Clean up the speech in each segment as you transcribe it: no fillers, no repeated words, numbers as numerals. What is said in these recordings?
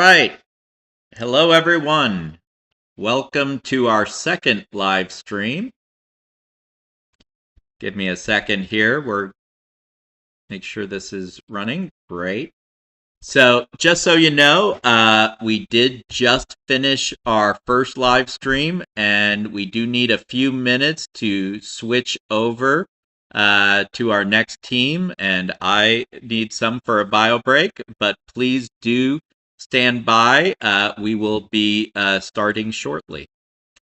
right. Hello, everyone. Welcome to our second live stream. Give me a second here. Make sure this is running. Great. So, just so you know, we did just finish our first live stream, and we do need a few minutes to switch over to our next team, and I need some for a bio break, but please do stand by. We will be starting shortly.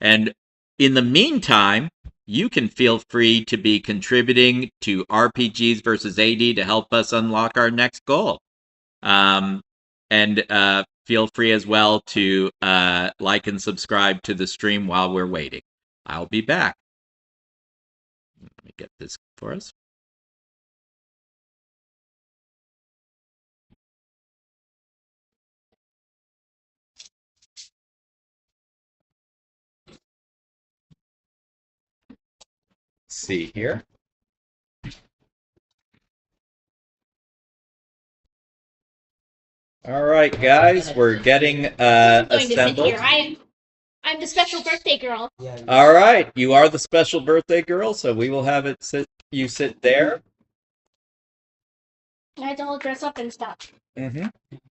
And in the meantime, you can feel free to be contributing to RPGs versus AD to help us unlock our next goal. And feel free as well to like and subscribe to the stream while we're waiting. I'll be back. Let me get this for us. Let's see here. All right, guys, we're getting assembled. I'm the special birthday girl. All right, you are the special birthday girl, so we will have you sit there. I had to all dress up and stuff.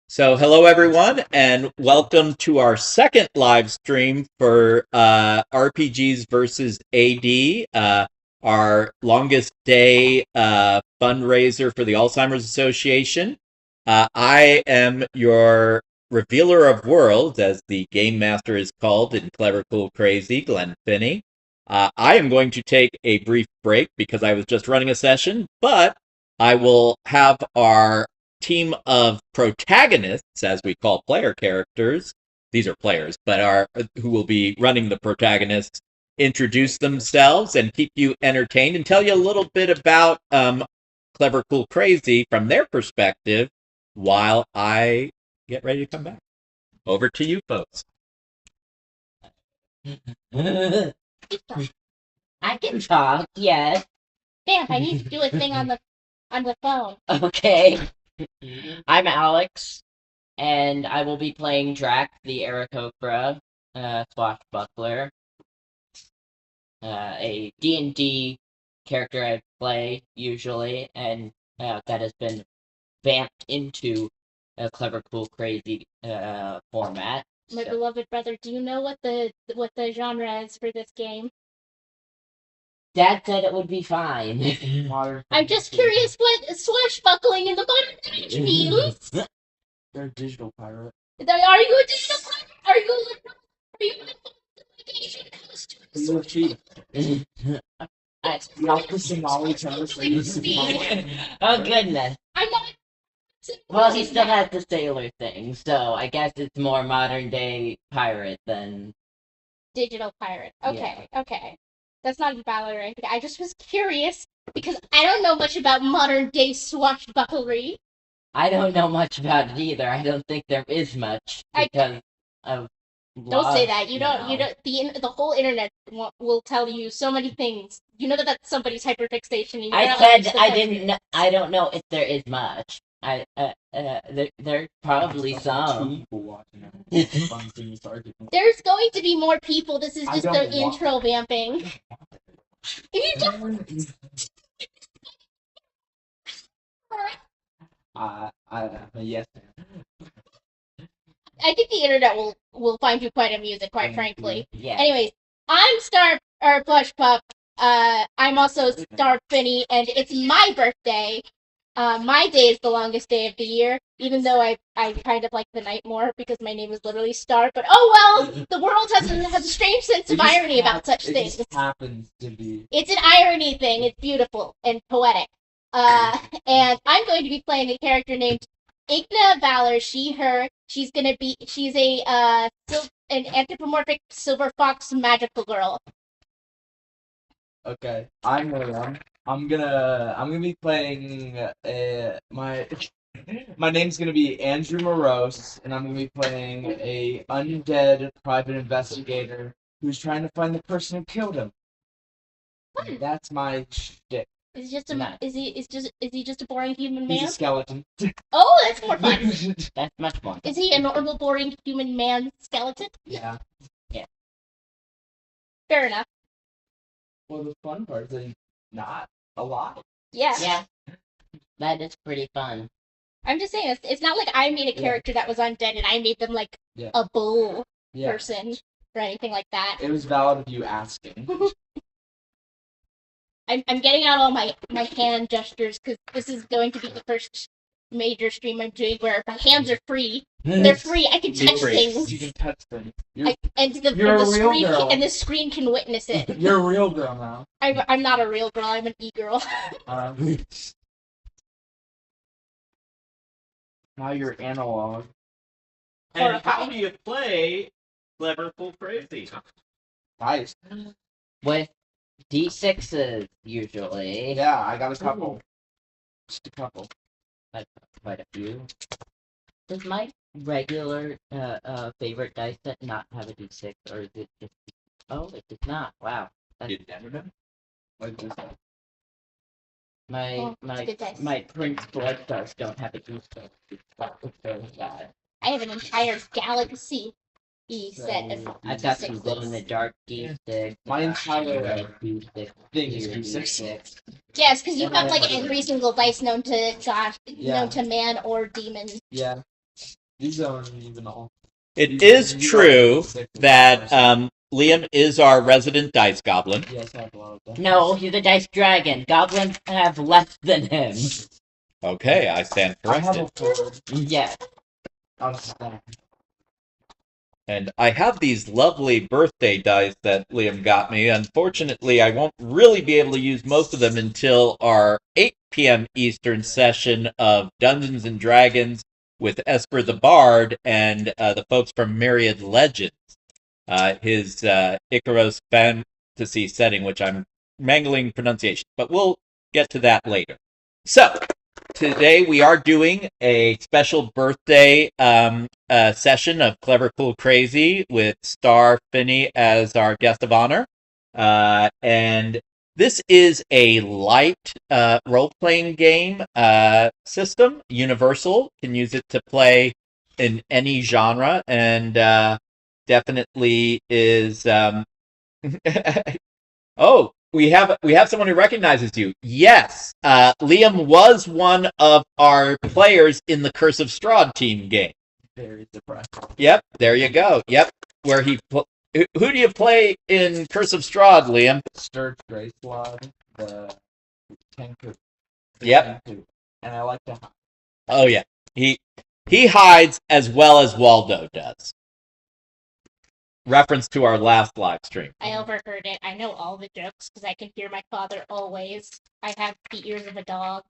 So, hello everyone, and welcome to our second live stream for RPGs versus AD, our longest day fundraiser for the Alzheimer's Association. I am your revealer of worlds, as the game master is called in Clever, Cool, Crazy, Glen Finney. I am going to take a brief break because I was just running a session, but I will have our team of protagonists, as we call player characters, these are players, but who will be running the protagonists, introduce themselves and keep you entertained and tell you a little bit about Clever, Cool, Crazy from their perspective while I get ready to come back. Over to you folks. I can talk, yes. Damn, I need to do a thing on the phone. Okay. I'm Alex, and I will be playing Drac, the Aarakocra, swashbuckler. A D&D character I play, usually, and that has been vamped into a Clever, Cool, Crazy format. My beloved brother, do you know what the genre is for this game? Dad said it would be fine. I'm just curious what swashbuckling in the modern age means. They're a digital pirate. Are you a digital pirate? Are you a Asian costume? So cheap. Oh goodness. I'm not. Well, he still has the sailor thing, so I guess it's more modern day pirate than digital pirate. Okay, okay. That's not valid or anything. I just was curious because I don't know much about modern day swashbucklery. I don't know much about it either. I don't think there is much because of. Don't say that. You don't. The whole internet will tell you so many things. You know that's somebody's hyperfixation. I said I didn't know. I don't know if there is much. There's probably some. There's going to be more people. This is just their intro vamping. You don't. Yes. I think the internet will find you quite amusing, quite frankly. Yeah. Anyways, I'm Plush Pup. I'm also Star Finney, and it's my birthday. My day is the longest day of the year, even though I kind of like the night more because my name is literally Star. But oh well, the world has a strange sense of irony about such things. It just happens to be. It's an irony thing. It's beautiful and poetic. And I'm going to be playing a character named Igna Valor. She's a an anthropomorphic silver fox magical girl. Okay, I'm William. I'm gonna be playing my name's gonna be Andrew Morose, and I'm gonna be playing a undead private investigator who's trying to find the person who killed him. That's my shtick. Is he just a No. is he just a boring human He's man? a skeleton. Oh, that's more fun. That's much more. Is he a normal, boring human man skeleton? Yeah. Fair enough. Well, the fun part is that he's not alive. Yeah. Yeah. That is pretty fun. I'm just saying, it's not like I made a character that was undead and I made them like Yeah. a bull Yeah. person or anything like that. It was valid of you asking. I'm getting out all my hand gestures because this is going to be the first major stream I'm doing where my hands are free. They're free. I can touch things. You can touch them. And the You're a real screen girl. and the screen can witness it. You're a real girl now. I'm not a real girl. I'm an e-girl. Now you're analog. And how do you play Clever Cool Crazy? Nice. With D6s, usually. Yeah, I got a couple. Just a couple. Quite a few. Does my regular favorite dice set not have a D6, or is it just... Oh, it does not. Wow. You'd never know. Like this. My it's a good dice. my Prince Blood Stars don't have a D6. I have an entire galaxy set of I've got some D6s. glow in the dark D6. My entire D6 thing is here, D6. Yes, because you've got like every single dice known to Josh, Yeah. known to man or demon. Yeah. These aren't even all. It is true that Liam is our resident dice goblin. Yes, I have a lot of them. No, he's a dice dragon. Goblins have less than him. Okay, I stand I have corrected. a third Yes. on stack. And I have these lovely birthday dice that Liam got me. Unfortunately, I won't really be able to use most of them until our 8 p.m. Eastern session of Dungeons and Dragons with Esper the Bard and the folks from Myriad Legends. His Icaros fantasy setting, which I'm mangling pronunciation, but we'll get to that later. So, today we are doing a special birthday session of Clever Cool Crazy with Star Finney as our guest of honor. And this is a light role-playing game system. Universal can use it to play in any genre, and definitely is. Oh, we have someone who recognizes you. Yes, Liam was one of our players in the Curse of Strahd team game. Very depressed. Yep, there you go. Yep, where who do you play in Curse of Strahd, Liam? Sturge Gracelod, the tanker. Yep. And I like to. Oh yeah, he hides as well as Waldo does. Reference to our last live stream. I overheard it. I know all the jokes because I can hear my father always. I have the ears of a dog.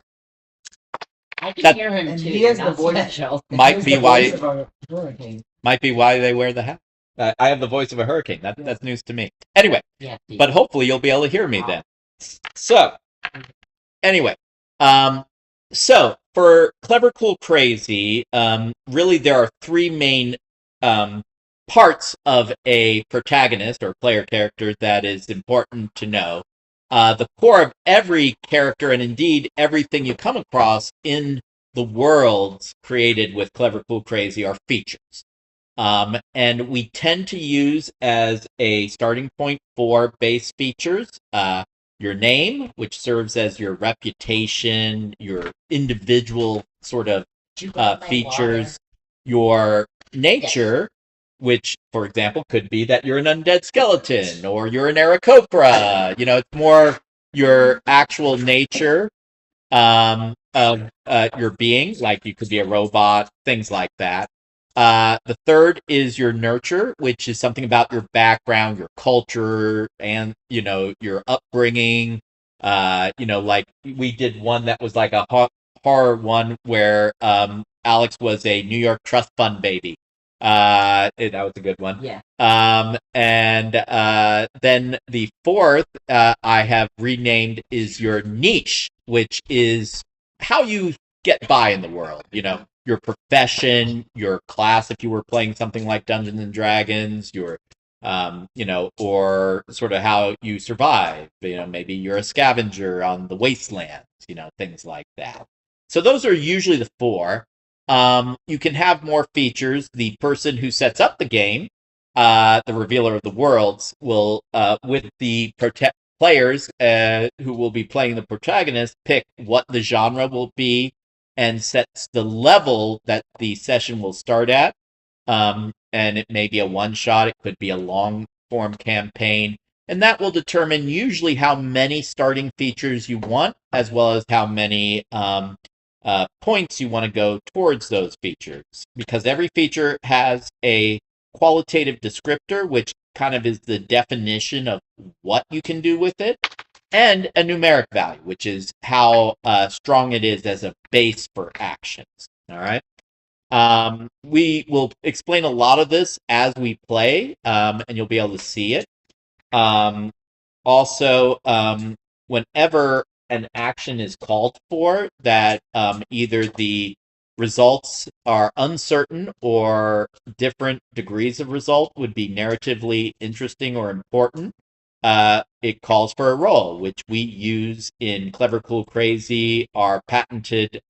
I can That- hear him And too. he has You're the not voice- special. Might Here's be the why- voice of a hurricane. Might be why they wear the hat. I have the voice of a hurricane. That's news to me. Anyway, Yeah. but hopefully you'll be able to hear me then. So, anyway, so for Clever Cool Crazy, really there are three main parts of a protagonist or player character that is important to know. The core of every character, and indeed everything you come across in the worlds created with Clever Cool Crazy, are features. And we tend to use as a starting point for base features your name, which serves as your reputation, your individual sort of features, your nature, which, for example, could be that you're an undead skeleton or you're an Aarakocra. You know, it's more your actual nature of your being, like you could be a robot, things like that. The third is your nurture, which is something about your background, your culture, and, you know, your upbringing. You know, like we did one that was like a horror one where Alex was a New York trust fund baby. That was a good one. Yeah. And then the fourth I have renamed is your niche, which is how you get by in the world. You know, your profession, your class if you were playing something like Dungeons and Dragons, your or sort of how you survive. Maybe you're a scavenger on the wastelands, things like that. So those are usually the four. You can have more features. The person who sets up the game, the revealer of the worlds, will, with the players who will be playing the protagonist, pick what the genre will be and sets the level that the session will start at. And it may be a one shot, it could be a long form campaign, and that will determine usually how many starting features you want, as well as how many points you want to go towards those features. Because every feature has a qualitative descriptor, which kind of is the definition of what you can do with it, and a numeric value, which is how strong it is as a base for actions. All right. We will explain a lot of this as we play, and you'll be able to see it. Also, whenever an action is called for that either the results are uncertain or different degrees of result would be narratively interesting or important, it calls for a roll, which we use in Clever, Cool, Crazy, our patented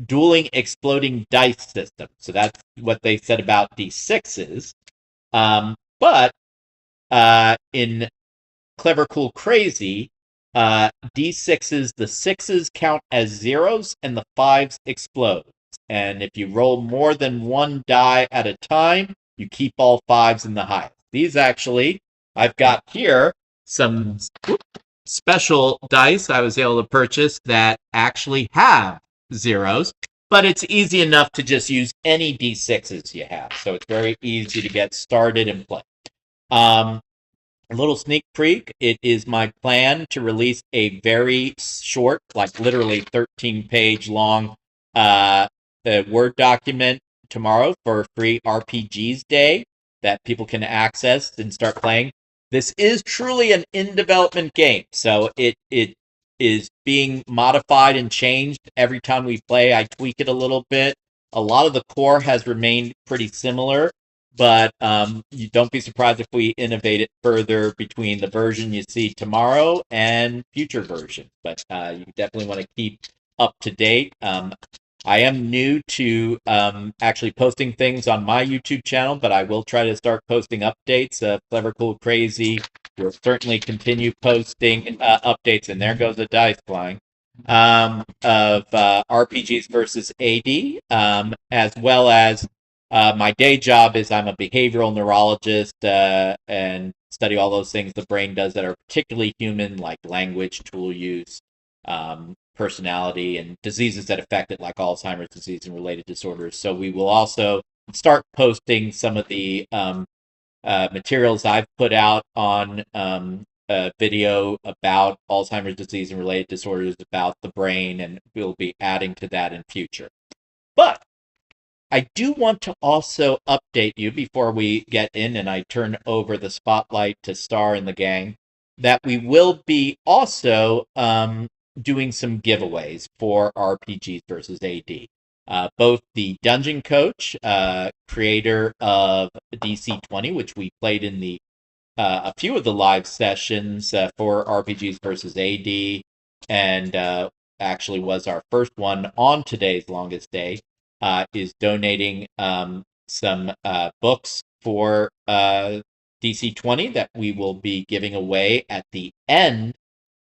dueling exploding dice system. So that's what they said about D6s. But in Clever, Cool, Crazy, D6s, the sixes count as zeros and the fives explode. And if you roll more than one die at a time, you keep all fives in the highest. These actually, I've got here some special dice I was able to purchase that actually have zeros, but it's easy enough to just use any D6s you have. So it's very easy to get started and play. A little sneak peek, it is my plan to release a very short, like literally 13-page long Word document tomorrow for free RPGs Day that people can access and start playing. This is truly an in-development game, so it is being modified and changed every time we play. I tweak it a little bit. A lot of the core has remained pretty similar, but you don't be surprised if we innovate it further between the version you see tomorrow and future versions. But you definitely want to keep up to date. I am new to actually posting things on my YouTube channel, but I will try to start posting updates of Clever, Cool, Crazy. We'll certainly continue posting updates, and there goes the dice flying, of RPGs versus AD, as well as my day job is I'm a behavioral neurologist and study all those things the brain does that are particularly human, like language, tool use, personality, and diseases that affect it, like Alzheimer's disease and related disorders. So we will also start posting some of the materials I've put out on a video about Alzheimer's disease and related disorders, about the brain, and we'll be adding to that in future. But I do want to also update you before we get in and I turn over the spotlight to Star and the gang, that we will be also doing some giveaways for RPGs versus AD. Both the Dungeon Coach, creator of DC20, which we played in the a few of the live sessions for RPGs versus AD, and actually was our first one on today's longest day, is donating some books for DC20 that we will be giving away at the end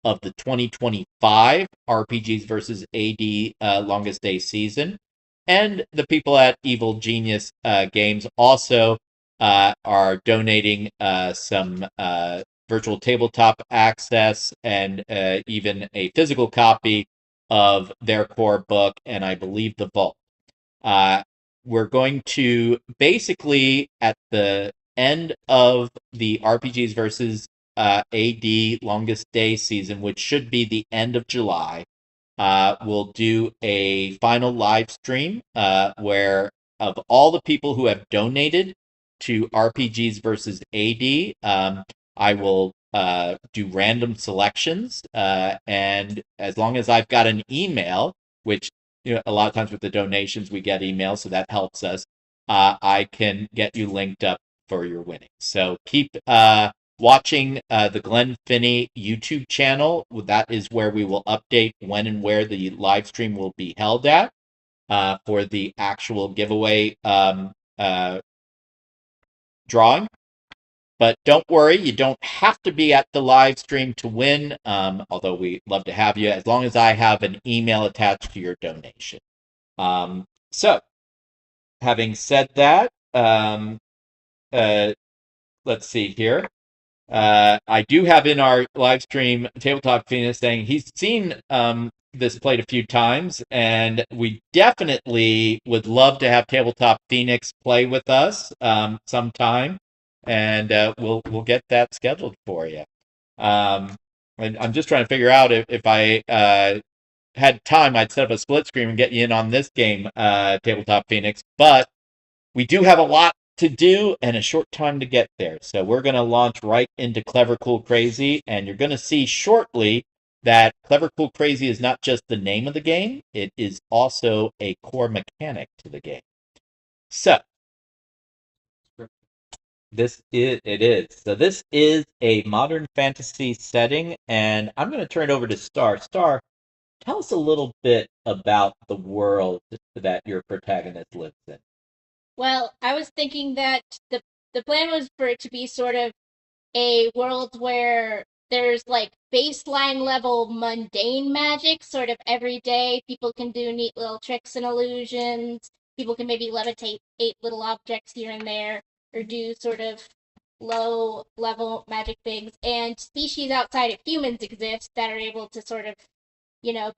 of the 2025 RPGs versus AD longest day season. And the people at Evil Genius Games also are donating some virtual tabletop access and even a physical copy of their core book, and I believe the Vault. We're going to basically, at the end of the RPGs versus AD longest day season, which should be the end of July, we'll do a final live stream where, of all the people who have donated to RPGs versus AD, I will do random selections, and as long as I've got an email, which a lot of times with the donations we get emails, so that helps us, I can get you linked up for your winnings. So keep watching the Glen Finney YouTube channel. That is where we will update when and where the live stream will be held at for the actual giveaway drawing. But don't worry, you don't have to be at the live stream to win, although we love to have you, as long as I have an email attached to your donation. So, having said that, let's see here. I do have in our live stream Tabletop Phoenix saying he's seen this played a few times, and we definitely would love to have Tabletop Phoenix play with us sometime, and we'll get that scheduled for you. And I'm just trying to figure out if I had time, I'd set up a split screen and get you in on this game, Tabletop Phoenix, but we do have a lot to do and a short time to get there. So we're going to launch right into Clever, Cool, Crazy, and you're going to see shortly that Clever, Cool, Crazy is not just the name of the game, it is also a core mechanic to the game. So, it is. So this is a modern fantasy setting, and I'm going to turn it over to Star. Star, tell us a little bit about the world that your protagonist lives in. Well, I was thinking that the plan was for it to be sort of a world where there's like baseline level mundane magic, sort of every day. People can do neat little tricks and illusions. People can maybe levitate 8 little objects here and there, or do sort of low level magic things. And species outside of humans exist that are able to sort of,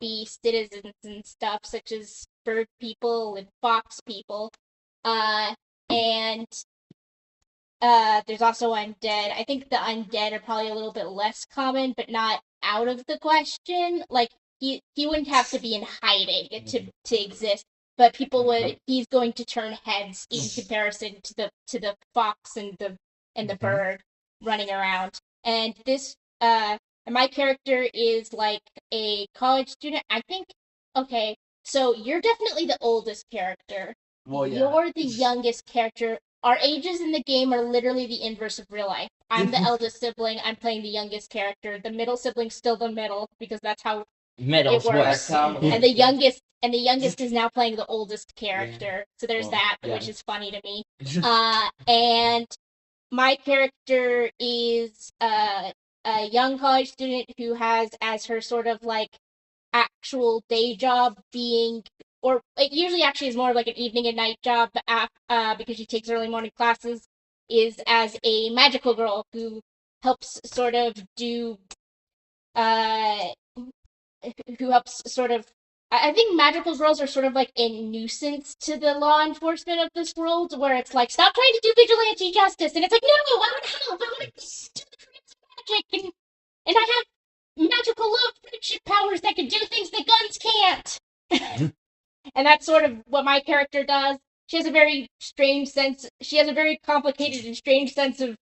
be citizens and stuff, such as bird people and fox people. And there's also undead. I think the undead are probably a little bit less common, but not out of the question. Like he wouldn't have to be in hiding to exist, but people would. He's going to turn heads in comparison to the fox and the bird running around. And this my character is like a college student. I think. Okay, so you're definitely the oldest character. Well, yeah. You're the youngest character. Our ages in the game are literally the inverse of real life. I'm the eldest sibling. I'm playing the youngest character. The middle sibling's still the middle because that's how Middle's it works. worse. And the youngest is now playing the oldest character. So there's that, which is funny to me. And my character is a young college student who has as her sort of like actual day job being, or it usually actually is more like an evening and night job because she takes early morning classes, is as a magical girl who helps sort of do who helps sort of I think magical girls are sort of like a nuisance to the law enforcement of this world, where it's like, stop trying to do vigilante justice, and it's like, no, I want to help, I want to do the trans magic, and I have magical love friendship powers that can do things that guns can't. And that's sort of what my character does. She has a very strange sense. She has a very complicated and strange sense of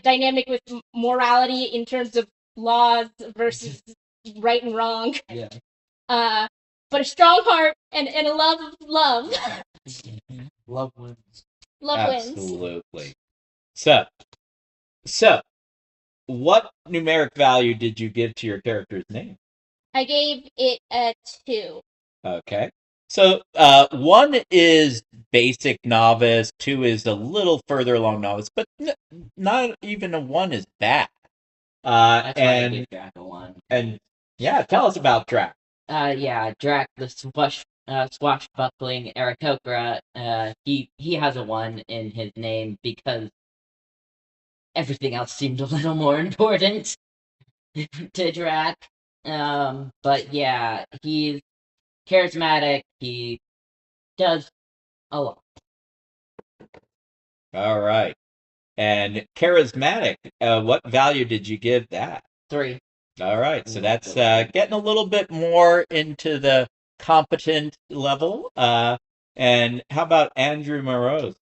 dynamic with morality in terms of laws versus right and wrong. Yeah. But a strong heart and a love of love. Love wins. Love wins. Absolutely. So, what numeric value did you give to your character's name? I gave it a 2. Okay. So, 1 is basic novice, 2 is a little further along novice, but not even a 1 is bad. That's why I gave Drac a 1. And yeah, tell us about Drac. Drac, the swashbuckling Aarakocra, he has a 1 in his name because everything else seemed a little more important to Drac. But yeah, he's charismatic. He does a lot. All right. And charismatic, what value did you give that? 3. All right. So that's getting a little bit more into the competent level. And how about Andrew Morose?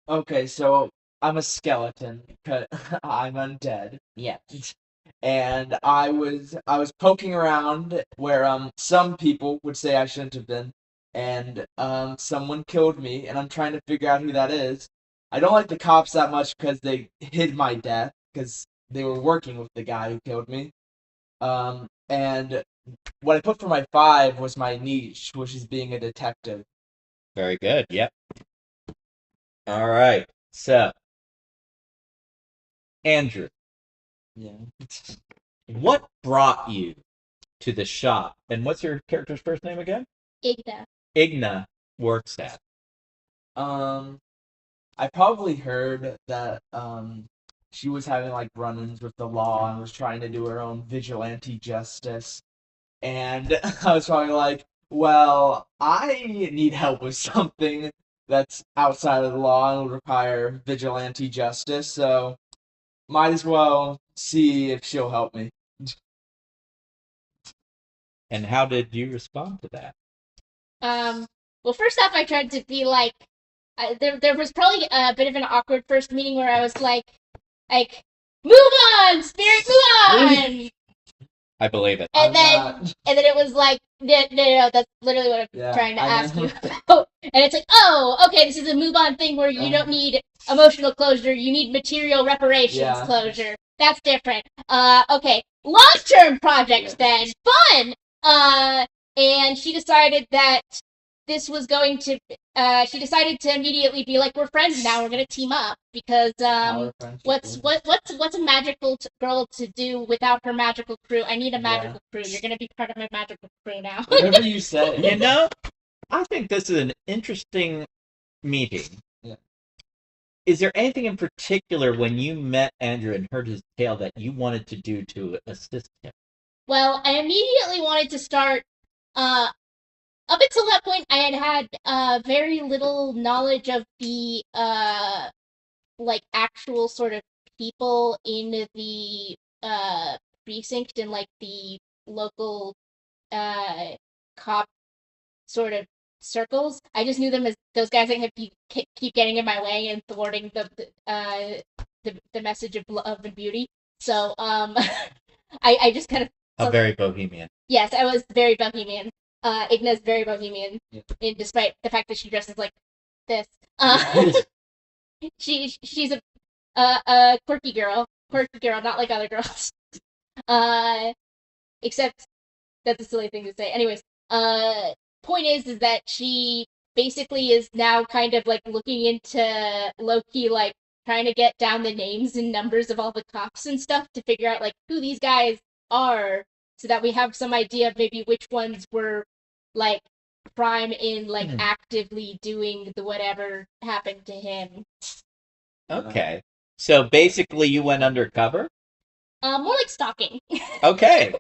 Okay, so I'm a skeleton. I'm undead. Yeah. And I was poking around where some people would say I shouldn't have been, and someone killed me, and I'm trying to figure out who that is. I don't like the cops that much because they hid my death because they were working with the guy who killed me. And what I put for my 5 was my niche, which is being a detective. Very good. Yep. All right. So, Andrew, Yeah. what brought you to the shop? And what's your character's first name again? Igna. Igna works at. I probably heard that she was having like run-ins with the law and was trying to do her own vigilante justice. And I was probably like, well, I need help with something that's outside of the law and would require vigilante justice, so might as well see if she'll help me. And how did you respond to that? Well, first off, I tried to be like, there was probably a bit of an awkward first meeting where I was like, move on, spirit, move on. I believe it. And then it was like, no, that's literally what I'm trying to ask you about. And it's like, oh, okay, this is a move on thing where you don't need emotional closure, you need material reparations closure. That's different. Okay, long-term projects then, fun. And she decided that this was going to. She decided to immediately be like, we're friends now. We're gonna team up because what's a magical girl to do without her magical crew? I need a magical crew. You're gonna be part of my magical crew now. Whatever you say. You know, I think this is an interesting meeting. Yeah. Is there anything in particular when you met Andrew and heard his tale that you wanted to do to assist him? Well, I immediately wanted to start. Up until that point, I had very little knowledge of the like actual sort of people in the precinct and like the local cop sort of circles. I just knew them as those guys that keep getting in my way and thwarting the message of love and beauty. So I just kind of very bohemian. Yes, I was very bohemian. Igna's very bohemian, and despite the fact that she dresses like this. She's a quirky girl, not like other girls. Except that's a silly thing to say. Anyways, point is that she basically is now kind of like looking into low-key, like trying to get down the names and numbers of all the cops and stuff to figure out like who these guys are, so that we have some idea of maybe which ones were like prime in like actively doing the whatever happened to him. Okay. So basically you went undercover? More like stalking. Okay.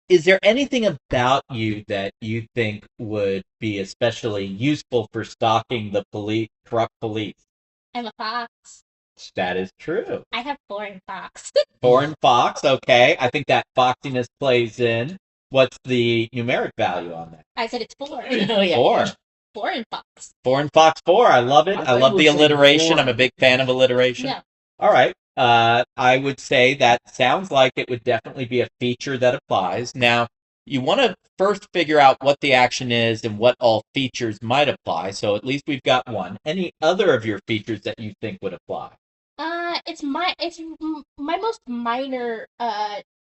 Is there anything about you that you think would be especially useful for stalking the corrupt police? I'm a fox. That is true. I have 4 in fox. 4 in fox, okay. I think that foxiness plays in. What's the numeric value on that? I said it's 4. Oh, yeah. 4. 4 in fox. 4 in fox 4. I love it. I love the alliteration. 4. I'm a big fan of alliteration. No. All right. I would say that sounds like it would definitely be a feature that applies. Now, you want to first figure out what the action is and what all features might apply. So at least we've got one. Any other of your features that you think would apply? It's my most minor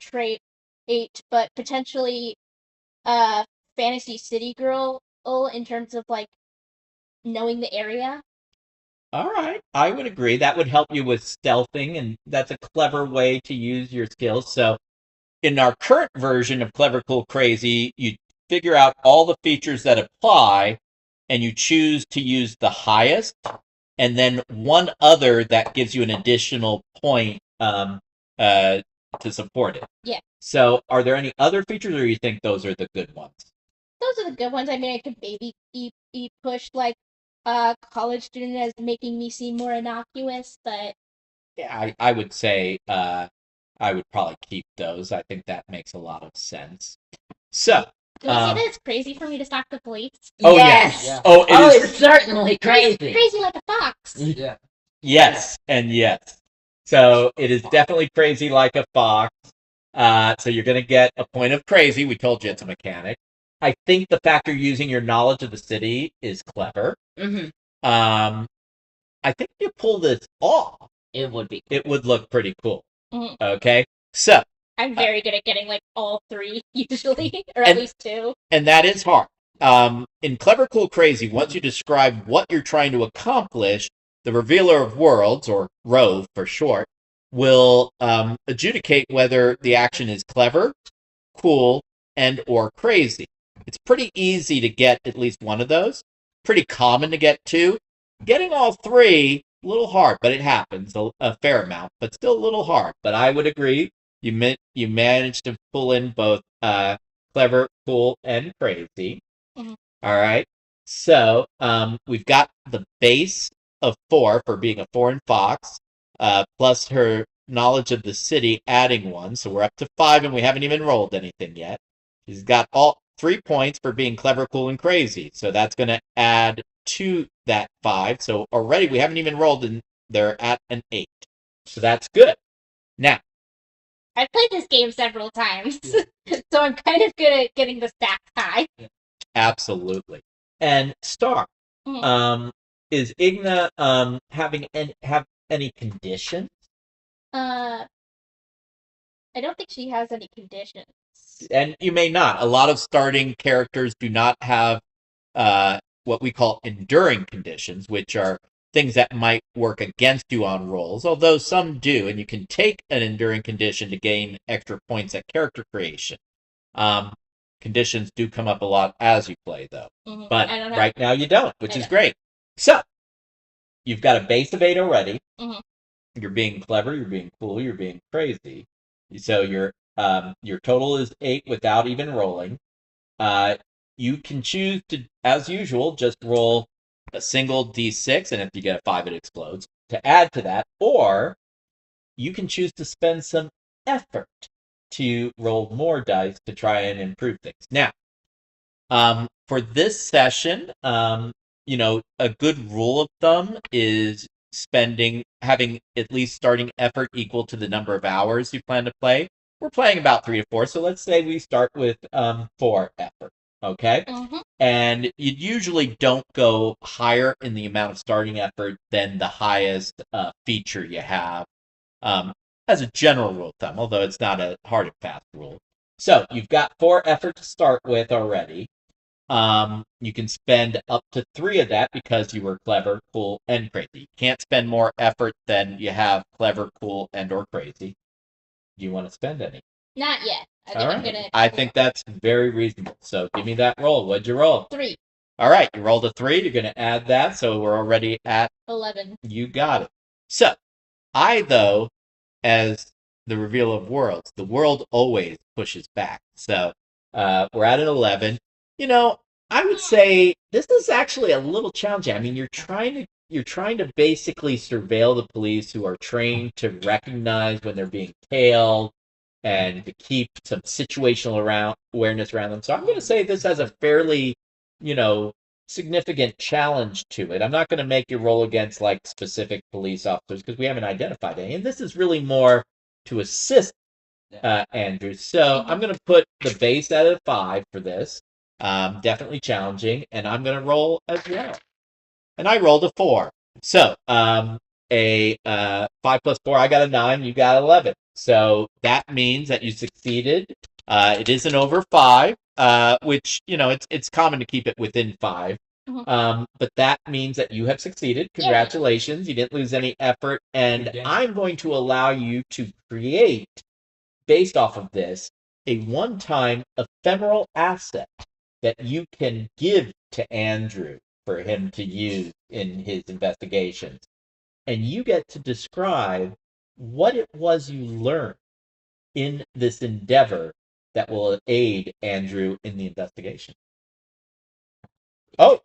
trait, but potentially fantasy city girl in terms of like knowing the area. All right, I would agree. That would help you with stealthing, and that's a clever way to use your skills. So, in our current version of Clever, Cool, Crazy, you figure out all the features that apply, and you choose to use the highest, and then one other that gives you an additional point to support it. Yeah. So, are there any other features, or you think those are the good ones? Those are the good ones. I mean, I could maybe be pushed like college student as making me seem more innocuous, but yeah, I would say I would probably keep those. I think that makes a lot of sense. So, do I say that it's crazy for me to stalk the police? Oh yes. Yeah. Oh, it's certainly crazy. Crazy like a fox. Yeah. Yes, and yes. So it is definitely crazy like a fox. So you're going to get a point of crazy. We told you it's a mechanic. I think the fact you're using your knowledge of the city is clever. Mm-hmm. I think if you pull this off, It would be. it would look pretty cool. Mhm. Okay, so I'm very good at getting like all three usually, or at And- least two. and that is hard. In Clever, Cool, Crazy, once you describe what you're trying to accomplish, the Revealer of Worlds, or Rove for short, will adjudicate whether the action is clever, cool, and or crazy. It's pretty easy to get at least one of those. Pretty common to get two. Getting all three, a little hard, but it happens a fair amount, but still a little hard. But I would agree, you managed to pull in both clever, cool, and crazy. Mhm. All right. So we've got the base of 4 for being a foreign fox, plus her knowledge of the city adding 1. So we're up to 5, and we haven't even rolled anything yet. She's got all 3 points for being clever, cool, and crazy. So that's going to add to that 5. So already we haven't even rolled, and they're at an 8. So that's good. Now, I've played this game several times, so I'm kind of good at getting the stats high. absolutely. And Star, Mhm. is Igna have any conditions? I don't think she has any conditions. And you may not. A lot of starting characters do not have what we call enduring conditions, which are things that might work against you on rolls, although some do, and you can take an enduring condition to gain extra points at character creation. Conditions do come up a lot as you play, though. Mhm. But I don't have- right now you don't, which I is don't. great. So, you've got a base of 8 already. Mhm. You're being clever, you're being cool, you're being crazy. So your total is 8 without even rolling. You can choose to, as usual, just roll a single d6, and if you get a 5, it explodes, to add to that, or you can choose to spend some effort to roll more dice to try and improve things. Now, for this session, a good rule of thumb is having at least starting effort equal to the number of hours you plan to play. We're playing about 3 to 4, so let's say we start with 4 effort. Okay? Mhm. And you usually don't go higher in the amount of starting effort than the highest feature you have, as a general rule of thumb, although it's not a hard and fast rule. So you've got 4 effort to start with already. You can spend up to 3 of that because you were clever, cool, and crazy. You can't spend more effort than you have clever, cool, and or crazy. Do you want to spend any? Not yet. I think All I'm right. gonna. I think that's very reasonable. So give me that roll. What'd you roll? 3, All right, you rolled a 3. You're going to add that, so we're already at 11. you got it. So I, though, as the reveal of worlds, the world always pushes back. So we're at an 11. I would say this is actually a little challenging. I mean, you're trying to basically surveil the police who are trained to recognize when they're being tailed and to keep some situational awareness around them. So I'm going to say this has a fairly, significant challenge to it. I'm not going to make you roll against like specific police officers because we haven't identified any. And this is really more to assist Andrew. So I'm going to put the base at a 5 for this. Definitely challenging, and I'm going to roll as well. And I rolled a 4. So a 5 plus 4, I got a 9. You got 11. So that means that you succeeded. It isn't over 5, which it's common to keep it within 5. But that means that you have succeeded. Congratulations. You didn't lose any effort. And I'm going to allow you to create, based off of this, a one-time ephemeral asset that you can give to Andrew for him to use in his investigations. And you get to describe what it was you learned in this endeavor that will aid Andrew in the investigation. Oh,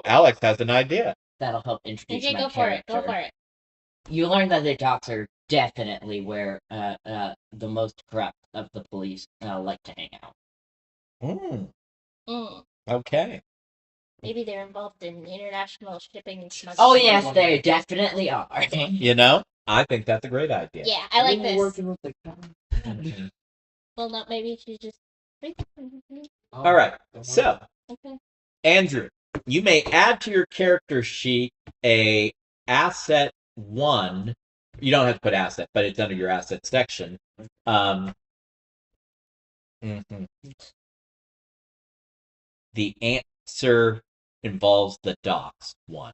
Alex has an idea. That'll help introduce my Go for it. character. Go for it. You learn that the docks are definitely where the most corrupt of the police like to hang out. Okay. Maybe they're involved in international shipping and smuggling. Oh yes, they definitely are. I think that's a great idea. Yeah, I like this. Working with the Well, no, maybe she's just. All right. So, Okay. Andrew, you may add to your character sheet a asset 1, you don't have to put asset, but it's under your asset section. Mhm. The answer involves the docs 1.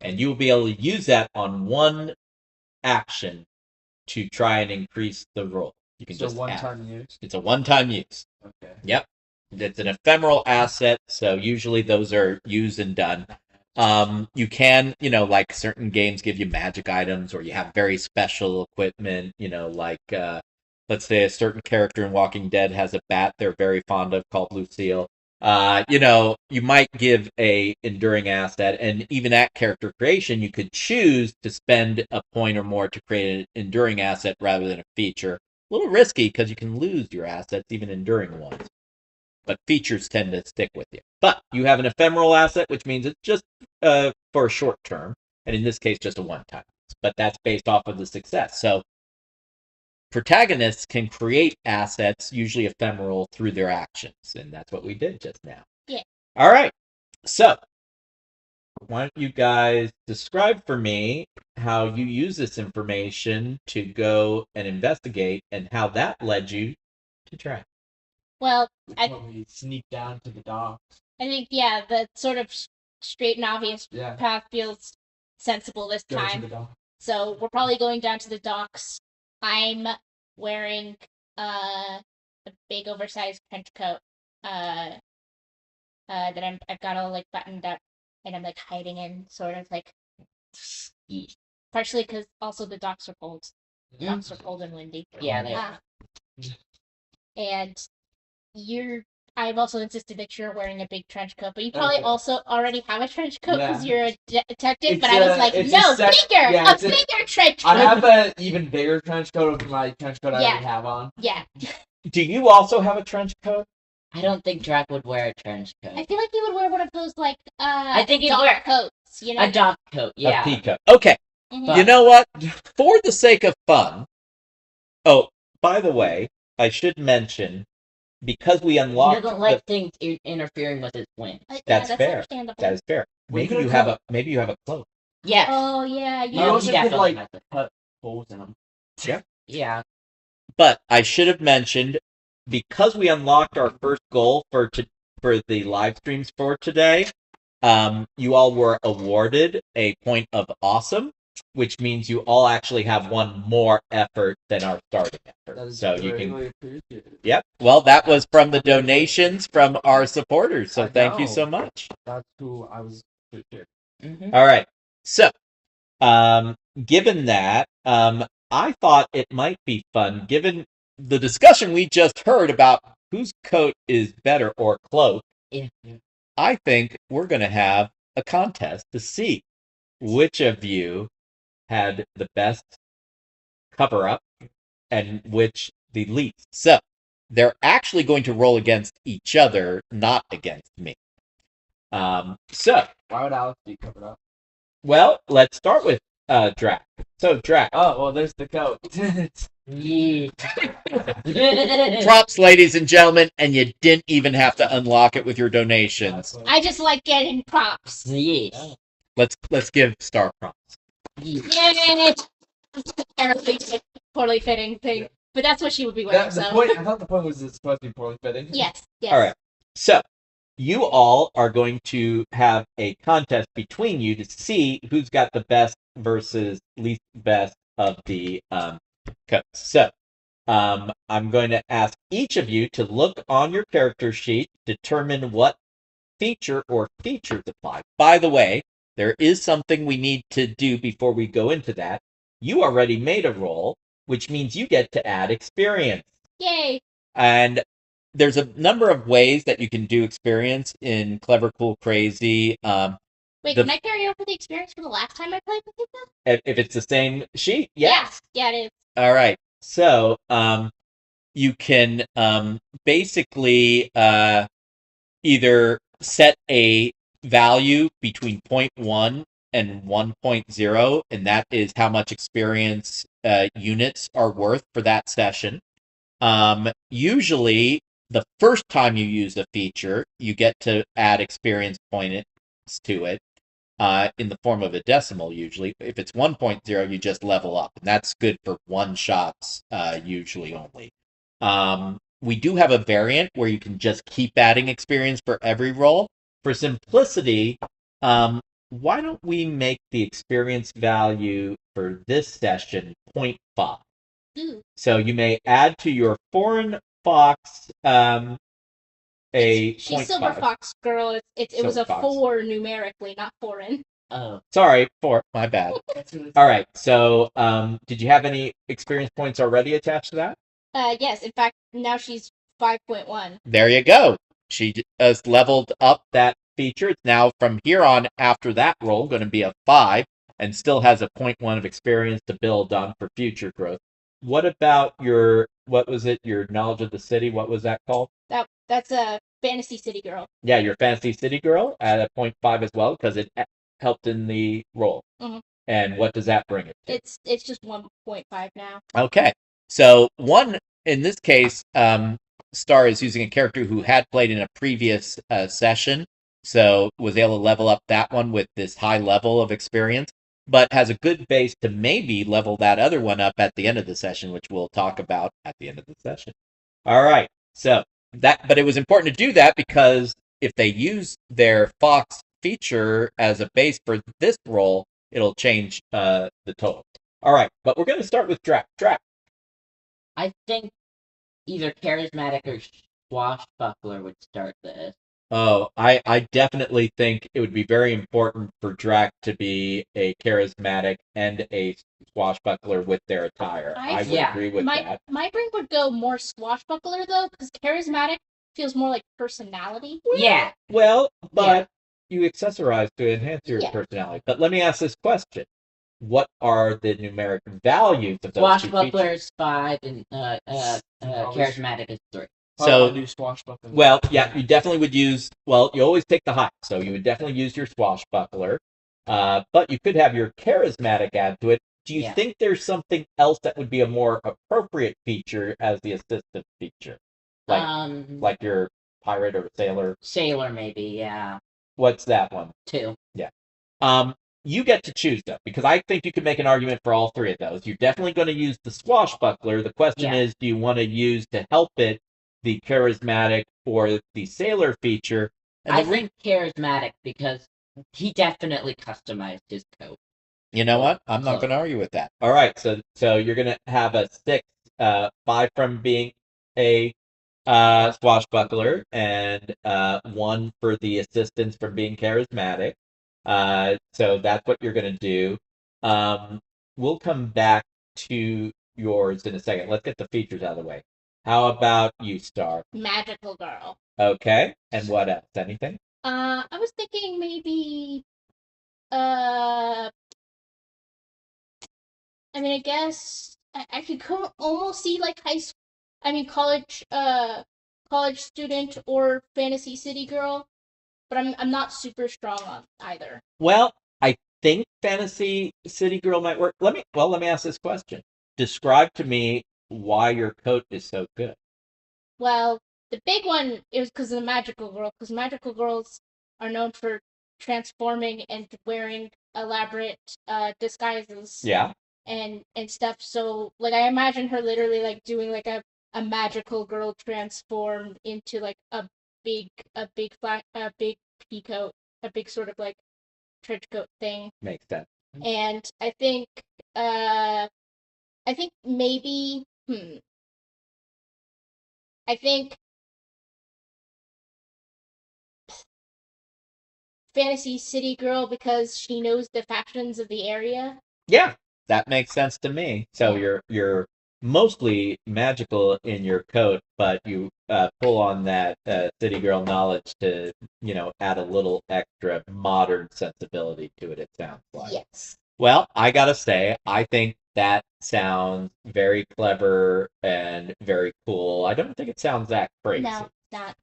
And you will be able to use that on one action to try and increase the roll. You can just one-time use. It's a one-time use. Okay. Yep. It's an ephemeral asset, so usually those are used and done. You can, like certain games give you magic items, or you have very special equipment, like let's say a certain character in Walking Dead has a bat they're very fond of called Lucille. You might give a enduring asset, and even at character creation, you could choose to spend a point or more to create an enduring asset rather than a feature. A little risky because you can lose your assets, even enduring ones. But features tend to stick with you. But you have an ephemeral asset, which means it's just for a short term, and in this case, just a one-time. But that's based off of the success. So protagonists can create assets, usually ephemeral, through their actions, and that's what we did just now. Yeah. All right. So why don't you guys describe for me how you use this information to go and investigate, and how that led you to track. Well, When we sneak down to the docks. I think, the sort of straight and obvious Yeah. path feels sensible this Go to time. the dock. So we're probably going down to the docks. I'm wearing a big oversized trench coat that I've got all like buttoned up, and I'm like hiding in, sort of like. Partially because also the docks are cold. The docks are cold and windy. Yeah, they are. And I've also insisted that you're wearing a big trench coat, but you probably also already have a trench coat because you're a detective. But I was like, it's no, a bigger trench coat. I have an even bigger trench coat of my trench coat I already have on. Yeah. Do you also have a trench coat? I don't think Drac would wear a trench coat. I feel like he would wear one of those I think he'd dog wear coats, a dog coat. Yeah. A pea coat. Okay. Mhm. You know what? For the sake of fun. Oh, by the way, I should mention, because we He unlocked. doesn't like things interfering with his wings. That's fair. Understandable. That is fair. We Maybe could've you have a cloak. Yes. Oh yeah, You No, also he could definitely like has it. put holes in them. Yeah. But I should have mentioned, because we unlocked our first goal for the live streams for today, you all were awarded a point of awesome, which means you all actually have one more effort than our starting effort. That is So you greatly can. appreciated. Yep. Well, that was from the donations from our supporters. So I thank you know. so much. That's who I was appreciated. Mm-hmm. All right. So, given that, I thought it might be fun, given the discussion we just heard about whose coat is better or cloak. Yeah. I think we're going to have a contest to see which of you had the best cover up and which the least. So, they're actually going to roll against each other, not against me. So, Why would Alex be covered up? well, let's start with Drac. So, Drac. Oh, well, there's the coat. Yeah. Props, ladies and gentlemen, and you didn't even have to unlock it with your donations. I just like getting props. Yes. Let's give Star props. Yay! Terribly poorly fitting thing, but that's what she would be wearing. I So thought the point was it's supposed to be poorly fitting. yes. All right. So, you all are going to have a contest between you to see who's got the best versus least best of the coats. So, I'm going to ask each of you to look on your character sheet, determine what feature or features apply. By the way, there is something we need to do before we go into that. You already made a roll, which means you get to add experience. Yay! And there's a number of ways that you can do experience in Clever, Cool, Crazy. Wait, can I carry over the experience from the last time I played with you? If it's the same sheet, yes. Yeah, it is. All right. So, you can basically either set a value between 0.1 and 1.0, and that is how much experience units are worth for that session. Usually, the first time you use a feature, you get to add experience points to it. in the form of a decimal usually. If it's 1.0, you just level up, and that's good for one shots usually only. We do have a variant where you can just keep adding experience for every roll. For simplicity, why don't we make the experience value for this session 0.5? So you may add to your foreign fox a She's 0.5. Silver Fox girl. It was Silver a Fox. 4 numerically, not foreign. Oh, Sorry, 4. My bad. All right. So, did you have any experience points already attached to that? Yes. In fact, now she's 5.1. There you go. She has leveled up that feature. It's now from here on after that roll going to be a 5 and still has a 0.1 of experience to build on for future growth. What about your, what was it, your knowledge of the city? What was that called? That's a Fantasy City Girl. Yeah, your Fantasy City Girl at a 0.5 as well because it helped in the roll. Mhm. And what does that bring it to? It's just 1.5 now. Okay. So one, in this case, Star is using a character who had played in a previous session, so was able to level up that one with this high level of experience, but has a good base to maybe level that other one up at the end of the session, which we'll talk about at the end of the session. All right. So that, but it was important to do that because if they use their Fox feature as a base for this roll, it'll change the total. All right, but we're going to start with Drac. Drac. I think either charismatic or swashbuckler would start this. Oh, I definitely think it would be very important for Drac to be a charismatic and a swashbuckler with their attire. I would agree with that. My brain would go more swashbuckler though, because charismatic feels more like personality. Yeah. Well, but you accessorize to enhance your personality. But let me ask this question. What are the numeric values of those two Swashbuckler features? is 5 and charismatic is 3. So, do swashbuckler. well, yeah, you definitely would use, well, you always take the high, so you would definitely use your swashbuckler, but you could have your charismatic add to it. Do you think there's something else that would be a more appropriate feature as the assistant feature? Like your pirate or sailor? Sailor, maybe, yeah. What's that one? 2. Yeah. You get to choose, though, because I think you can make an argument for all three of those. You're definitely going to use the swashbuckler. The question is, do you want to use to help it the charismatic or the sailor feature? And I think charismatic because he definitely customized his coat. You know what? I'm not going to argue with that. All right, so you're going to have a 6, 5 from being a swashbuckler, and 1 for the assistance from being charismatic. So that's what you're going to do. We'll come back to yours in a second. Let's get the features out of the way. How about you, Star? Magical girl. Okay, and what else? Anything? I was thinking maybe. I mean, I guess I could almost see like college student or Fantasy City Girl, but I'm not super strong on either. Well, I think Fantasy City Girl might work. Let me ask this question. Describe to me why your coat is so good. Well, the big one is because of the magical girl, because magical girls are known for transforming and wearing elaborate disguises. Yeah. And stuff. So like I imagine her literally like doing like a magical girl transformed into like a big pea coat, a big sort of like trench coat thing. Makes sense. And I think maybe I think Fantasy City Girl because she knows the fashions of the area. Yeah, that makes sense to me. So you're mostly magical in your coat, but you pull on that city girl knowledge to add a little extra modern sensibility to it. It sounds like. Yes. Well, I gotta say, I think that sounds very clever and very cool. I don't think it sounds that crazy. No, not.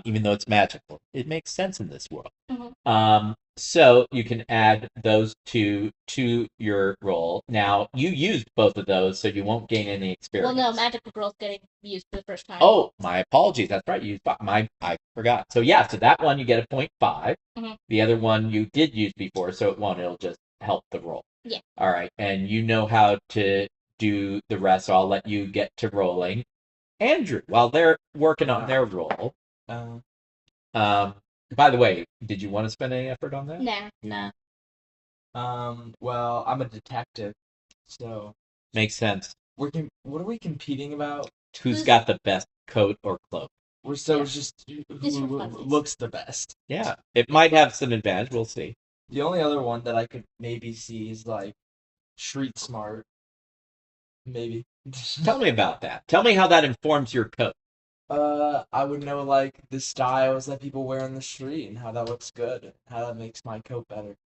even though it's magical. It makes sense in this world. Mhm. So you can add those two to your roll. Now, you used both of those, so you won't gain any experience. Well, no, magical girl's getting used for the first time. Oh, my apologies. That's right. You used I forgot. So yeah, so that one you get a 0.5. Mhm. The other one you did use before, so it won't. It'll just help the roll. Yeah. All right, and you know how to do the rest, so I'll let you get to rolling. Andrew, while they're working on their roll, by the way, did you want to spend any effort on that? Nah. Nah. Well, I'm a detective, so Makes sense. what are we competing about? Who's got the best coat or cloak? It's Yeah. just Just who for funsies. looks the best. Yeah, it might have some advantage. We'll see. The only other one that I could maybe see is like street smart. Maybe. Tell me about that. Tell me how that informs your coat. I would know like the styles that people wear on the street and how that looks good, how that makes my coat better.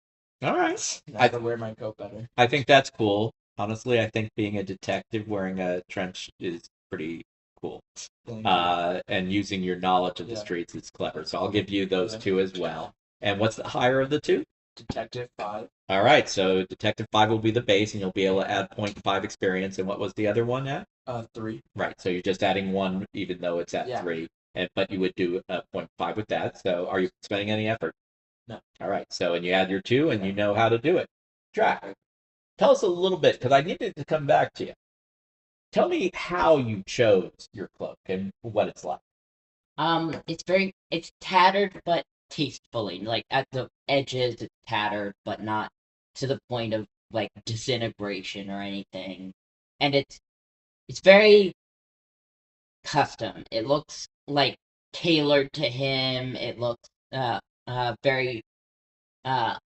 All right. I could wear my coat better. I think that's cool. Honestly, I think being a detective wearing a trench is pretty cool. Thank you. And using your knowledge of the Yeah. streets is clever. So I'll give you those Yeah. two as well. And what's the higher of the two? Detective 5. All right, so Detective 5 will be the base, and you'll be able to add 0.5 experience. And what was the other one at? 3. Right, so you're just adding 1, even though it's at Yeah. 3. But you would do a 0.5 with that. So are you spending any effort? No. All right, so and you add your 2, and you know how to do it. Drac, tell us a little bit, because I needed to come back to you. Tell me how you chose your cloak and what it's like. It's tattered, but tastefully. Like at the edges, it's tattered, but not to the point of like disintegration or anything. And it's very custom. It looks like tailored to him. It looks very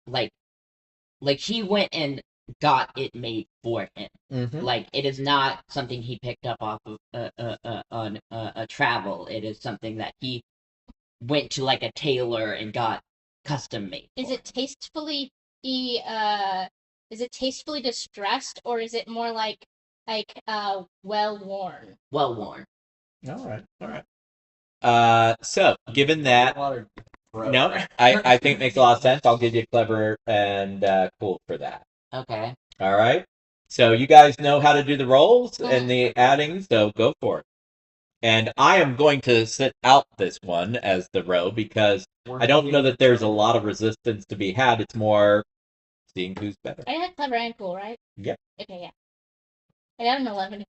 like he went and got it made for him. Mm-hmm. Like it is not something he picked up off of on a travel. It is something that he went to like a tailor and got custom made. Is for it tastefully distressed, or is it more like well worn? well worn. All right. So given that, A lot of bro. no, I think it makes a lot of sense. I'll give you clever and cool for that. Okay. All right. So you guys know how to do the rolls and the adding, so go for it. And I am going to sit out this one as the row because I don't know that there's a lot of resistance to be had. It's more seeing who's better. I had clever and cool, right? Yep. Okay, yeah. I got an 11.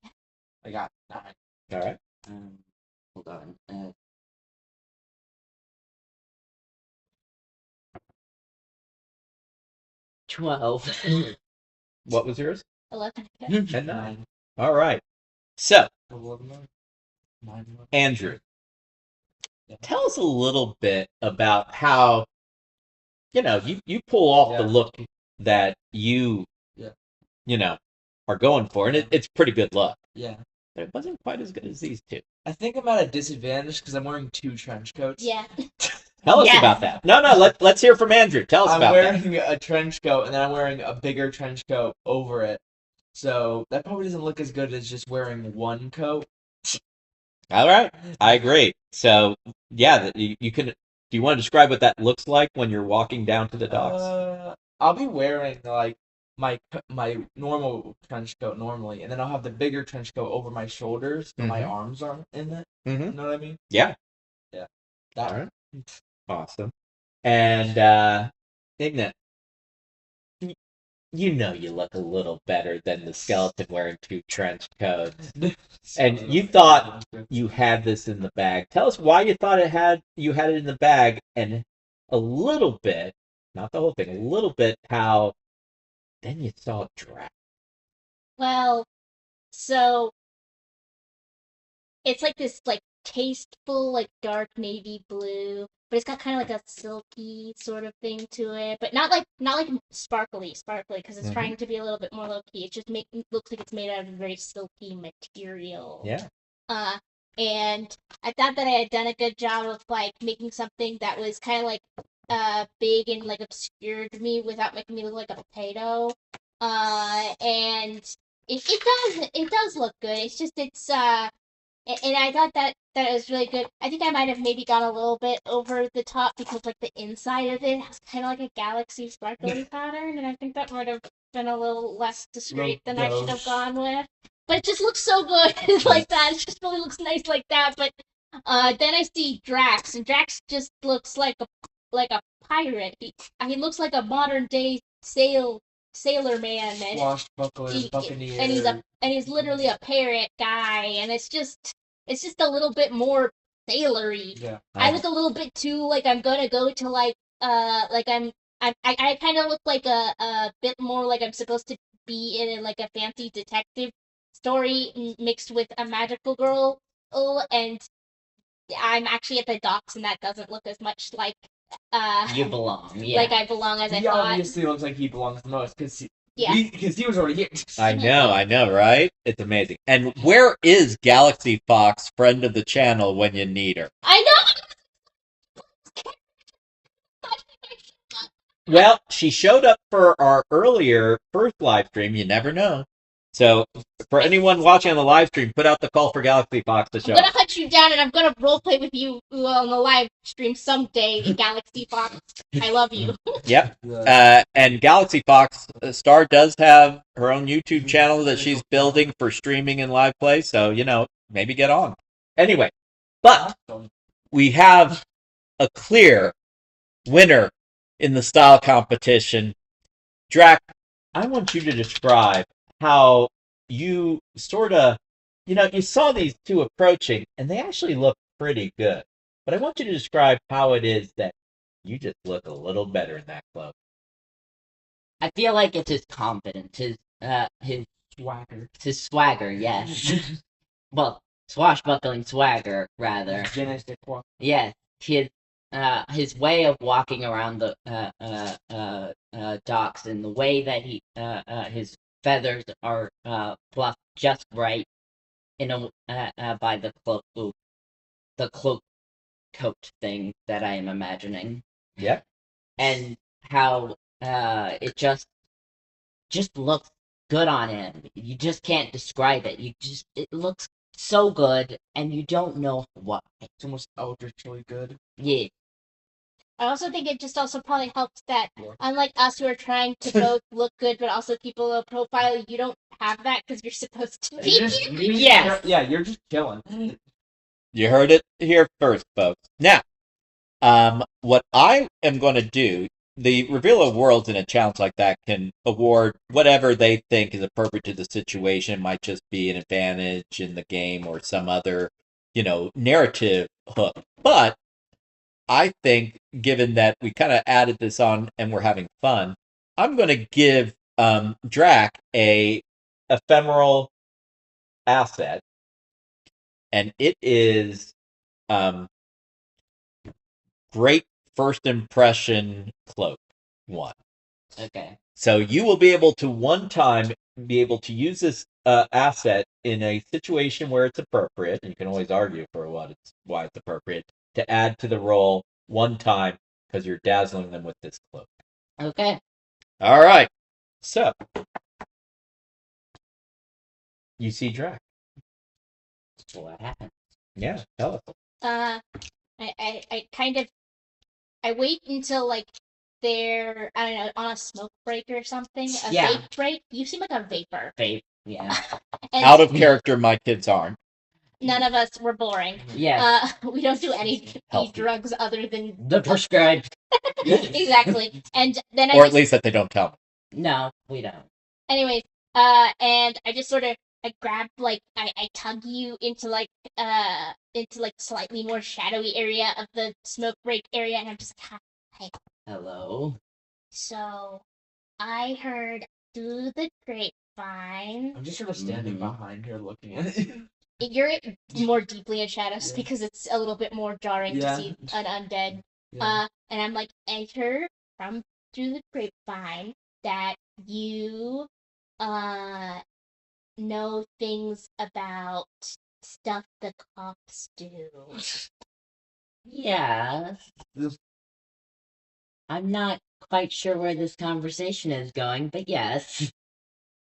I got 9. All right. Hold on. 12. What was yours? 11. And 9. All right. So, 9. Andrew, tell us a little bit about how, you pull off the Yeah. look that you are going for, and it's pretty good look. Yeah. But it wasn't quite as good as these two. I think I'm at a disadvantage because I'm wearing 2 trench coats. Yeah. Tell us Yeah. about that. No, let's hear from Andrew. Tell us I'm about that. wearing a trench coat and then I'm wearing a bigger trench coat over it. So that probably doesn't look as good as just wearing one coat. All right, I agree. So, yeah, you can. Do you want to describe what that looks like when you're walking down to the docks? I'll be wearing like my normal trench coat normally, and then I'll have the bigger trench coat over my shoulders, but my arms aren't in it. Mm-hmm. You know what I mean? Yeah. That. All right. Awesome. And Ignat, you look a little better than the skeleton wearing 2 trench coats. And you thought you had this in the bag. Tell us why you thought you had it in the bag, and a little bit, not the whole thing, a little bit how then you saw a dragon. Well, so it's like this tasteful dark navy blue, but it's got kind of like a silky sort of thing to it, but not like sparkly because it's trying to be a little bit more low key. It just looks like it's made out of a very silky material. Yeah. And I thought that I had done a good job of making something that was kind of big and obscured me without making me look like a potato. And it does look good. It's just And I thought that was really good. I think I might have maybe gone a little bit over the top because like the inside of it has kind of like a galaxy sparkly pattern, and I think that might have been a little less discreet than I should have gone with. But it just looks so good like that. It just really looks nice like that. But then I see Drax, and Drax just looks like a pirate. He looks like a modern day sailor man, and Swashbuckler, buccaneer. and he's literally a parrot guy, and it's just a little bit more sailory. Yeah. I look a little bit too like I'm gonna go to like I kind of look like a bit more like I'm supposed to be in like a fancy detective story mixed with a magical girl. Oh, and I'm actually at the docks, and that doesn't look as much like You belong, yeah. like I belong as I He thought. obviously looks like he belongs the most because Yeah. he was already here. I know, right? It's amazing. And where is Galaxy Fox, friend of the channel, when you need her? I know. Well, she showed up for our earlier first live stream. You never know. So, for anyone watching on the live stream, put out the call for Galaxy Fox to show I'm gonna up. hunt you down, and I'm gonna roleplay with you on the live stream someday in Galaxy Fox. I love you. Yep. And Galaxy Fox Star does have her own YouTube channel that she's building for streaming and live play. So, maybe get on. Anyway, but we have a clear winner in the style competition. Drac, I want you to describe how you sort of, you saw these two approaching, and they actually look pretty good. But I want you to describe how it is that you just look a little better in that clothes. I feel like it's his confidence, his Swagger. his swagger, yes. Well, swashbuckling swagger, rather. Yes, his way of walking around the docks, and the way that his feathers are fluffed just right by the cloak coat thing that I am imagining. Yep. And how it just looks good on him. You just can't describe it. It looks so good, and you don't know why. It's almost eldritchly good. Yeah. I also think it just also probably helps that, unlike us who are trying to both look good but also keep a low profile, you don't have that because you're supposed to be. You're just chilling. You heard it here first, folks. Now, what I am going to do, the Reveal of Worlds in a challenge like that can award whatever they think is appropriate to the situation. It might just be an advantage in the game or some other, narrative hook. But I think, given that we kind of added this on and we're having fun, I'm going to give Drac a ephemeral asset, and it is great first impression cloak 1. Okay. So you will be able to one time be able to use this asset in a situation where it's appropriate, and you can always argue for why it's appropriate, to add to the roll one time because you're dazzling them with this cloak. Okay. All right. So you see Drac. So what happened? Yeah, tell us. I kind of wait until like they're, I don't know, on a smoke break or something. A vape break. You seem like a vapor. Vape. Yeah. Out of character, my kids aren't. None of us were boring. Yeah. We don't do any drugs other than the prescribed. Exactly. And then at least that they don't tell me. No, we don't. Anyways, and I just sort of grab I tug you into slightly more shadowy area of the smoke break area, and I'm just hey. Hello. So, I heard through the grapevine. I'm just sort of standing behind her looking at it. You're more deeply in shadows because it's a little bit more jarring to see an undead. Yeah. And I'm like, I heard from through the grapevine that you know things about stuff the cops do. Yeah. I'm not quite sure where this conversation is going, but yes.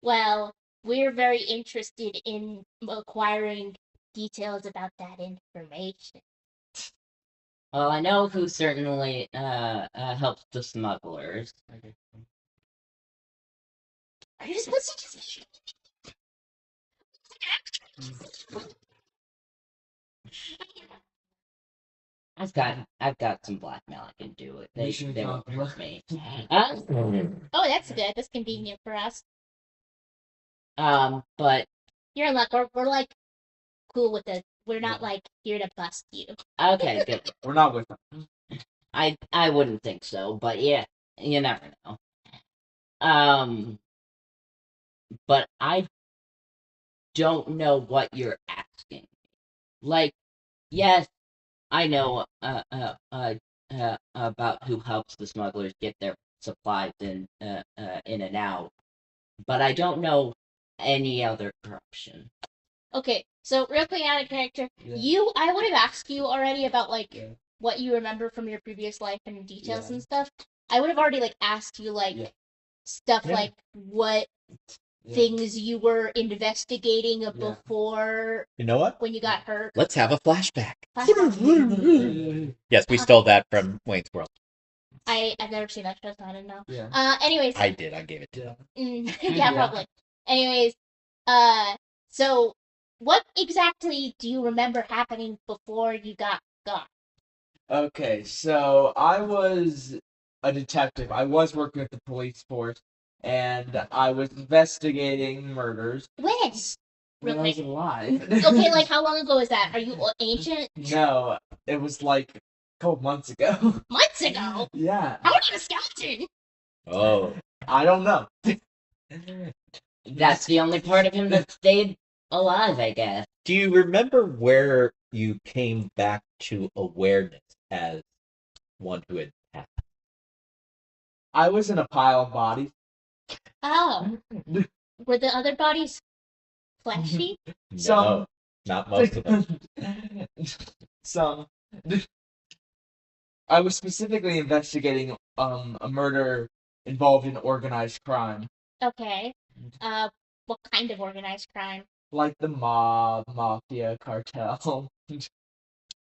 Well, we're very interested in acquiring details about that information. Well, I know who certainly helps the smugglers. Are you supposed to just... I've got some blackmail I can do it. Mission They won't hurt accomplished. me. Oh, that's good. That's convenient for us. But You're in luck. We're like cool with it. We're not like here to bust you. okay, good. We're not with them. I wouldn't think so, but yeah, you never know. But I don't know what you're asking. Like, yes, I know about who helps the smugglers get their supplies in and out, but I don't know any other corruption. Okay, so real quick out of character, Yeah. I would have asked you already about like Yeah. what you remember from your previous life and details Yeah. and stuff. I would have already like asked you like stuff Yeah. like what things you were investigating before You know what? when you got hurt. Let's have a flashback. Flashback. Yes, we stole that from Wayne's World. I've never seen that show, so I don't know. Yeah. Anyways. I did. I gave it to Yeah. Yeah, probably. Anyways, so what exactly do you remember happening before you got gone? Okay, so I was a detective. I was working with the police force, and I was investigating murders. When? When I was alive. Okay, like how long ago is that? Are you ancient? No, it was like a couple months ago. Months ago? Yeah. How are you a skeleton? Oh. I don't know. That's the only part of him that stayed alive, I guess. Do you remember where you came back to awareness as one who had passed? I was in a pile of bodies. Oh. Were the other bodies fleshy? No, not most of them. Some. I was specifically investigating a murder involved in organized crime. Okay. What kind of organized crime? Like the mob, mafia, cartel.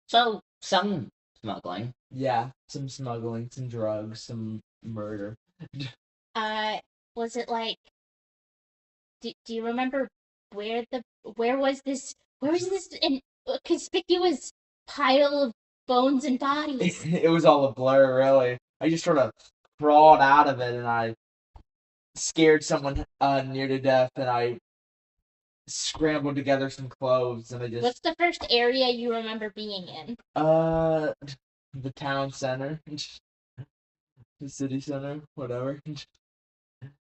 So, some smuggling. Yeah, some smuggling, some drugs, some murder. Was it like... Do you remember where was this conspicuous pile of bones and bodies? It was all a blur, really. I just sort of crawled out of it, and I scared someone near to death, and I scrambled together some clothes, and I just... What's the first area you remember being in? The town center. The city center, whatever.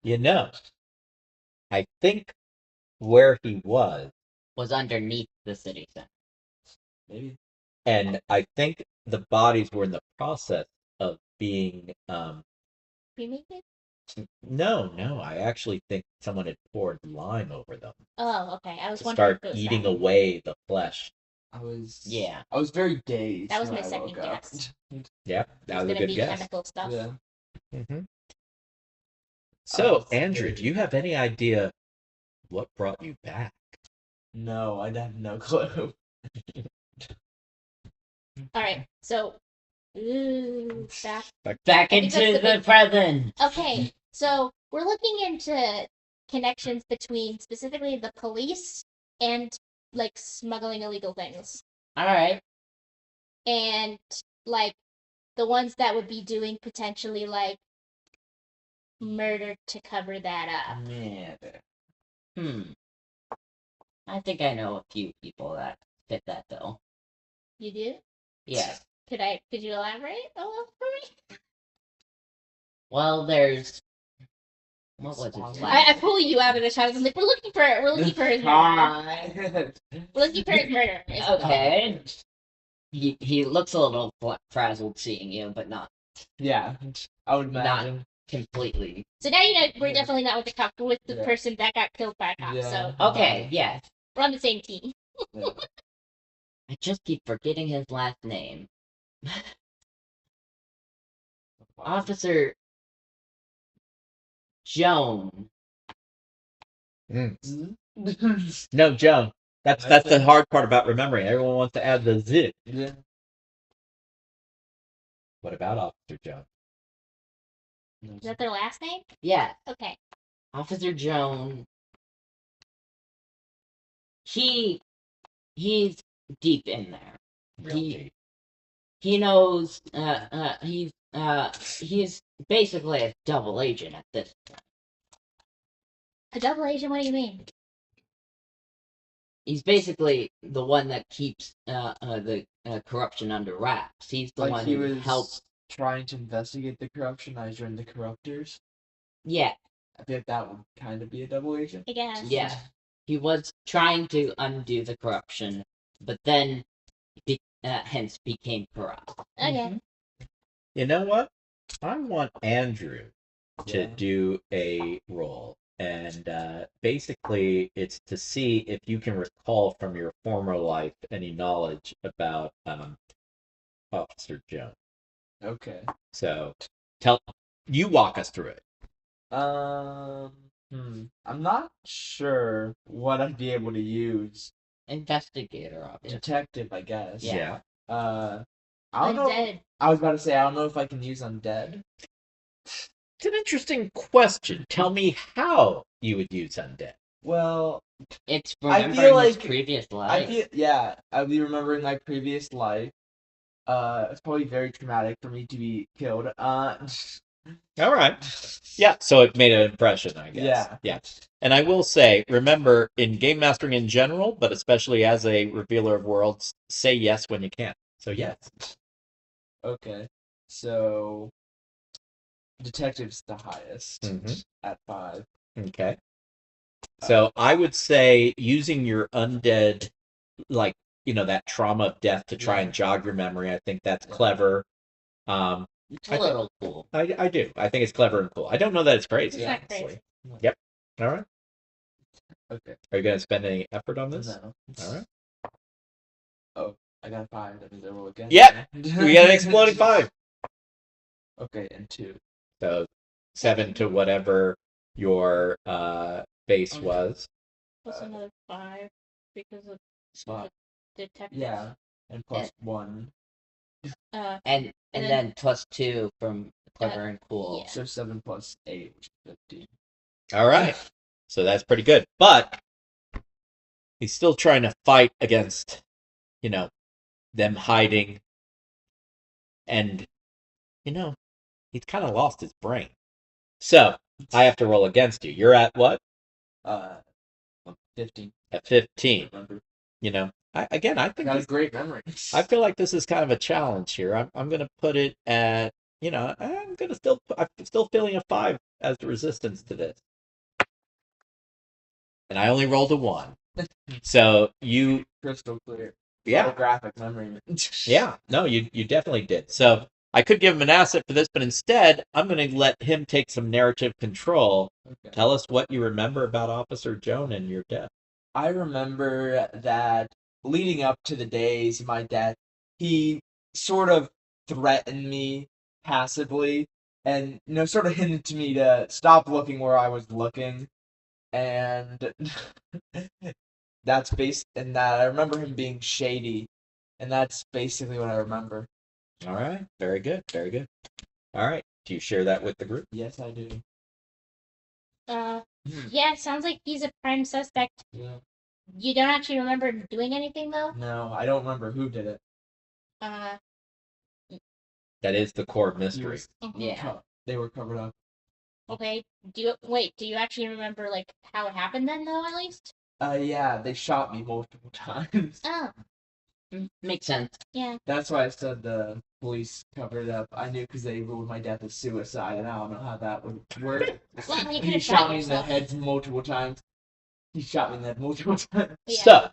You know, I think where he was underneath the city center. Maybe. and I think the bodies were in the process of being Cremated? no, I actually think someone had poured lime over them Oh, okay. I was to wondering start if it was eating that. away the flesh. I was Yeah. very dazed. That was when my I second woke up. guess. Yeah, It that was was a gonna good be guess. chemical stuff. Yeah. Mm-hmm. So, it's Andrew, very- do you have any idea what brought you back? No, I have no clue. Alright, so back. Back I think into that's the the present. Okay, so we're looking into connections between specifically the police and like smuggling illegal things. Alright. And like the ones that would be doing potentially like murder to cover that up. Yeah. I think I know a few people that fit that bill. You do? Yeah. Could you elaborate a little for me? Well, there's... What was his I name? pull you out of the shadows. I'm like, we're looking for his murder. Hi. We're looking for his murder. Okay. He looks a little frazzled seeing you, but not Yeah, I would Not- imagine. completely. So now you know we're Yeah. definitely not with the cop, we're with the Yeah. person that got killed by a cop. Yeah. So Okay, yeah. we're on the same team. Yeah. I just keep forgetting his last name. Officer Joan. No, Joan. That's the hard part about remembering. Everyone wants to add the Z. Yeah. What about Officer Jones? Is that their last name? Yeah, Okay. Officer Jones. He's deep in there. Really? He knows. He's basically a double agent at this point. A double agent? What do you mean? He's basically the one that keeps the corruption under wraps. He's the Like one he who was helps. trying to investigate the corruption. I joined the corruptors. Yeah, I feel like that would kind of be a double agent. I guess. yeah. He was trying to undo the corruption, but then hence became corrupt. Okay. You know what? I want Andrew to Yeah. do a role. And basically, it's to see if you can recall from your former life any knowledge about Officer Jones. Okay. So, you walk us through it. I'm not sure what I'd be able to use. Investigator, obviously. Detective, I guess. Yeah. I don't know. Undead. I was about to say I don't know if I can use undead. It's an interesting question. Tell me how you would use undead. Well, It's I remembering feel his like previous life. I'd be remembering my previous life. It's probably very traumatic for me to be killed. All right. Yeah, so it made an impression, I guess. Yeah. And I will say, remember, in game mastering in general, but especially as a revealer of worlds, say yes when you can. So yes. Okay. So, detective's the highest Mhm. at 5. Okay. So I would say using your undead, like, that trauma of death to try and jog your memory, I think that's clever. It's a little cool. I do. I think it's clever and cool. I don't know that it's crazy, It's not honestly. crazy. Yep. All right. Okay. Are you going to spend any effort on this? No. All right. Oh, I got 5. That means I roll again. Yeah. We got an exploding 5. Okay, and 2. So 7 to whatever your base Okay. was. Plus another 5 because of Spot. detective. Yeah, and plus 1. And And then plus 2 from clever and cool. yeah. So 7 plus 8, which is 15. All right. So that's pretty good. But he's still trying to fight against, them hiding. And, he's kind of lost his brain. So I have to roll against you. You're at what? 15. At 15. Remember. I think Got a great memory. I feel like this is kind of a challenge here. I'm going to put it at, I'm still feeling a 5 as the resistance to this. And I only rolled a 1. So you, Crystal clear. yeah, Photographic memory. yeah, no, you definitely did. So I could give him an asset for this, but instead I'm going to let him take some narrative control. Okay. Tell us what you remember about Officer Joan and your death. I remember that leading up to the days of my death, he sort of threatened me passively and, sort of hinted to me to stop looking where I was looking. And that's and that I remember him being shady, and that's basically what I remember. All right, very good, very good. All right, do you share that with the group? Yes, I do. Yeah, sounds like he's a prime suspect. Yeah. You don't actually remember doing anything though? No, I don't remember who did it. That is the core mystery. Yeah. They were covered up. Okay. Do you actually remember like how it happened then though at least? Yeah, they shot me multiple times. Oh, Makes sense. yeah. That's why I said the police covered it up. I knew because they ruled my death as suicide, and I don't know how that would work. Well, you He could've shot shot me in the yourself. head multiple times. He shot me in the head multiple times. Yeah. So,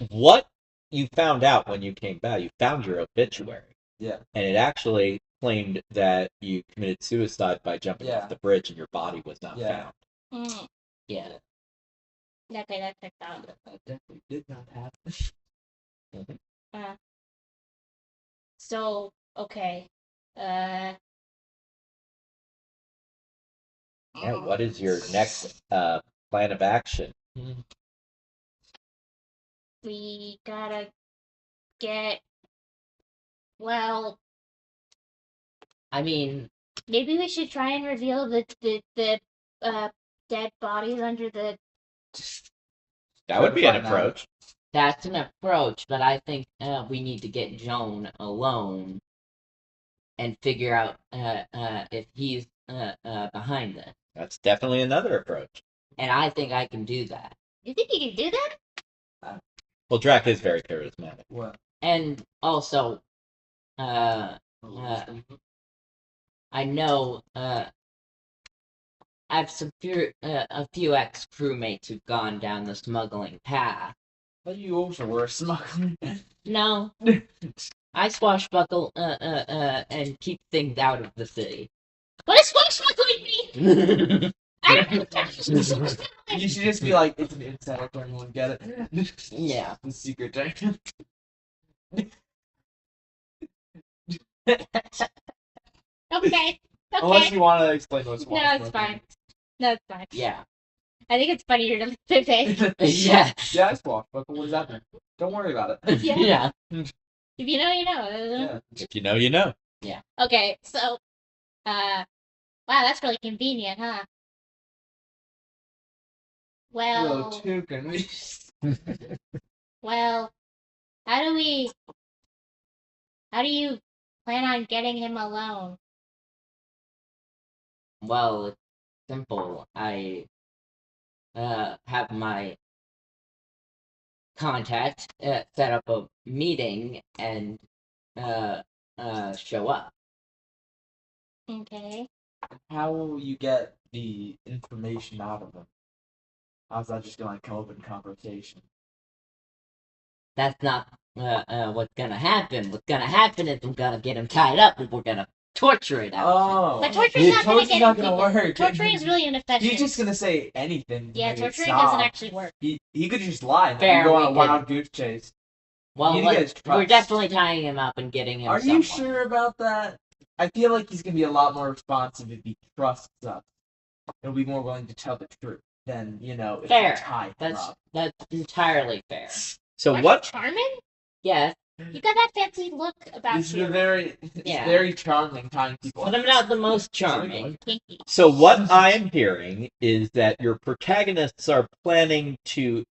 what you found out when you came back, you found your obituary. Yeah. And it actually claimed that you committed suicide by jumping Yeah. off the bridge and your body was not Yeah. found. Mm. Yeah. Okay, that checked out. That definitely did not happen. So okay. Yeah, what is your next plan of action? we gotta get. Well, I mean, maybe we should try and reveal the dead bodies under the. That would be an Find out. approach. that's an approach, but I think we need to get Joan alone and figure out if he's behind this. That's definitely another approach. And I think I can do that. You think you can do that? Well, Drac is very charismatic. What? And also, I know I have a few ex-crewmates who've gone down the smuggling path. But you also were a smuggler. No, I swashbuckle and keep things out of the city. What does swashbuckling mean? I don't know. You should just be like, it's an insider, everyone get it. Yeah. The secret thing. Okay. Unless you want to explain what's No, it's fine. No, it's fine. Yeah. I think it's funnier to Pepe. Yeah. Yeah, I swap, but what does that mean? Don't worry about it. Yeah. Yeah. If you know, you know. Yeah. If you know, you know. Okay, so, wow, that's really convenient, huh? Hello, Well, too, can we? well, how do you plan on getting him alone? Well, it's simple. I have my contact set up a meeting and show up. Okay. How will you get the information out of them? How's that just gonna come up in conversation? That's not what's gonna happen. What's gonna happen is I'm gonna get him tied up and we're gonna torture it out. Oh, But torture's not gonna torture's get not him gonna people. work. Torturing is really ineffective. He's just gonna say anything. to Yeah, make it torturing stop. doesn't actually work. He could just lie and Fair, go on we a could- wild goose chase. Well, You need to get his we're trust. definitely tying him up and getting him. Are you somewhere. sure about that? I feel like he's gonna be a lot more responsive if he trusts us. He'll be more willing to tell the truth than if Fair. we tie him That's up. entirely fair. So Aren't you what? charming? Yes, You got that fancy look about He's you. Yeah. very charming tying people. but I'm not the most charming. Kinky. So what I'm hearing is that your protagonists are planning to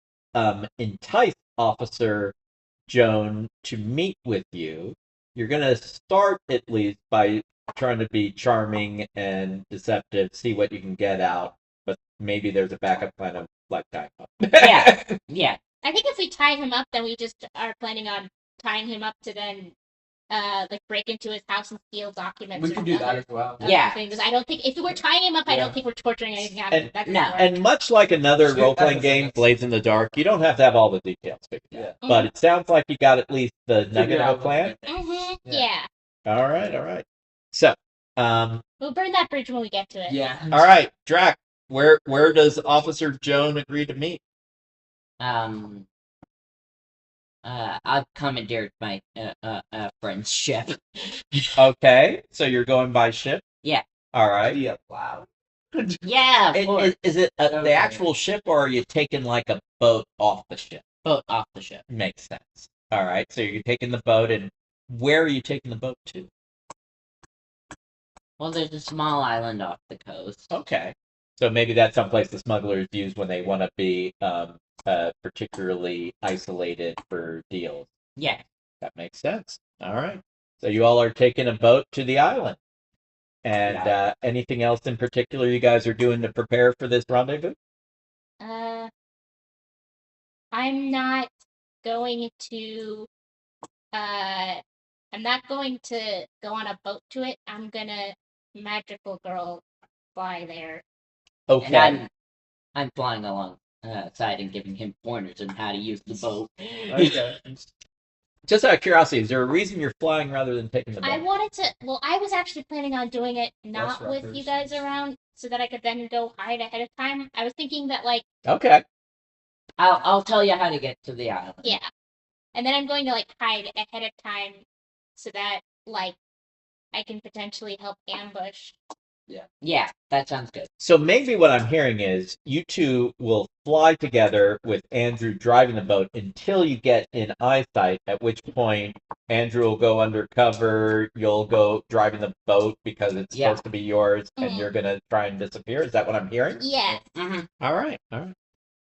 entice Officer Joan to meet with you. You're gonna start at least by trying to be charming and deceptive, see what you can get out, but maybe there's a backup plan of like tying up. Yeah. Yeah, I think if we tie him up, then we just are planning on tying him up to then, like break into his house and steal documents. We or can do that other- as well. other Yeah. things. I don't think if we're tying him up, I Yeah. don't think we're torturing anything out of him. That no. doesn't work. And much like another Shoot, role-playing that game, makes Blades in the Dark, you don't have to have all the details figured out. Yeah. But it sounds like you got at least the nugget out of a plan. Mm-hmm. Yeah. Yeah. All right. So, We'll burn that bridge when we get to it. Yeah. all right, Drac, where does Officer Joan agree to meet? I've commandeered my friend's ship. Okay, so you're going by ship? Yeah. All right. Be loud. Yeah, of course. Is it the Okay. actual ship, or are you taking like a boat off the ship? Boat off the ship. Makes sense. All right, so you're taking the boat, and where are you taking the boat to? Well, there's a small island off the coast. Okay, so maybe that's someplace the smugglers use when they want to be particularly isolated for deals. Yeah. That makes sense. All right, so you all are taking a boat to the island. And anything else in particular you guys are doing to prepare for this rendezvous? I'm not going to. I'm not going to go on a boat to it. I'm gonna magical girl fly there. Okay. And I'm flying along side and giving him pointers on how to use the boat. Okay. Just out of curiosity, is there a reason you're flying rather than taking the boat? I wanted to. Well, I was actually planning on doing it not Horse with wreckers. you guys around, so that I could then go hide ahead of time. I was thinking that like, Okay. I'll tell you how to get to the island. yeah, and then I'm going to like hide ahead of time, so that like I can potentially help ambush Yeah, that sounds good. So maybe what I'm hearing is you two will fly together with Andrew driving the boat until you get in eyesight, at which point Andrew will go undercover, you'll go driving the boat because it's Yeah. supposed to be yours, and Mhm. you're going to try and disappear. Is that what I'm hearing? Yes. Mm-hmm. All right.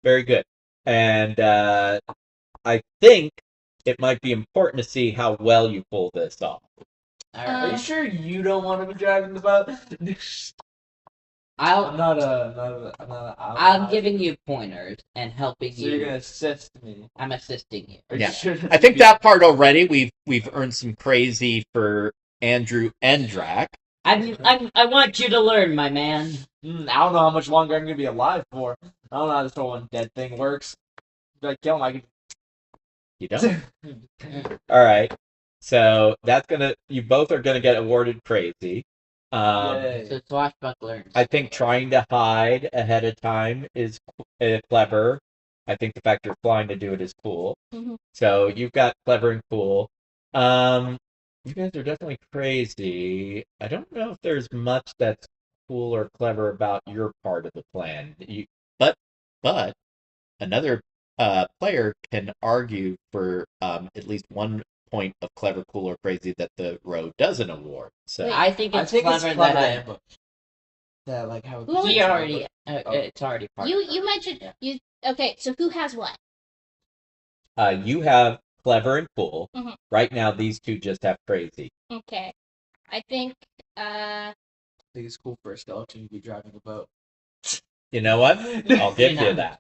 Very good. And I think it might be important to see how well you pull this off. All Are you right. sure you don't want to be driving the boat? I'll. I'm not a. I'm giving you pointers and helping So you. you're gonna assist me. I'm assisting you. Are Yeah. you sure I think that part already we've earned some crazy for Andrew and Drac. I want you to learn, my man. I don't know how much longer I'm gonna be alive for. I don't know how this whole undead thing works. If I kill him, I can. You don't? All right. So you both are gonna get awarded crazy. Yay. So swashbuckler. I think trying to hide ahead of time is clever. I think the fact you're flying to do it is cool. Mhm. So you've got clever and cool. You guys are definitely crazy. I don't know if there's much that's cool or clever about your part of the plan. But another player can argue for at least one point of clever, cool, or crazy that the row doesn't award. So Wait. I think I it's think clever it's clever that ambush. That like how Who he was- already. Oh. It's already part. of it. You mentioned you. Okay, so who has what? you have clever and cool. Mhm. Right now, these two just have crazy. Okay, I think. I think it's cool for a skeleton to be driving a boat. You know what? I'll give you that.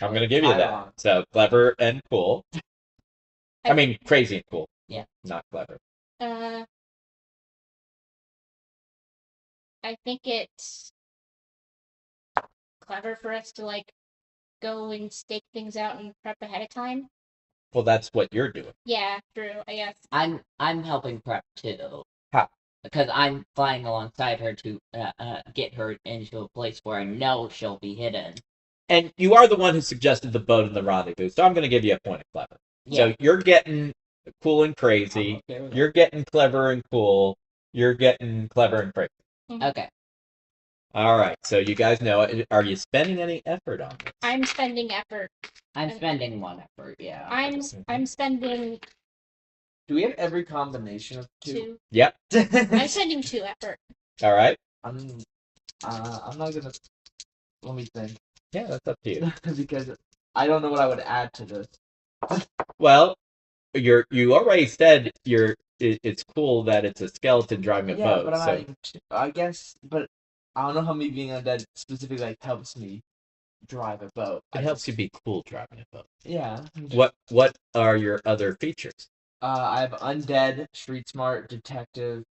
I'm going to give you Right that. on. So clever and cool. I mean, crazy and cool. Yeah. Not clever. I think it's clever for us to like go and stake things out and prep ahead of time. Well, that's what you're doing. Yeah, true. I guess. I'm helping prep too. How? Because I'm flying alongside her to get her into a place where I know she'll be hidden. And you are the one who suggested the boat and the rendezvous, so I'm going to give you a point of clever. Yeah. So you're getting cool and crazy. I'm okay with You're getting clever and cool. You're getting clever and crazy. Okay. All right. So you guys know it. Are you spending any effort on this? I'm spending effort. I'm spending one effort. Yeah. I'm spending Do we have every combination of two? 2. Yep. I'm spending 2 effort. All right. I'm not gonna. Let me think. Yeah, that's up to you. Because I don't know what I would add to this. Well, you already said it's cool that it's a skeleton driving a Yeah, boat. but I'm So not even. I guess, but I don't know how me being undead specifically like helps me drive a boat. it helps you be cool driving a boat. Yeah. What are your other features? I have undead, street smart, detective,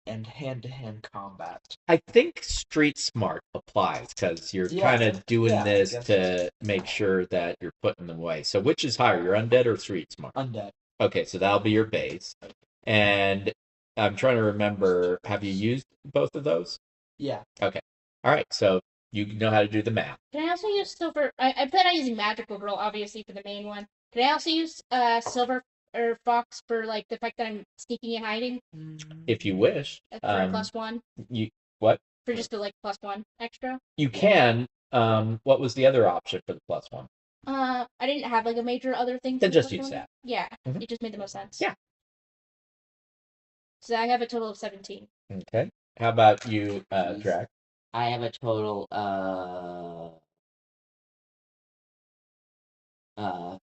and hand-to-hand combat. I think street smart applies because you're Yeah, kind of doing yeah, I this guess to make sure that you're putting them away. So which is higher, your undead or street smart? Undead. Okay, so that'll be your base. And I'm trying to remember, have you used both of those? Yeah. All right, so you know how to do the math. Can I also use silver? I plan on using magical girl obviously for the main one. Can I also use silver or fox for like the fact that I'm sneaking and hiding If you wish. for a +1 You what? for just the like +1 extra? You can. What was the other option for the +1? I didn't have like a major other thing. Then for just the use +1. that. Yeah, Mhm. it just made the most sense. Yeah. So I have a total of 17. Okay. How about you, Drac? I have a total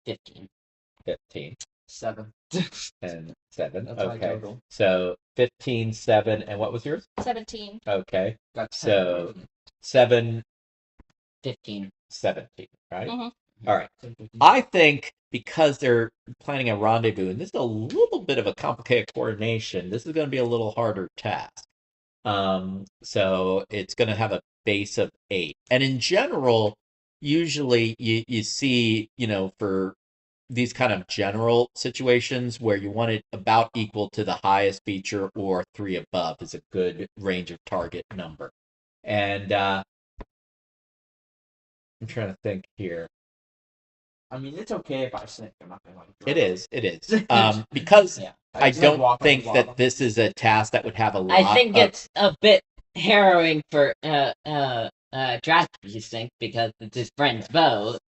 15. 15 7. and 7. That's my Okay. total. So 15, 7, and what was yours? 17. Okay. Got 10. So 7, 15. 17, right? Mhm. All right. I think because they're planning a rendezvous, and this is a little bit of a complicated coordination, this is going to be a little harder task. So it's going to have a base of 8. And in general, usually you see, for these kind of general situations where you want it about equal to the highest feature or 3 above is a good range of target number. And I'm trying to think here. I mean, it's okay if I sink. I'm not gonna like. It is. Because Yeah. I just, like, don't walk on think the that bottom. this is a task that would have a lot. I think it's a bit harrowing for Draft Precinct because it's his friend's vote.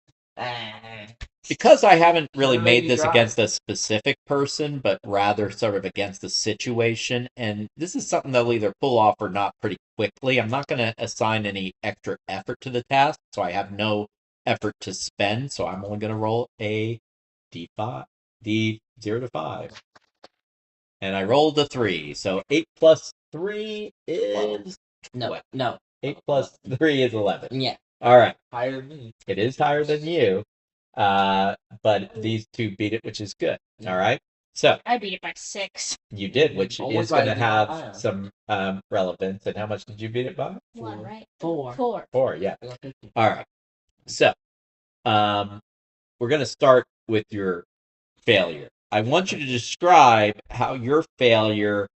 Because I haven't really Sure, made maybe this drive. against a specific person, but rather sort of against the situation, and this is something they'll either pull off or not pretty quickly. I'm not going to assign any extra effort to the task, so I have no effort to spend, so I'm only going to roll a d5, d0 to 5. And I rolled a 3, so 8 plus 3 is No, what? no. 8 plus 3 is 11. Yeah. All right. Higher than me. It is higher than you, but these two beat it, which is good. All right. So I beat it by 6. you did, which Almost is going to better than have I am. some relevance. And how much did you beat it by? 1, right? 4. 4. 4. Yeah. I got 50. All right. So we're going to start with your failure. I want you to describe how your failure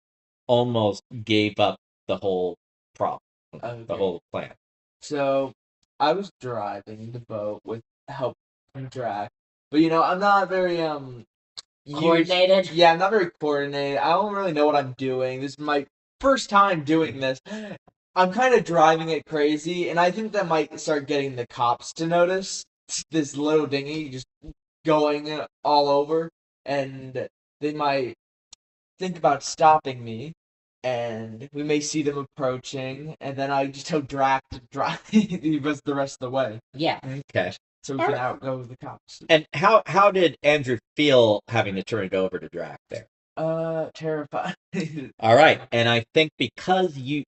almost gave up the whole problem, the Okay. whole plan. So I was driving the boat with help from Drac, but I'm not very Coordinated? Yeah, I'm not very coordinated. I don't really know what I'm doing. This is my first time doing this. I'm kind of driving it crazy, and I think that might start getting the cops to notice this little dinghy just going all over, and they might think about stopping me, and we may see them approaching, and then I just tell Drac to drive the rest of the way, Yeah. Okay. so we can outgo the cops. And how did Andrew feel having to turn it over to Drac there? Terrified. All right. And I think because the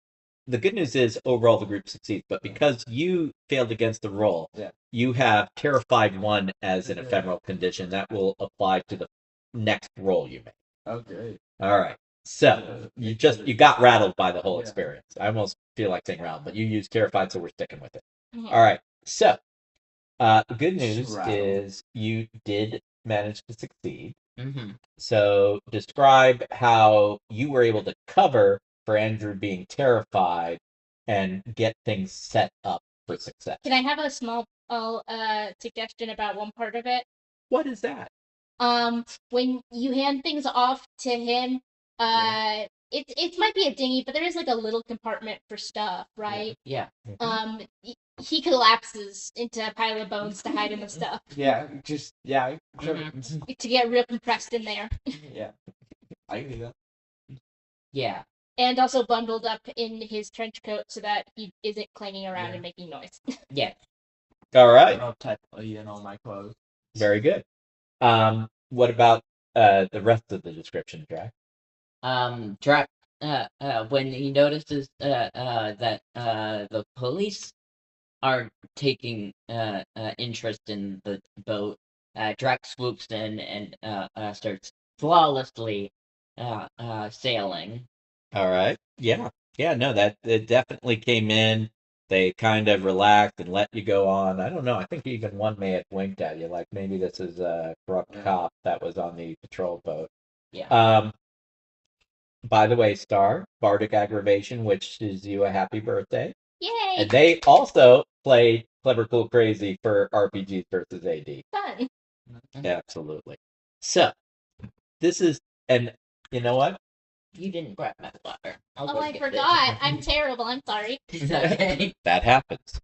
good news is overall the group succeeds, but because you failed against the roll, Yeah. you have Terrified 1 as an Okay. ephemeral condition. That will apply to the next roll you make. Oh, great. All right. So you got rattled by the whole Yeah. experience. I almost feel like saying rattled, but you used Terrified, so we're sticking with it. Mhm. All right. So the good news Rattled. is you did manage to succeed. Mm-hmm. So describe how you were able to cover for Andrew being terrified and get things set up for success. Can I have a small suggestion about one part of it? What is that? When you hand things off to him, it might be a dinghy, but there is like a little compartment for stuff, right? Yeah. He collapses into a pile of bones to hide in the stuff Yeah, to get real compressed in there, yeah. I can do that. Yeah. and also bundled up in his trench coat so that he isn't clanging around Yeah. and making noise. Yeah. All right. I'll technically in all my clothes. Very good. What about the rest of the description, Jack? Drac, when he notices that the police are taking interest in the boat, Drac swoops in and starts flawlessly sailing. All right. Yeah. Yeah, no, that it definitely came in. They kind of relaxed and let you go on. I don't know. I think even one may have winked at you, like maybe this is a corrupt cop that was on the patrol boat. Yeah. By the way, Star, Bardic Aggravation wishes you a happy birthday. Yay! And they also played Clever Cool Crazy for RPGs versus AD. Fun. Absolutely. So, this is, and you know what? You didn't grab my water. I'll Oh, go I get forgot. I'm terrible. I'm sorry. it. Okay. That happens.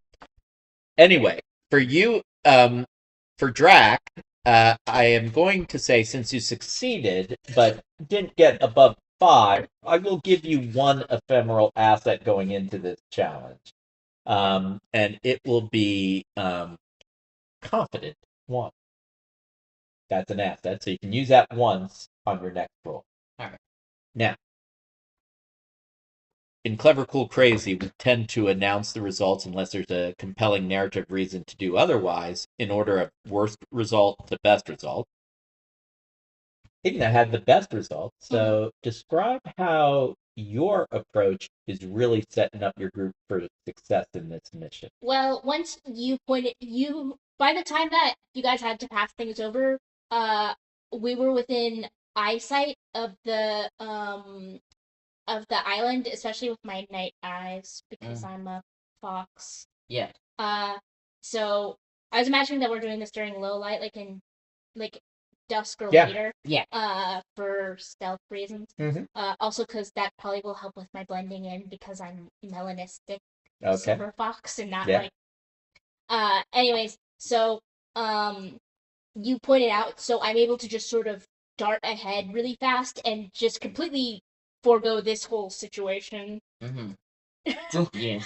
Anyway, for you, for Drac, I am going to say since you succeeded but didn't get above 5, I will give you 1 ephemeral asset going into this challenge. And it will be Confident 1. That's an asset, so you can use that once on your next roll. Alright. Now, in Clever Cool Crazy, we tend to announce the results unless there's a compelling narrative reason to do otherwise, in order of worst result to best result. Igna had the best result, so describe how your approach is really setting up your group for success in this mission. Well, once you pointed, by the time that you guys had to pass things over, we were within eyesight of the island, especially with my night eyes because I'm a fox. Yeah. So I was imagining that we're doing this during low light, like dusk or Yeah. later. Yeah. For stealth reasons. Mm-hmm. Also because that probably will help with my blending in because I'm melanistic Okay. silver fox and not Yeah. anyways, so you pointed out, so I'm able to just sort of dart ahead really fast and just completely forego this whole situation. Mm-hmm. Yeah.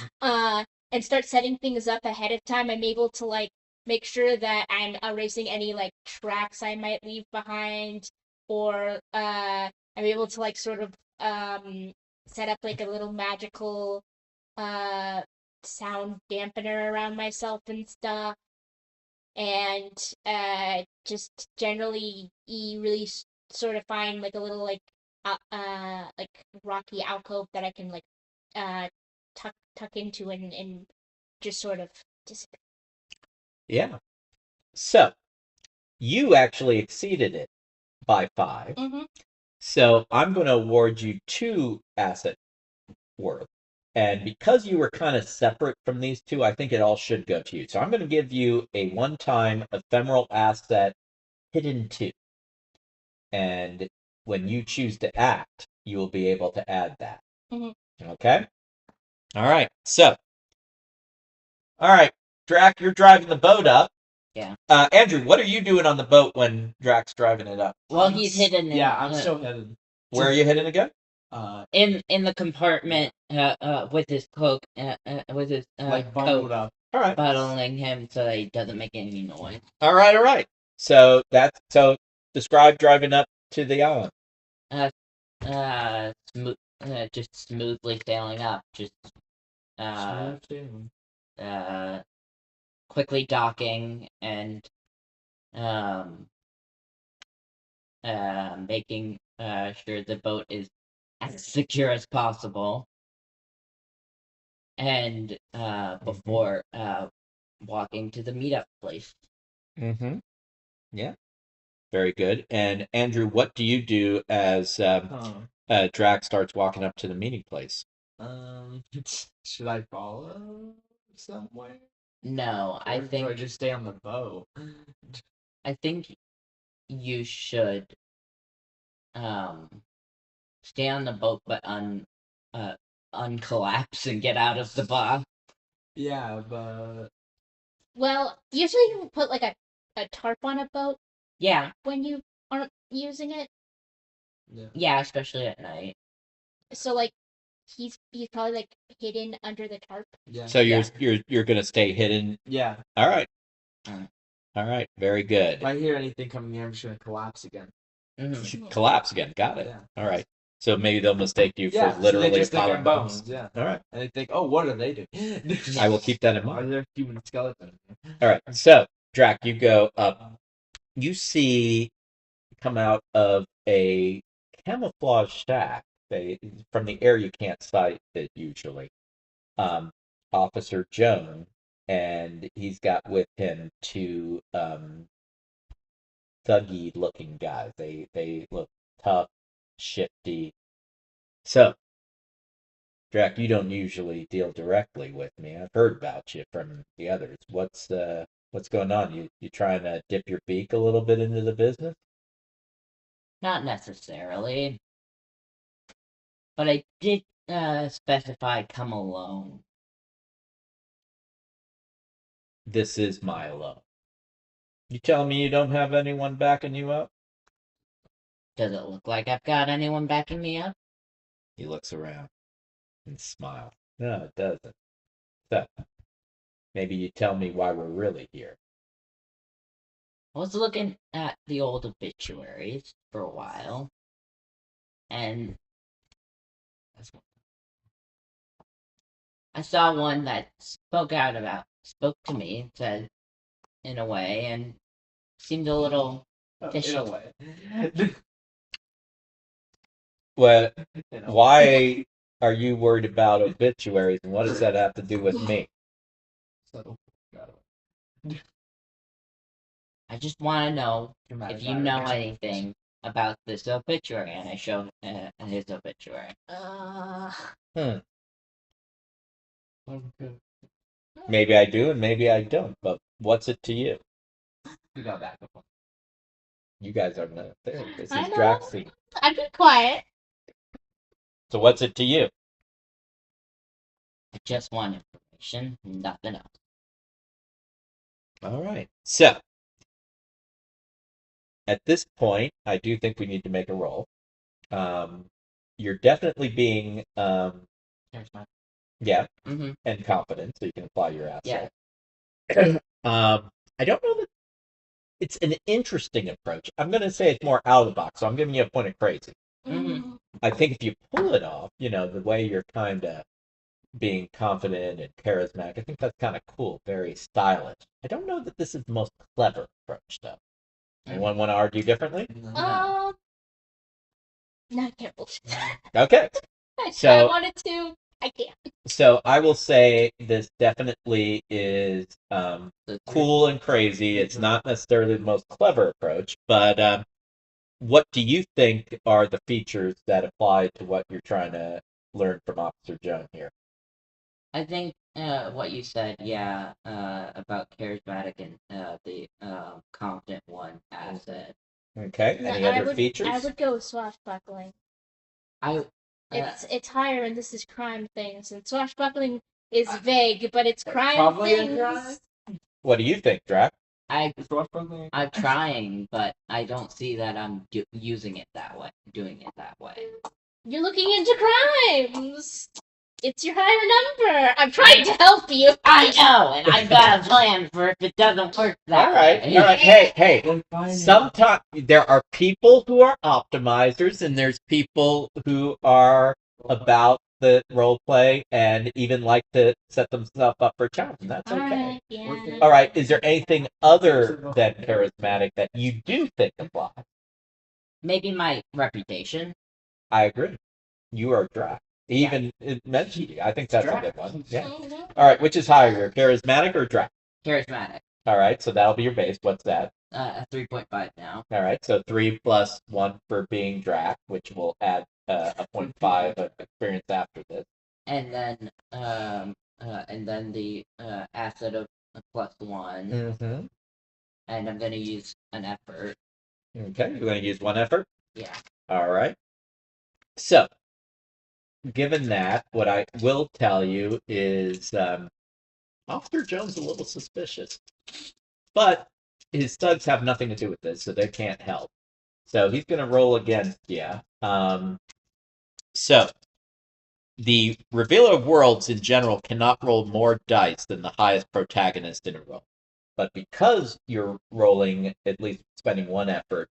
And start setting things up ahead of time. I'm able to like make sure that I'm erasing any like tracks I might leave behind, or I'm able to like sort of set up like a little magical sound dampener around myself and stuff, and just generally really sort of find like a little like rocky alcove that I can like tuck into and just sort of disappear. Yeah. So you actually exceeded it by 5. Mm-hmm. So I'm going to award you 2 asset worth. And because you were kind of separate from these two, I think it all should go to you. So I'm going to give you a one-time ephemeral asset, hidden 2. And when you choose to act, you will be able to add that. Mm-hmm. Okay? All right. So, all right, Drac, you're driving the boat up. Yeah. Andrew, what are you doing on the boat when Drac's driving it up? Well, he's hidden in. Yeah, I'm still hidden. Where are you heading again? In the compartment, with his cloak, with his Like coat, bundled up. All right. bundling him so that he doesn't make any noise. All right. So describe driving up to the island. Just smoothly sailing up, just quickly docking and making sure the boat is as secure as possible, and before walking to the meetup place. Mm-hmm. Yeah. Very good. And Andrew, what do you do as Drac starts walking up to the meeting place? Should I follow somewhere? No, Or I do I think just stay on the boat? I think you should stay on the boat, but uncollapse and get out of the bar. Yeah, but Well, usually you put like a tarp on a boat Yeah, when you aren't using it. yeah, especially at night. So like he's probably like hidden under the tarp. yeah. So you're gonna stay hidden. Yeah. All right. Mm. All right. Very good. If I hear anything coming in, I'm just gonna collapse again. Mhm. Collapse again. Got it. Yeah. All right. So maybe they'll mistake you for Yeah, so they literally just think pile I'm of bones. bones. Yeah. All right. And they think, oh, what are they doing? I will keep that in Are mind. there human skeletons? All right. So Drac, you go up. You see come out of a camouflage shack. From the air, you can't sight it usually. Officer Joan, and he's got with him 2 thuggy looking guys. They look tough, shifty. So, Drac, you don't usually deal directly with me. I've heard about you from the others. What's going on? You trying to dip your beak a little bit into the business? Not necessarily, but I did specify come alone. This is my alone. You telling me you don't have anyone backing you up? Does it look like I've got anyone backing me up? He looks around and smiles. No, it doesn't. So, maybe you tell me why we're really here. I was looking at the old obituaries for a while, and I saw one that spoke to me, said, in a way, and seemed a little fishy. In a way. Well, In a way. why are you worried about obituaries, and what does that have to do with me? So, I just want to know dramatic if you know irony. anything about this obituary, and I show his obituary. Maybe I do, and maybe I don't. But what's it to you? We got back up. You guys are not there. This I is know. Drax scene. I've been quiet. So what's it to you? I just want information, nothing else. All right. So at this point, I do think we need to make a roll. You're definitely being, There's my. yeah, Mm-hmm. and confident, so you can apply your asset. Yeah. I don't know that it's an interesting approach. I'm going to say it's more out of the box, so I'm giving you a point of crazy. Mhm. I think if you pull it off, the way you're kind of being confident and charismatic, I think that's kind of cool, very stylish. I don't know that this is the most clever approach, though. Anyone want to argue differently? No. No, I can't bullshit. Okay. I So- wanted to. I can't. So I will say this definitely is The cool and crazy. It's not necessarily the most clever approach, but what do you think are the features that apply to what you're trying to learn from Officer Joan here? I think what you said, yeah, about charismatic and the confident one asset. Okay. No, Any other features? I would go with swashbuckling. I It's higher, and this is crime things, and swashbuckling is vague, but it's crime Probably a things. crime. What do you think, Drac? I Swashbuckling. I'm trying, but I don't see that I'm using it that way, doing it that way. You're looking into crimes. It's your higher number. I'm trying to help you. I know, and I've got a plan for if it doesn't work that All right. way. All right. Hey. Then fine. Sometimes there are people who are optimizers, and there's people who are about the role play and even like to set themselves up for challenge. And that's okay. Alright, yeah. All right. Is there anything other than charismatic that you do think applies? Maybe my reputation. I agree. You are Drac. He even mentioned you. I think that's a good one. Yeah. Mhm. All right. Which is higher, charismatic or Drac? Charismatic. All right. So that'll be your base. What's that? A 3.5 now. All right. So 3 plus 1 for being Drac, which will add a 0.5 of experience after this. And then the asset of a +1, Mm-hmm. and I'm gonna use an effort. Okay. You're going to use 1 effort. Yeah. All right. So, given that, what I will tell you is Officer Jones is a little suspicious, but his studs have nothing to do with this, so they can't help. So he's going to roll against you. So the Revealer of Worlds in general cannot roll more dice than the highest protagonist in a roll. But because you're rolling, at least spending 1 effort,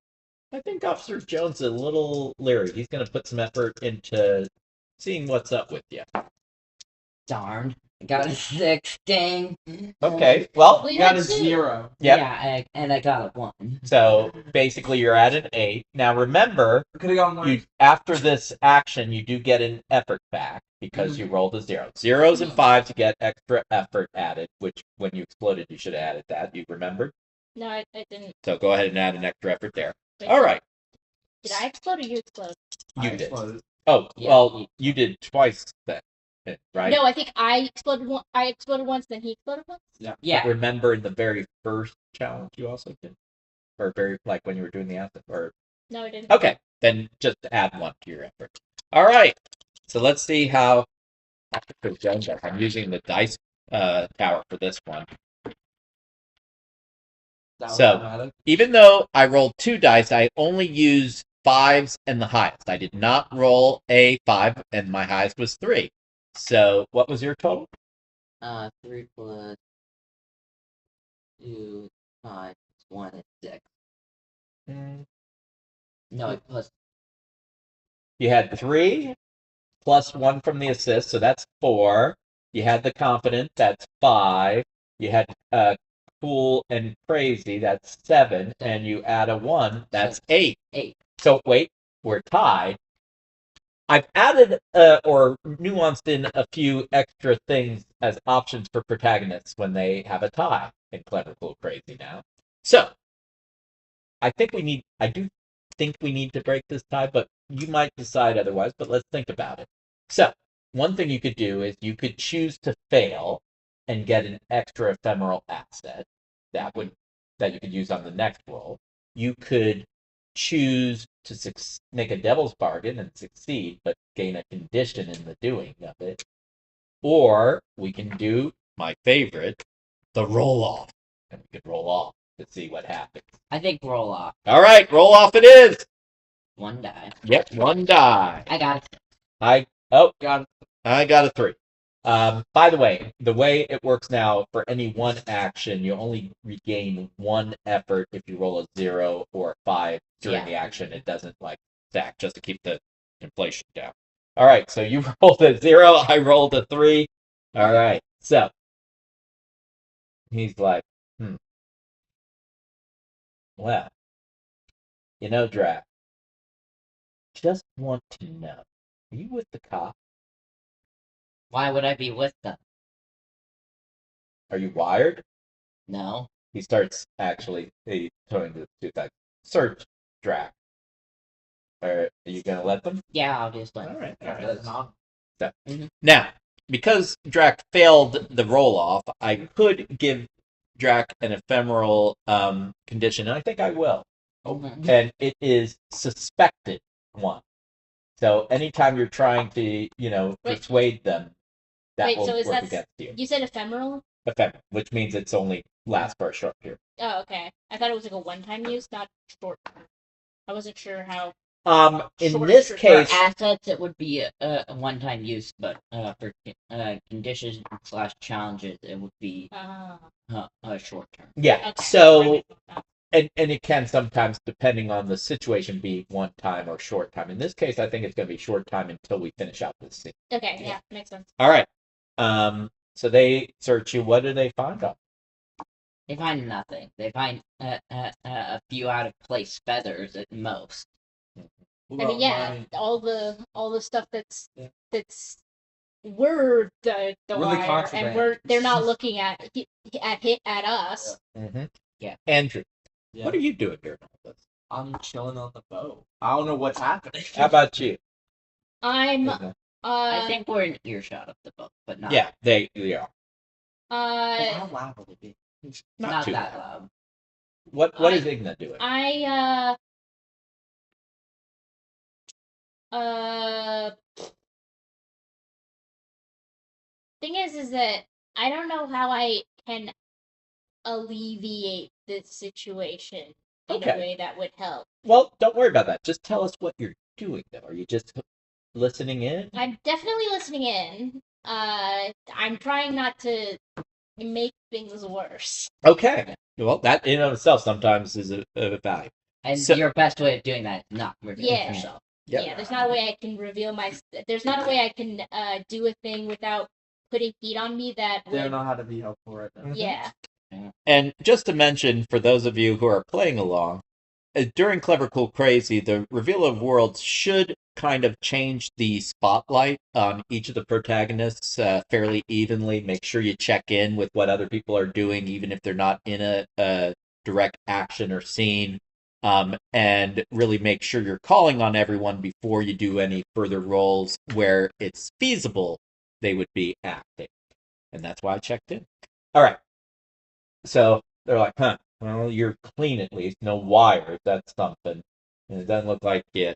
I think Officer Jones is a little leery. He's going to put some effort into seeing what's up with you. Darn. I got a 6. Dang. Okay, well, We You got had a two. 0. Yep. Yeah, and I got a 1. So basically you're at an 8. Now remember, Could have gone worse. after this action, you do get an effort back because you rolled a 0. 0s and 5s, you get extra effort added, which when you exploded, you should have added that. You remembered? No, I didn't. So go ahead and add an extra effort there. Wait, All right. Did I explode or you explode? You I did. exploded. Oh, Yeah. well, you did twice then, right? No, I think I exploded. I exploded once, then he exploded once. Yeah. Remember in the very first challenge you also did? Or like when you were doing the asset? Or No, I didn't. okay, then just add 1 to your effort. All right. So let's see how Officer Jones does. I'm using the dice tower for this one. That was So- dramatic. Even though I rolled 2 dice, I only used 5s and the highest. I did not roll a 5, and my highest was 3. So what was your total? 3 plus 2, 5, 1, and 6. No, plus You had 3 plus 1 from the assist, so that's 4. You had the confident, that's 5. You had cool and crazy, that's 7. And you add a 1, that's 8. 8. So wait, we're tied. I've added or nuanced in a few extra things as options for protagonists when they have a tie in Clever, Cool, Crazy now. So I do think we need to break this tie, but you might decide otherwise, but let's think about it. So one thing you could do is you could choose to fail and get an extra ephemeral asset that you could use on the next roll. You could choose to make a devil's bargain and succeed, but gain a condition in the doing of it. Or we can do my favorite, the roll off. And we could roll off to see what happens. I think roll off. All right, roll off it is. 1 die. Yep, 1 die. I got it. I got a 3. By the way it works now, for any one action, you only regain 1 effort if you roll a 0 or a 5 during the action. It doesn't stack, just to keep the inflation down. All right, so you rolled a 0, I rolled a 3. All right, so he's like, well, Drac, just want to know, are you with the cop? Why would I be with them? Are you wired? No. He starts telling the two guys, search Drac. Are you going to let them? Yeah, obviously. All right. So, Now, because Drac failed the roll-off, I could give Drac an ephemeral condition, and I think I will. Mhm. And it is suspected 1. So anytime you're trying to, persuade them, that will work against you. You said ephemeral? Ephemeral, which means it's only lasts for a short period. Oh, okay. I thought it was like a one-time use, not short. I wasn't sure how. In this For case, assets, it would be a one-time use, but for conditions / challenges, it would be a short term. yeah. Okay. So, and it can sometimes, depending on the situation, be 1 time or short time. In this case, I think it's going to be short time until we finish out this scene. Okay, yeah, makes sense. All right. So they search you. What do they find on? They find nothing. They find a few out of place feathers at most. I mean, yeah, all the stuff that's we're the Really wire, contraband. and they're not looking at us. Mm-hmm. Yeah. Andrew, Yeah. what are you doing during all this? I'm chilling on the boat. I don't know what's happening. How about you? I'm I think we're in earshot of the book, but not Yeah, they are. How loud will it be? not too that loud. loud. What is Igna doing? Thing is that I don't know how I can alleviate this situation in Okay. a way that would help. Well, don't worry about that. Just tell us what you're doing, though. Are you just listening in? I'm definitely listening in. I'm trying not to make things worse. Okay. Well, that in and of itself sometimes is a value. And So- your best way of doing that is not revealing Yeah. yourself. Yep. Yeah, there's not a way I can reveal there's not a way I can do a thing without putting heat on me that They don't would. know how to be helpful right now. Yeah. And just to mention, for those of you who are playing along, during Clever Cool Crazy, the reveal of worlds should kind of change the spotlight on each of the protagonists fairly evenly. Make sure you check in with what other people are doing, even if they're not in a direct action or scene. And really make sure you're calling on everyone before you do any further roles where it's feasible they would be acting. And that's why I checked in. All right. So they're like, well, you're clean at least. No wires. That's something. And it doesn't look like you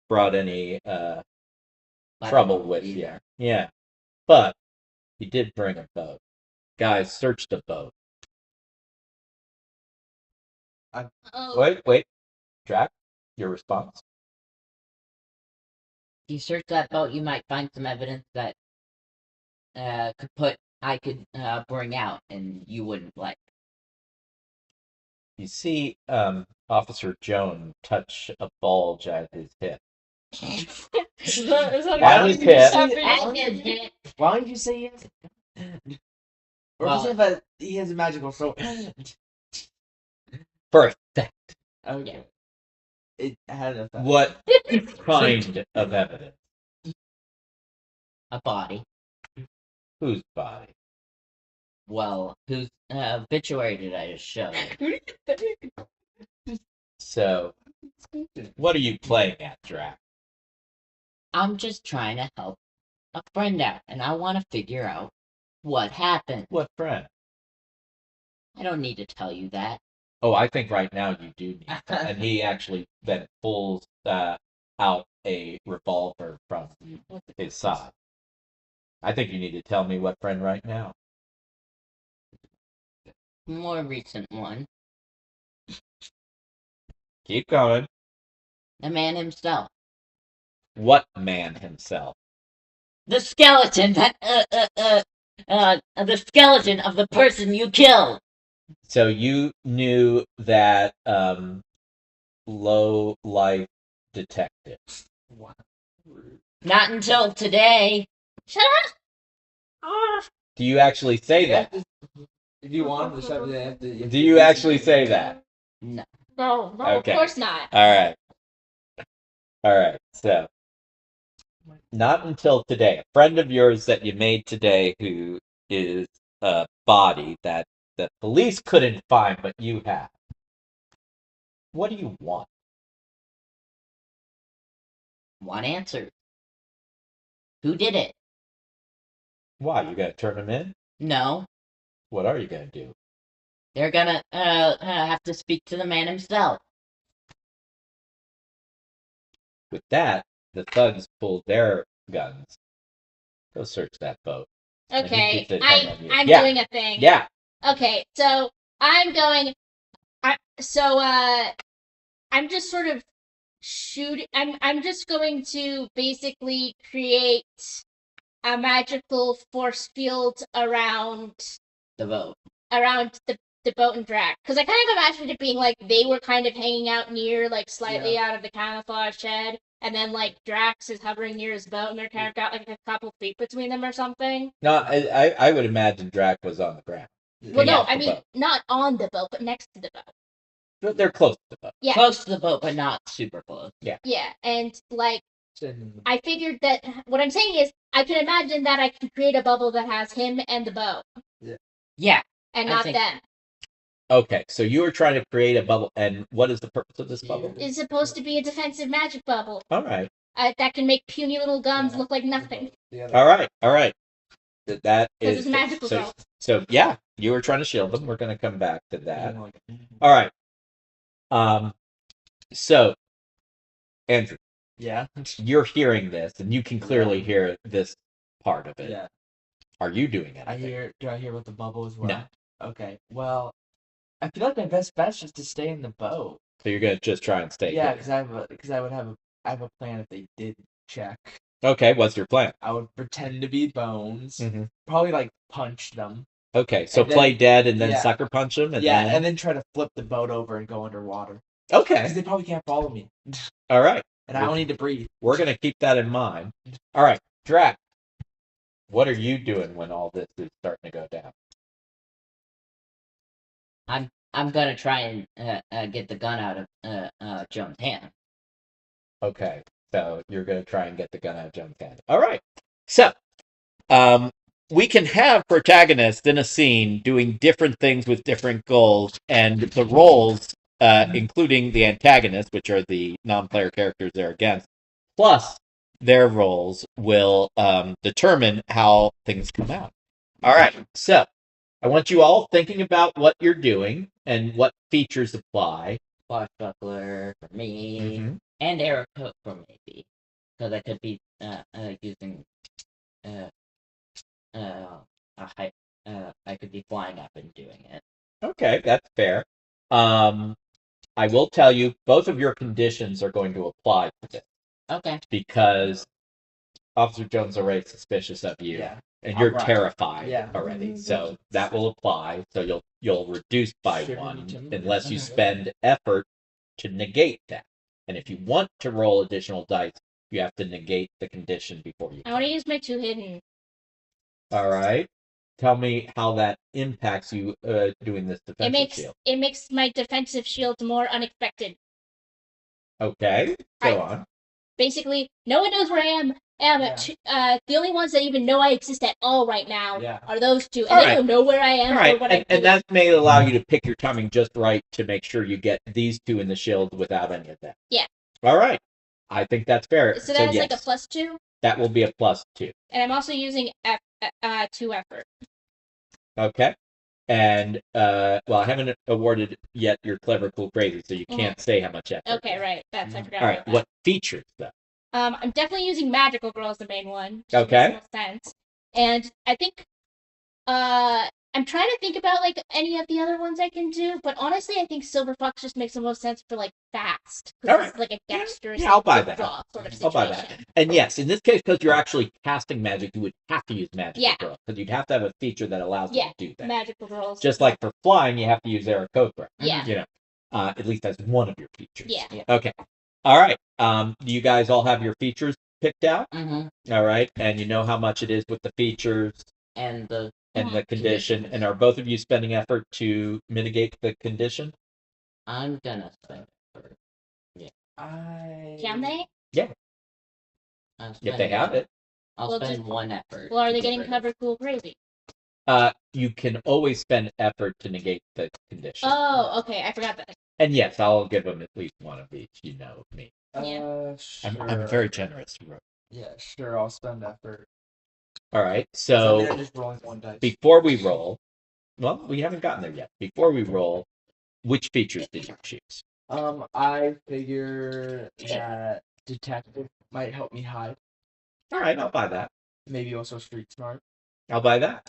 brought any trouble with you. Yeah. But you did bring a boat. Guys, search the boat. Oh. Wait. Drac, your response? If you search that boat, you might find some evidence that I could bring out, and you wouldn't like. You see Officer Joan touch a bulge at his hip. Is that Why don't you happening? Why don't you say yes? Or Well- say that he has a magical sword. For effect. Okay. It had an effect. What kind of evidence? A body. Whose body? Well, whose obituary did I just show you? So, what are you playing at, Drac? I'm just trying to help a friend out, and I want to figure out what happened. What friend? I don't need to tell you that. Oh, I think right now you do need that. And he actually then pulls out a revolver from his side. I think you need to tell me what friend right now. More recent one. Keep going. The man himself. What man himself? The skeleton that the skeleton of the person you killed. So you knew that low life detective. Wow. Not until today. Shut up! Do you actually say that? If you want to shut it, have to. Do you actually say that? No. No, Okay. of course not. All right. So, not until today. A friend of yours that you made today who is a body that the police couldn't find, but you have. What do you want? One answer. Who did it? Why? You gonna turn him in? No. What are you gonna do? They're gonna have to speak to the man himself. With that, the thugs pull their guns. Go search that boat. Okay, keeps it hanging on you. I'm Yeah. doing a thing. Yeah. Okay, so I'm going. I'm just sort of shooting. I'm just going to basically create a magical force field around The vote. the boat and Drac, because I kind of imagined it being like they were kind of hanging out near, like slightly out of the camouflage shed, and then like Drax is hovering near his boat, and they're kind of got like a couple feet between them or something. No, I would imagine Drac was on the ground. Well, no, off the I mean boat. not on the boat, but next to the boat. But they're close to the boat. Yeah. Close to the boat, but not super close. Yeah, and like I figured that what I'm saying is I can imagine that I can create a bubble that has him and the boat. Yeah. And I not think- them. Okay, so you were trying to create a bubble, and what is the purpose of this bubble? It's supposed to be a defensive magic bubble All right. that can make puny little guns look like nothing. All right. That Because is it's magical. so yeah, you were trying to shield them. We're going to come back to that. All right. So Andrew, Yeah. you're hearing this, and you can clearly hear this part of it. Yeah. Are you doing anything? Do I hear what the bubble as well? No. Okay. Well, I feel like my best bet's just to stay in the boat. So you're going to just try and stay. Yeah, hidden. because I would have a plan if they did check. Okay. What's your plan? I would pretend to be Bones. Mm-hmm. Probably like punch them. Okay. So And then- play dead and then yeah. sucker punch them, and and then try to flip the boat over and go underwater. Okay. Because they probably can't follow me, All right. and I don't need to breathe. We're going to keep that in mind. All right, Drac, what are you doing when all this is starting to go down? I'm gonna try and get the gun out of Joan's hand. Okay, so you're going to try and get the gun out of Joan's hand. All right. So, we can have protagonists in a scene doing different things with different goals, and the roles, including the antagonists, which are the non-player characters they're against, plus their roles will determine how things come out. All right, so I want you all thinking about what you're doing and what features apply. Swashbuckler for me, Mm-hmm. and Eric Hook for maybe, because I could be using I could be flying up and doing it. Okay, that's fair. I will tell you, both of your conditions are going to apply to this Okay. because Officer Jones is already suspicious of you, Yeah. and you're Right. terrified Yeah. already. So that will apply. So you'll reduce by Should we one need to- unless you Okay. spend effort to negate that. And if you want to roll additional dice, you have to negate the condition before you. I want to use my 2 hidden. All right. Tell me how that impacts you doing this defensive shield. It makes my defensive shield more unexpected. Okay, go on. Basically, no one knows where I am. The only ones that even know I exist at all right now are those two, and they don't know where I am or what I'm doing. And that may allow you to pick your timing just right to make sure you get these two in the shield without any of that. Yeah. All right. I think that's fair. So that is yes, like a +2, that will be a +2. and I'm also using 2 effort. Okay. and well, I haven't awarded yet your clever, cool, crazy, so you can't say how much effort. Okay, right. I forgot All about right, that. what features though? I'm definitely using Magical Girl as the main one. Okay. Makes no sense. And I think I'm trying to think about like any of the other ones I can do, but honestly, I think Silver Fox just makes the most sense for like fast, because All right. it's like a dexterous Yeah, I'll buy quick that. draw sort of I'll situation. buy that. And yes, in this case, because you're actually casting magic, you would have to use Magical Yeah. Girl, because you'd have to have a feature that allows you Yeah, to do that. Magical Girls. Just like for flying, you have to use Aarakocra. Yeah. You know, at least that's one of your features. Yeah. Okay. All right. Do you guys all have your features picked out? Mm-hmm. All right. And you know how much it is with the features And the and the condition. And are both of you spending effort to mitigate the condition? I'm gonna spend effort. Can they? I'll If spend they have it. I'll Well, spend one effort. Well, are to they get getting rid of cover, cool, crazy? You can always spend effort to negate the condition. Oh, okay. I forgot that. And yes, I'll give them at least one of each. You know me. Sure. I'm very generous. Yeah, sure. I'll spend effort. All right. So So I'm just rolling one dice. before we roll, well, we haven't gotten there yet. Before we roll, which features did you choose? I figure that detective might help me hide. All right, I'll buy that. Maybe also street smart. I'll buy that.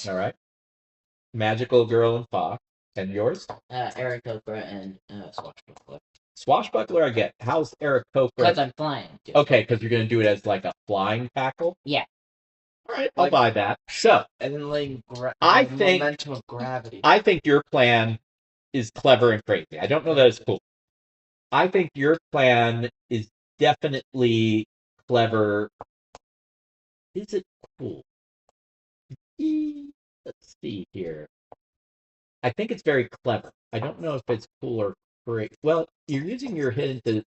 All right. Magical Girl and Fox. And yours? Aarakocra and Swashbuckler. Swashbuckler, I get. How's Because Aarakocra? I'm flying. Too. Okay, because you're going to do it as like a flying tackle? Yeah. All right, I'll Like- buy that. So, And then laying I think- momentum of gravity. I think your plan is clever and crazy. I don't know that it's cool. I think your plan is definitely clever. Is it cool? Let's see here. I think it's very clever. I don't know if it's cool or great. Well, you're using your hidden to.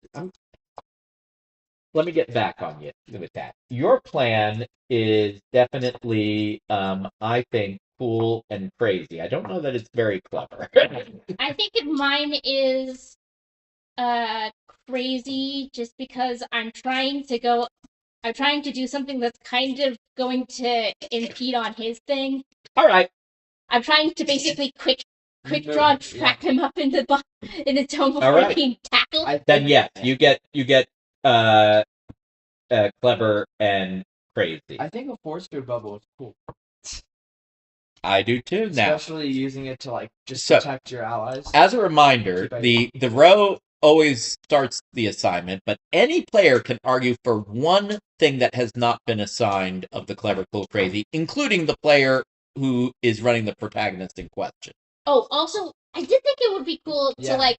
Let me get back on you with that. Your plan is definitely, I think, cool and crazy. I don't know that it's very clever. I think mine is crazy just because I'm trying to do something that's kind of going to impede on his thing. All right. I'm trying to basically quick draw and trap him up in the dome before All right. being tackled. Then yes, you get clever and crazy. I think a force field bubble is cool. I do too now. Especially using it to like just So- protect your allies. As a reminder, the row always starts the assignment, but any player can argue for one thing that has not been assigned of the clever, cool, crazy, including the player who is running the protagonist in question. Oh, also, I did think it would be cool Yeah. to like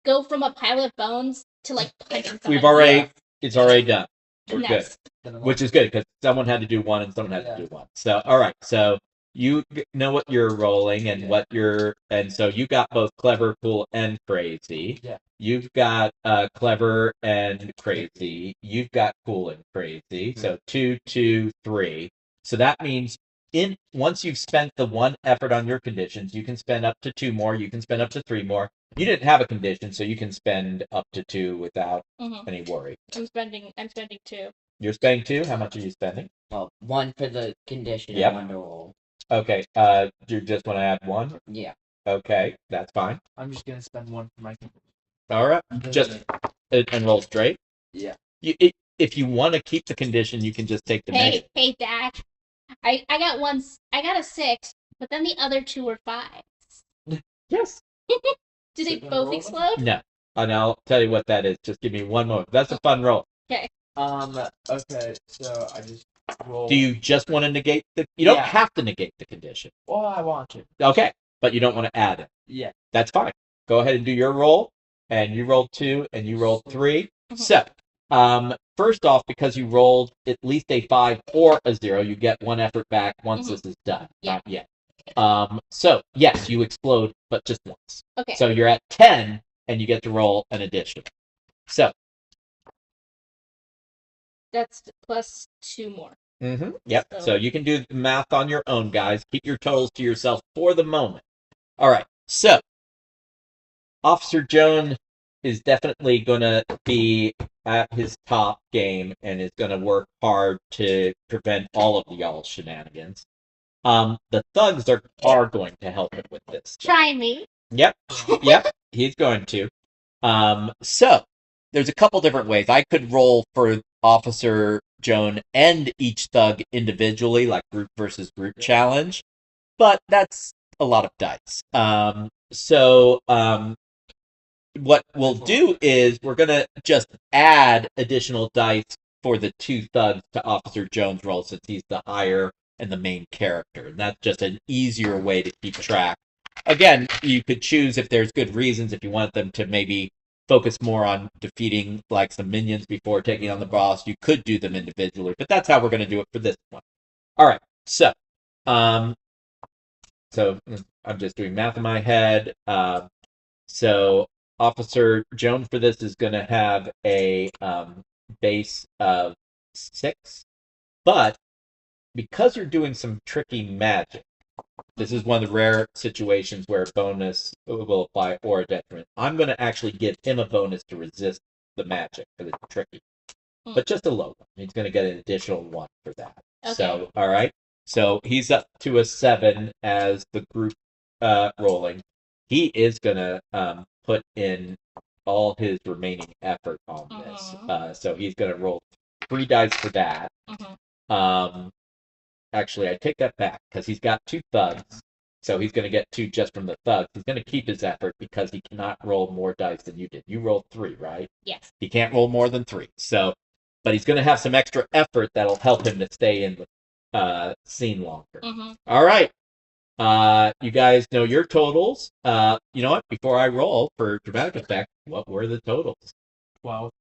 go from a pile of bones to like punching somebody. We've already, it's already done. We're Nice. good, which is good because someone had to do one and someone had Yeah. to do one. So, all right, so you know what you're rolling and Yeah. what you're, and so you got both clever, cool, and crazy. Yeah. You've got clever and crazy. You've got cool and crazy. So 2, 2, 3. So that means once you've spent the one effort on your conditions, you can spend up to 2 more. You can spend up to 3 more. You didn't have a condition, so you can spend up to 2 without Mhm. any worry. I'm spending 2. You're spending 2. How much are you spending? Well, one for the condition Yep. and one to roll. Okay. You just want to add 1? Yeah. Okay, that's fine. I'm just gonna spend one for my. All right. Just and roll straight. Yeah. If you want to keep the condition, you can just take the Hey, negative. hey, Dad. I got one. I got a 6, but then the other 2 were 5s. Yes. Do they So both roll them? explode? No. And I'll tell you what that is. Just give me one moment. That's a fun roll. Okay, so I just roll. Do you just want to negate the? You don't Yeah. have to negate the condition. Well, I want to. Okay, but you don't want to add it. Yeah. That's fine. Go ahead and do your roll. And you rolled 2, and you rolled 3. Mhm. So, first off, because you rolled at least a 5 or a 0, you get 1 effort back once Mhm. this is done. Yeah. Not yet. So yes, you explode, but just once. Okay. So you're at 10, and you get to roll an addition. So. That's plus 2 more. Yep. So- So you can do the math on your own, guys. Keep your totals to yourself for the moment. All right. So Officer Joan is definitely going to be at his top game and is going to work hard to prevent all of y'all's shenanigans. The thugs are going to help him with this. Try me. Yep, he's going to. So there's a couple different ways. I could roll for Officer Joan and each thug individually, like group versus group challenge, but that's a lot of dice. What we'll do is we're gonna just add additional dice for the two thugs to Officer Jones' roll, since he's the higher and the main character. And that's just an easier way to keep track. Again, you could choose, if there's good reasons, if you want them to maybe focus more on defeating like some minions before taking on the boss, you could do them individually, but that's how we're going to do it for this one. All right, so I'm just doing math in my head. So Officer Jones for this is going to have a base of 6, but because you're doing some tricky magic, this is one of the rare situations where a bonus will apply or a detriment. I'm going to actually give him a bonus to resist the magic because it's tricky, but just a low one. He's going to get an additional 1 for that. Okay. So, all right. So he's up to a 7 as the group rolling. He is going to put in all his remaining effort on this. So he's going to roll 3 dice for that. Actually, I take that back because he's got 2 thugs. So he's going to get 2 just from the thugs. He's going to keep his effort because he cannot roll more dice than you did. You rolled 3, right? Yes. He can't roll more than 3. So, but he's going to have some extra effort that'll help him to stay in the scene longer. All right. You guys know your totals. You know what? Before I roll for dramatic effect, what were the totals? 12.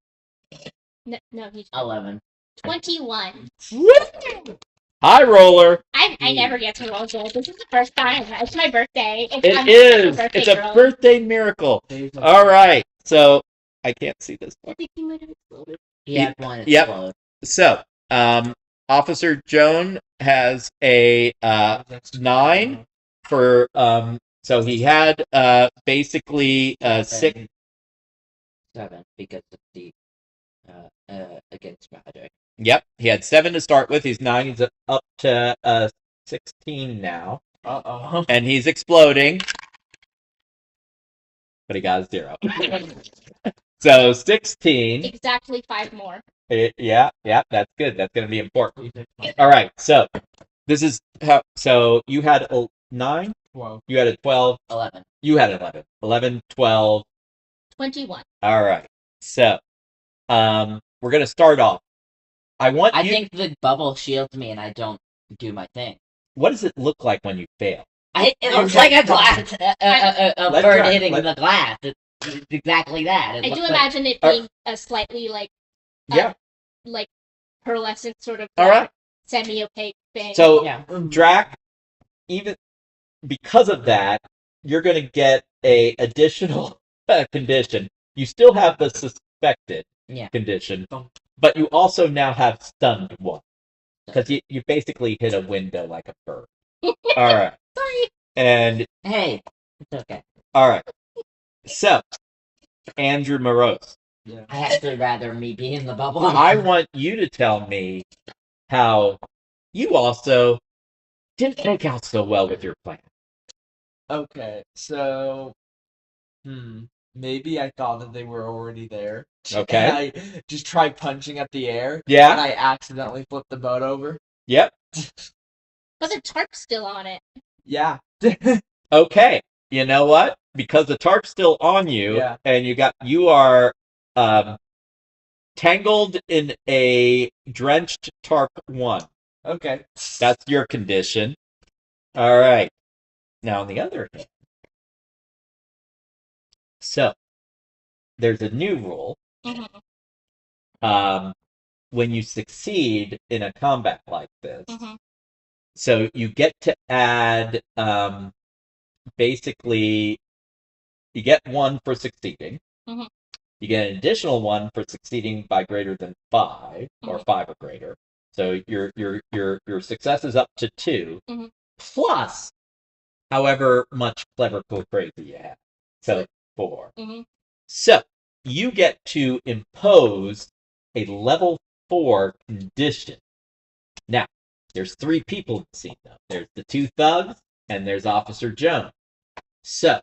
No, he's 11. 21. High roller. I never get to roll good. This is the first time. It's my birthday. It is. It's a birthday miracle. All right. So I can't see this one. I think he might have exploded. He had one Yep. explode. So, Officer Joan has a 9 for so he had basically 6. 7 because of the against magic. Yep, he had 7 to start with. He's 9. He's up to 16 now. And he's exploding. But he got a 0. So 16. Exactly 5 more. Yeah, that's good. That's going to be important. All right, so this is how. So you had a 9. 12. You had a 12. 11. You had 11. 11, 12. 21. All right. So, we're gonna start off. I think the bubble shields me and I don't do my thing. What does it look like when you fail? It looks like a glass, a Let's bird try. hitting the glass. It's exactly that. I do imagine it being a slightly like pearlescent sort of All right. semi-opaque thing. So, Yeah. Drac, even because of that, you're gonna get a additional condition. You still have the suspected condition, but you also now have stunned 1 because you basically hit a window like a bird. All right. Sorry. And Hey, it's okay. all right. So, Andrew Morose. Yeah. I actually rather me be in the bubble. I want you to tell me how you also didn't make out so well with your plan. Okay, so maybe I thought that they were already there. Okay. And I just tried punching at the air. Yeah. And I accidentally flipped the boat over. Yep. But the tarp's still on it. Yeah. Okay. You know what? Because the tarp's still on you, Yeah. and you are tangled in a drenched tarp 1. Okay. That's your condition. All right. Now, on the other hand, so there's a new rule. When you succeed in a combat like this, so you get to add basically you get 1 for succeeding. You get an additional 1 for succeeding by greater than 5 or 5 or greater. So your success is up to 2 plus however much clever cool crazy you have. So 4. So you get to impose a level 4 condition. Now, There's 3 people in the scene, though. There's the 2 thugs, and there's Officer Jones. So,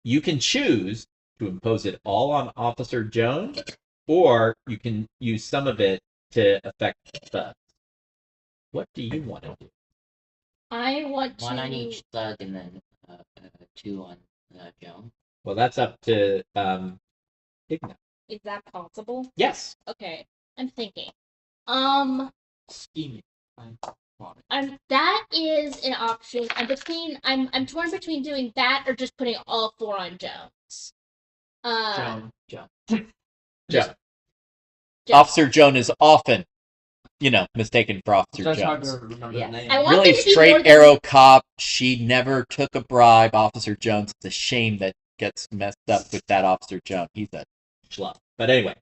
you can choose to impose it all on Officer Jones, or you can use some of it to affect the thugs. What do you want to do? I want to. 1 on each thug and then 2 on Joan. Well, that's up to Igna. Is that possible? Yes. Okay, I'm thinking. Scheming. That is an option. I'm torn between doing that or just putting all 4 on Jones. Joan. Joan. Officer Joan is often, mistaken for Officer That's hard Jones. to remember Yeah. the name. I want Really them to be more straight than- arrow cop. She never took a bribe. Officer Jones. It's a shame that gets messed up with that Officer Jones. He's a schlub. But anyway.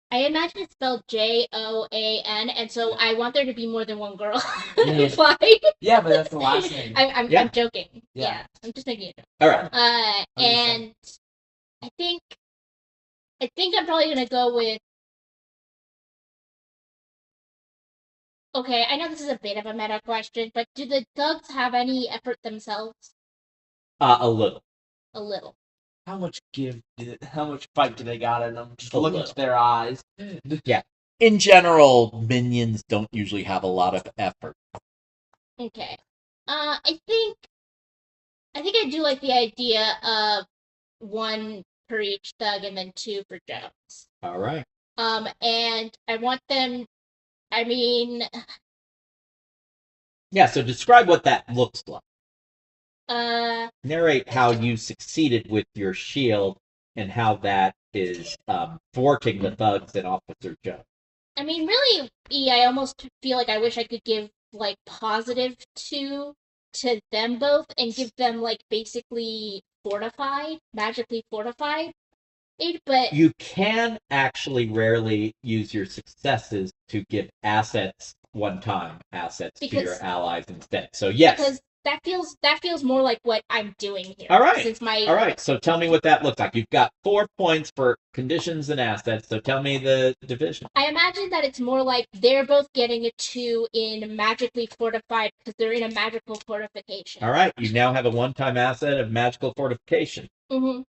I imagine it's spelled Joan, and so I want there to be more than one girl. Yeah. Like, Yeah, but that's the last name. I'm Yeah. joking. Yeah. Yeah, I'm just making it. All right. And I think I'm probably gonna go with. Okay, I know this is a bit of a meta question, but do the thugs have any effort themselves? A little. A little. How much fight do they got in them? Just A look little. into their eyes. In general, minions don't usually have a lot of effort. Okay. I think I do like the idea of 1 per each thug and then 2 for Jones. All right. And I want them. I mean, Yeah, so describe what that looks like. Narrate how you succeeded with your shield and how that is thwarting the thugs and Officer Jones. I mean, really, I almost feel like I wish I could give like positive 2 to them both and give them like basically magically fortified. But You can actually rarely use your successes to give one-time assets to your Because- allies instead. So yes. because that feels more like what I'm doing here. All right. Since my All right, so tell me what that looks like. You've got 4 points for conditions and assets, so tell me the division. I imagine that it's more like they're both getting a 2 in magically fortified because they're in a magical fortification. All right, you now have a one-time asset of magical fortification. Mm-hmm.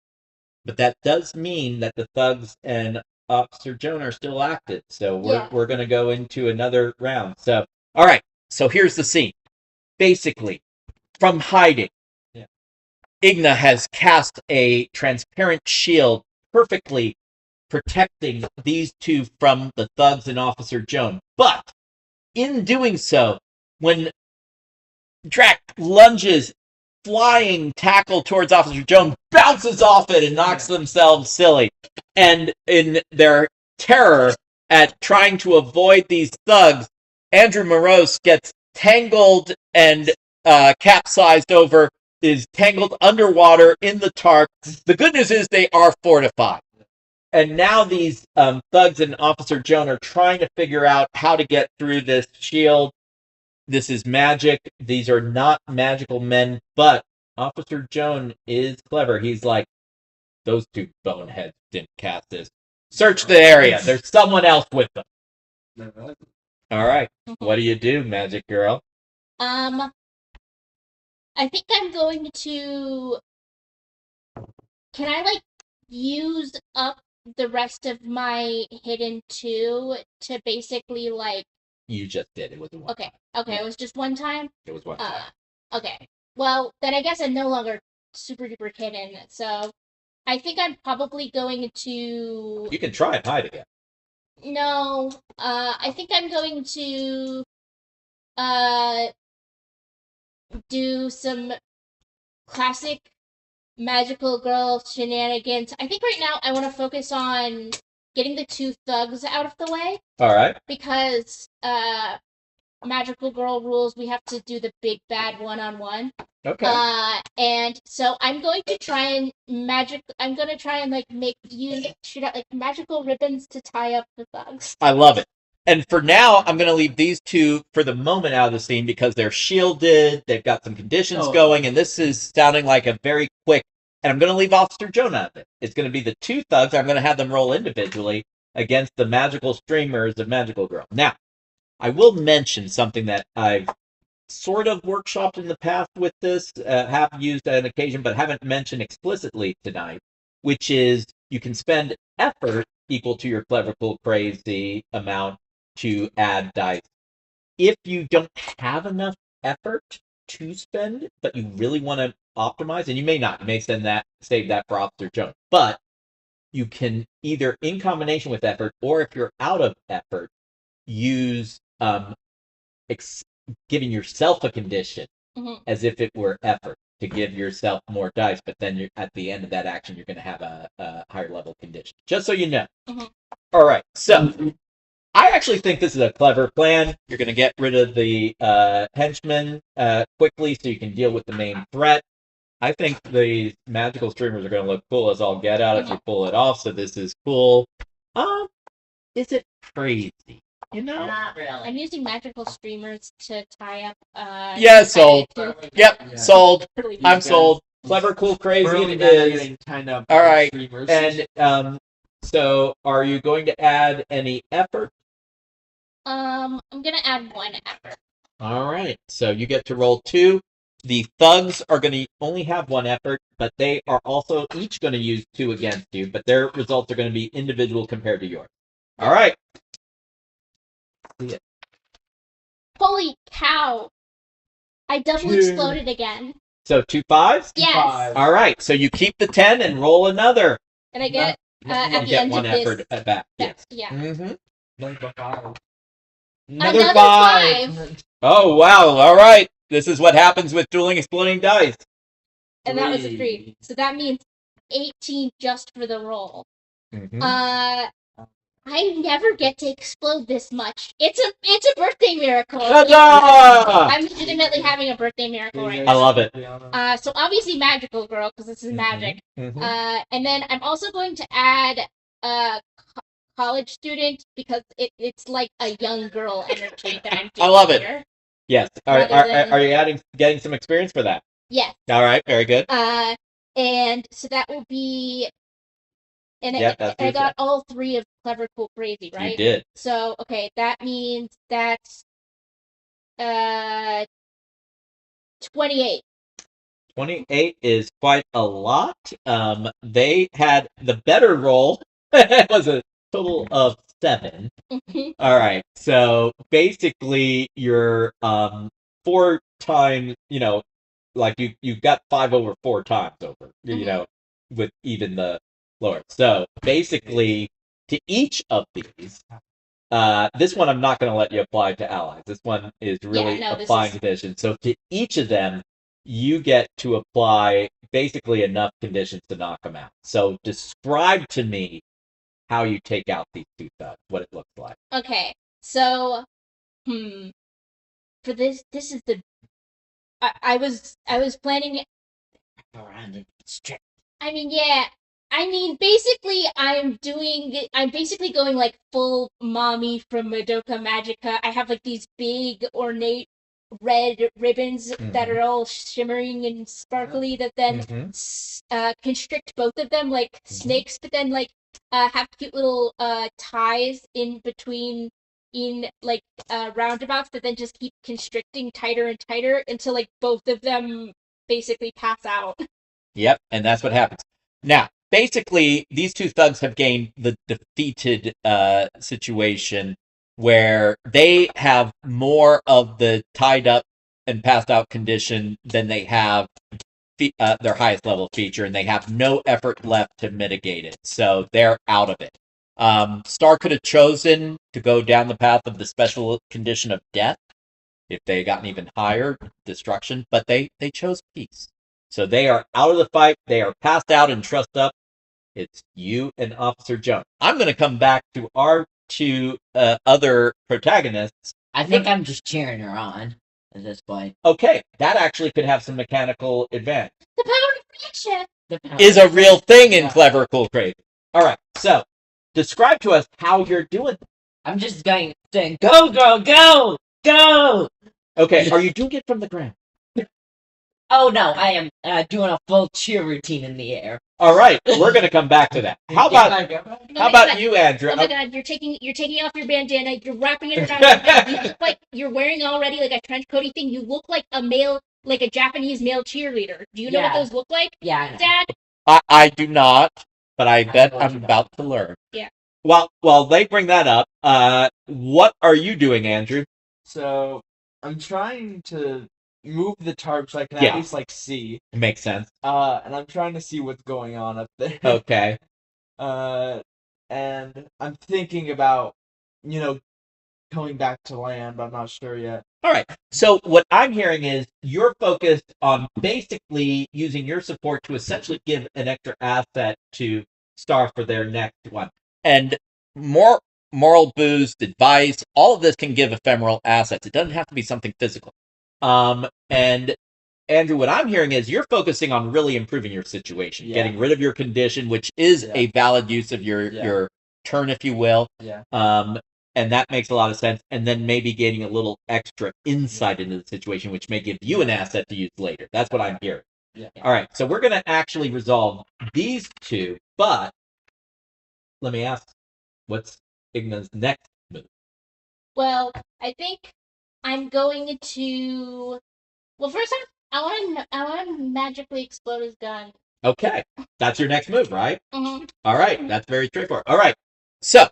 But that does mean that the thugs and Officer Joan are still active, so Yeah. we're going to go into another round. So, all right, so here's the scene. Basically, from hiding, Igna has cast a transparent shield perfectly protecting these 2 from the thugs and Officer Joan. But in doing so, when Drac lunges, flying tackle towards Officer Joan, bounces off it and knocks themselves silly. And in their terror at trying to avoid these thugs, Andrew Morose gets tangled and capsized over, is tangled underwater in the tarp. The good news is they are fortified. And now these thugs and Officer Joan are trying to figure out how to get through this shield. This is magic. These are not magical men, but Officer Joan is clever. He's like, those 2 boneheads didn't cast this. Search the area. There's someone else with them. All right. What do you do, Magic Girl? I think I'm going to. Can I like use up the rest of my hidden 2 to basically like? You just did. It was one. Okay, it was just 1 time. It was one time. Okay. Well, then I guess I'm no longer super duper hidden. So I think I'm probably going to. You can try and hide again. No. I think I'm going to. Do some classic magical girl shenanigans. I think right now I want to focus on getting the 2 thugs out of the way All right. because magical girl rules. We have to do the big bad 1-on-1. Okay. And so I'm going to try and shoot out like magical ribbons to tie up the thugs. I love it. And for now, I'm going to leave these 2 for the moment out of the scene because they're shielded. They've got some conditions going, and this is sounding like a very quick. And I'm going to leave Officer Joan out of it. It's going to be the 2 thugs. I'm going to have them roll individually against the magical streamers of Magical Girl. Now, I will mention something that I've sort of workshopped in the past with this, have used on occasion, but haven't mentioned explicitly tonight, which is you can spend effort equal to your clever, cool, crazy amount to add dice. If you don't have enough effort to spend, but you really want to optimize, and you may not, you may save that for Officer Jones, but you can either in combination with effort, or if you're out of effort, use giving yourself a condition as if it were effort to give yourself more dice, but then at the end of that action, you're going to have a higher level condition. Just so you know. All right, so I actually think this is a clever plan. You're going to get rid of the henchmen quickly so you can deal with the main threat. I think the magical streamers are going to look cool as all get out if you pull it off, so this is cool. Is it crazy? You know? Not really. I'm using magical streamers to tie up. Yeah, sold. Yep, Yeah. sold. Totally. I'm sold. Clever, cool, crazy Early it men are is. getting kind of All right, streamers. and so are you going to add any effort? I'm gonna add 1 effort. All right, so you get to roll 2. The thugs are going to only have 1 effort, but they are also each going to use 2 against you, but their results are going to be individual compared to yours. All right. See it. Holy cow! I double Two. exploded again. So 2 5s? Yes, Five. All right, so you keep the 10 and roll another. and I get at You the get end 1 of this. effort back. Yes. Yeah. Mm-hmm. Number 5. Another 5. 5. Oh, wow. All right. This is what happens with dueling exploding dice. And that was a 3. 3. So that means 18 just for the roll. Mm-hmm. I never get to explode this much. It's a birthday miracle. Huzzah! I'm legitimately having a birthday miracle right I now. love it. So obviously magical girl, because this is magic. Mm-hmm. And then I'm also going to add college student, because it's like a young girl energy that I'm doing I love it. here. Yes. Rather than- Are you getting some experience for that? Yes. All right. Very good. And so that will be. And Yep, that's I got all 3 of clever, cool, crazy, right? You did. So okay, that means that's 28. 28 is quite a lot. They had the better roll. It was a total of 7. All right. So basically, you're 4 times. Like you got 5 over 4 times over. With even the lower. So basically, to each of these, this one I'm not going to let you apply to allies. This one is really applying conditions. So to each of them, you get to apply basically enough conditions to knock them out. So describe to me how you take out these 2 thugs, what it looks like. Okay, so for this is the. I was planning. Around it. Strict. I mean, yeah. I mean, basically, I'm basically going like full mommy from Madoka Magica. I have like these big ornate red ribbons that are all shimmering and sparkly that then constrict both of them like snakes, but then like have cute little ties in between in like roundabouts that then just keep constricting tighter and tighter until like both of them basically pass out. Yep, and that's what happens. Now, basically, these 2 thugs have gained the defeated situation where they have more of the tied up and passed out condition than they have their highest level feature, and they have no effort left to mitigate it. So they're out of it. Star could have chosen to go down the path of the special condition of death if they had gotten even higher, destruction, but they chose peace. So they are out of the fight. They are passed out and trussed up. It's you and Officer Jones. I'm going to come back to our 2 other protagonists. I think I'm just cheering her on at this point. Okay, that actually could have some mechanical advantage. The power of friendship. Is a real thing in Clever, Cool, Crazy. All right, so describe to us how you're doing. I'm just saying, go, girl, go, go. Okay, are you doing it from the ground? Oh no, I am doing a full cheer routine in the air. All right, we're gonna come back to that. How about you, Andrew? Oh my god, you're taking off your bandana, you're wrapping it around your head. You look like you're wearing already like a trench coaty thing. You look like a Japanese male cheerleader. Do you know what those look like? Yeah, I know. Dad? I do not, but I bet I'm about to learn. Yeah. Well, they bring that up. What are you doing, Andrew? So I'm trying to move the tarp so I can at least see. Makes sense. And I'm trying to see what's going on up there. Okay. And I'm thinking about, coming back to land, but I'm not sure yet. All right. So what I'm hearing is you're focused on basically using your support to essentially give an extra asset to Star for their next one. And more moral boost, advice, all of this can give ephemeral assets. It doesn't have to be something physical. And Andrew, what I'm hearing is you're focusing on really improving your situation, getting rid of your condition, which is a valid use of your turn, if you will. Yeah. And that makes a lot of sense. And then maybe gaining a little extra insight into the situation, which may give you an asset to use later. That's what I'm hearing. Yeah. All right. So we're going to actually resolve these two, but let me ask, what's Igna's next move? Well, I think I'm going to. Well, first off, I want to magically explode his gun. Okay, that's your next move, right? Mm-hmm. All right, that's very straightforward. All right, so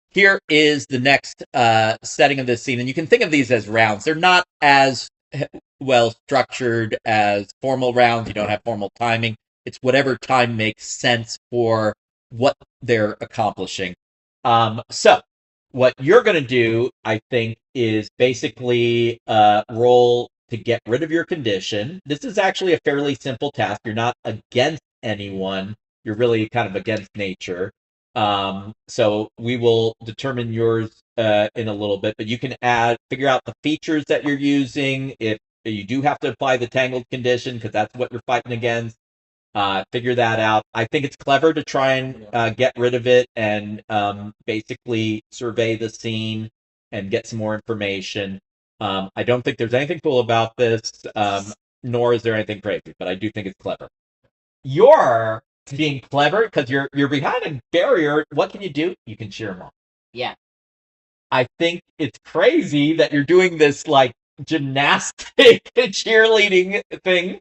here is the next setting of this scene, and you can think of these as rounds. They're not as well structured as formal rounds. You don't have formal timing. It's whatever time makes sense for what they're accomplishing. So what you're going to do, I think, is basically roll to get rid of your condition. This is actually a fairly simple task. You're not against anyone. You're really kind of against nature. So we will determine yours in a little bit, but you can figure out the features that you're using. If you do have to apply the tangled condition, because that's what you're fighting against, figure that out. I think it's clever to try and get rid of it and basically survey the scene and get some more information. I don't think there's anything cool about this, nor is there anything crazy, but I do think it's clever. You're being clever because you're behind a barrier. What can you do? You can cheer them on. Yeah. I think it's crazy that you're doing this like gymnastic cheerleading thing.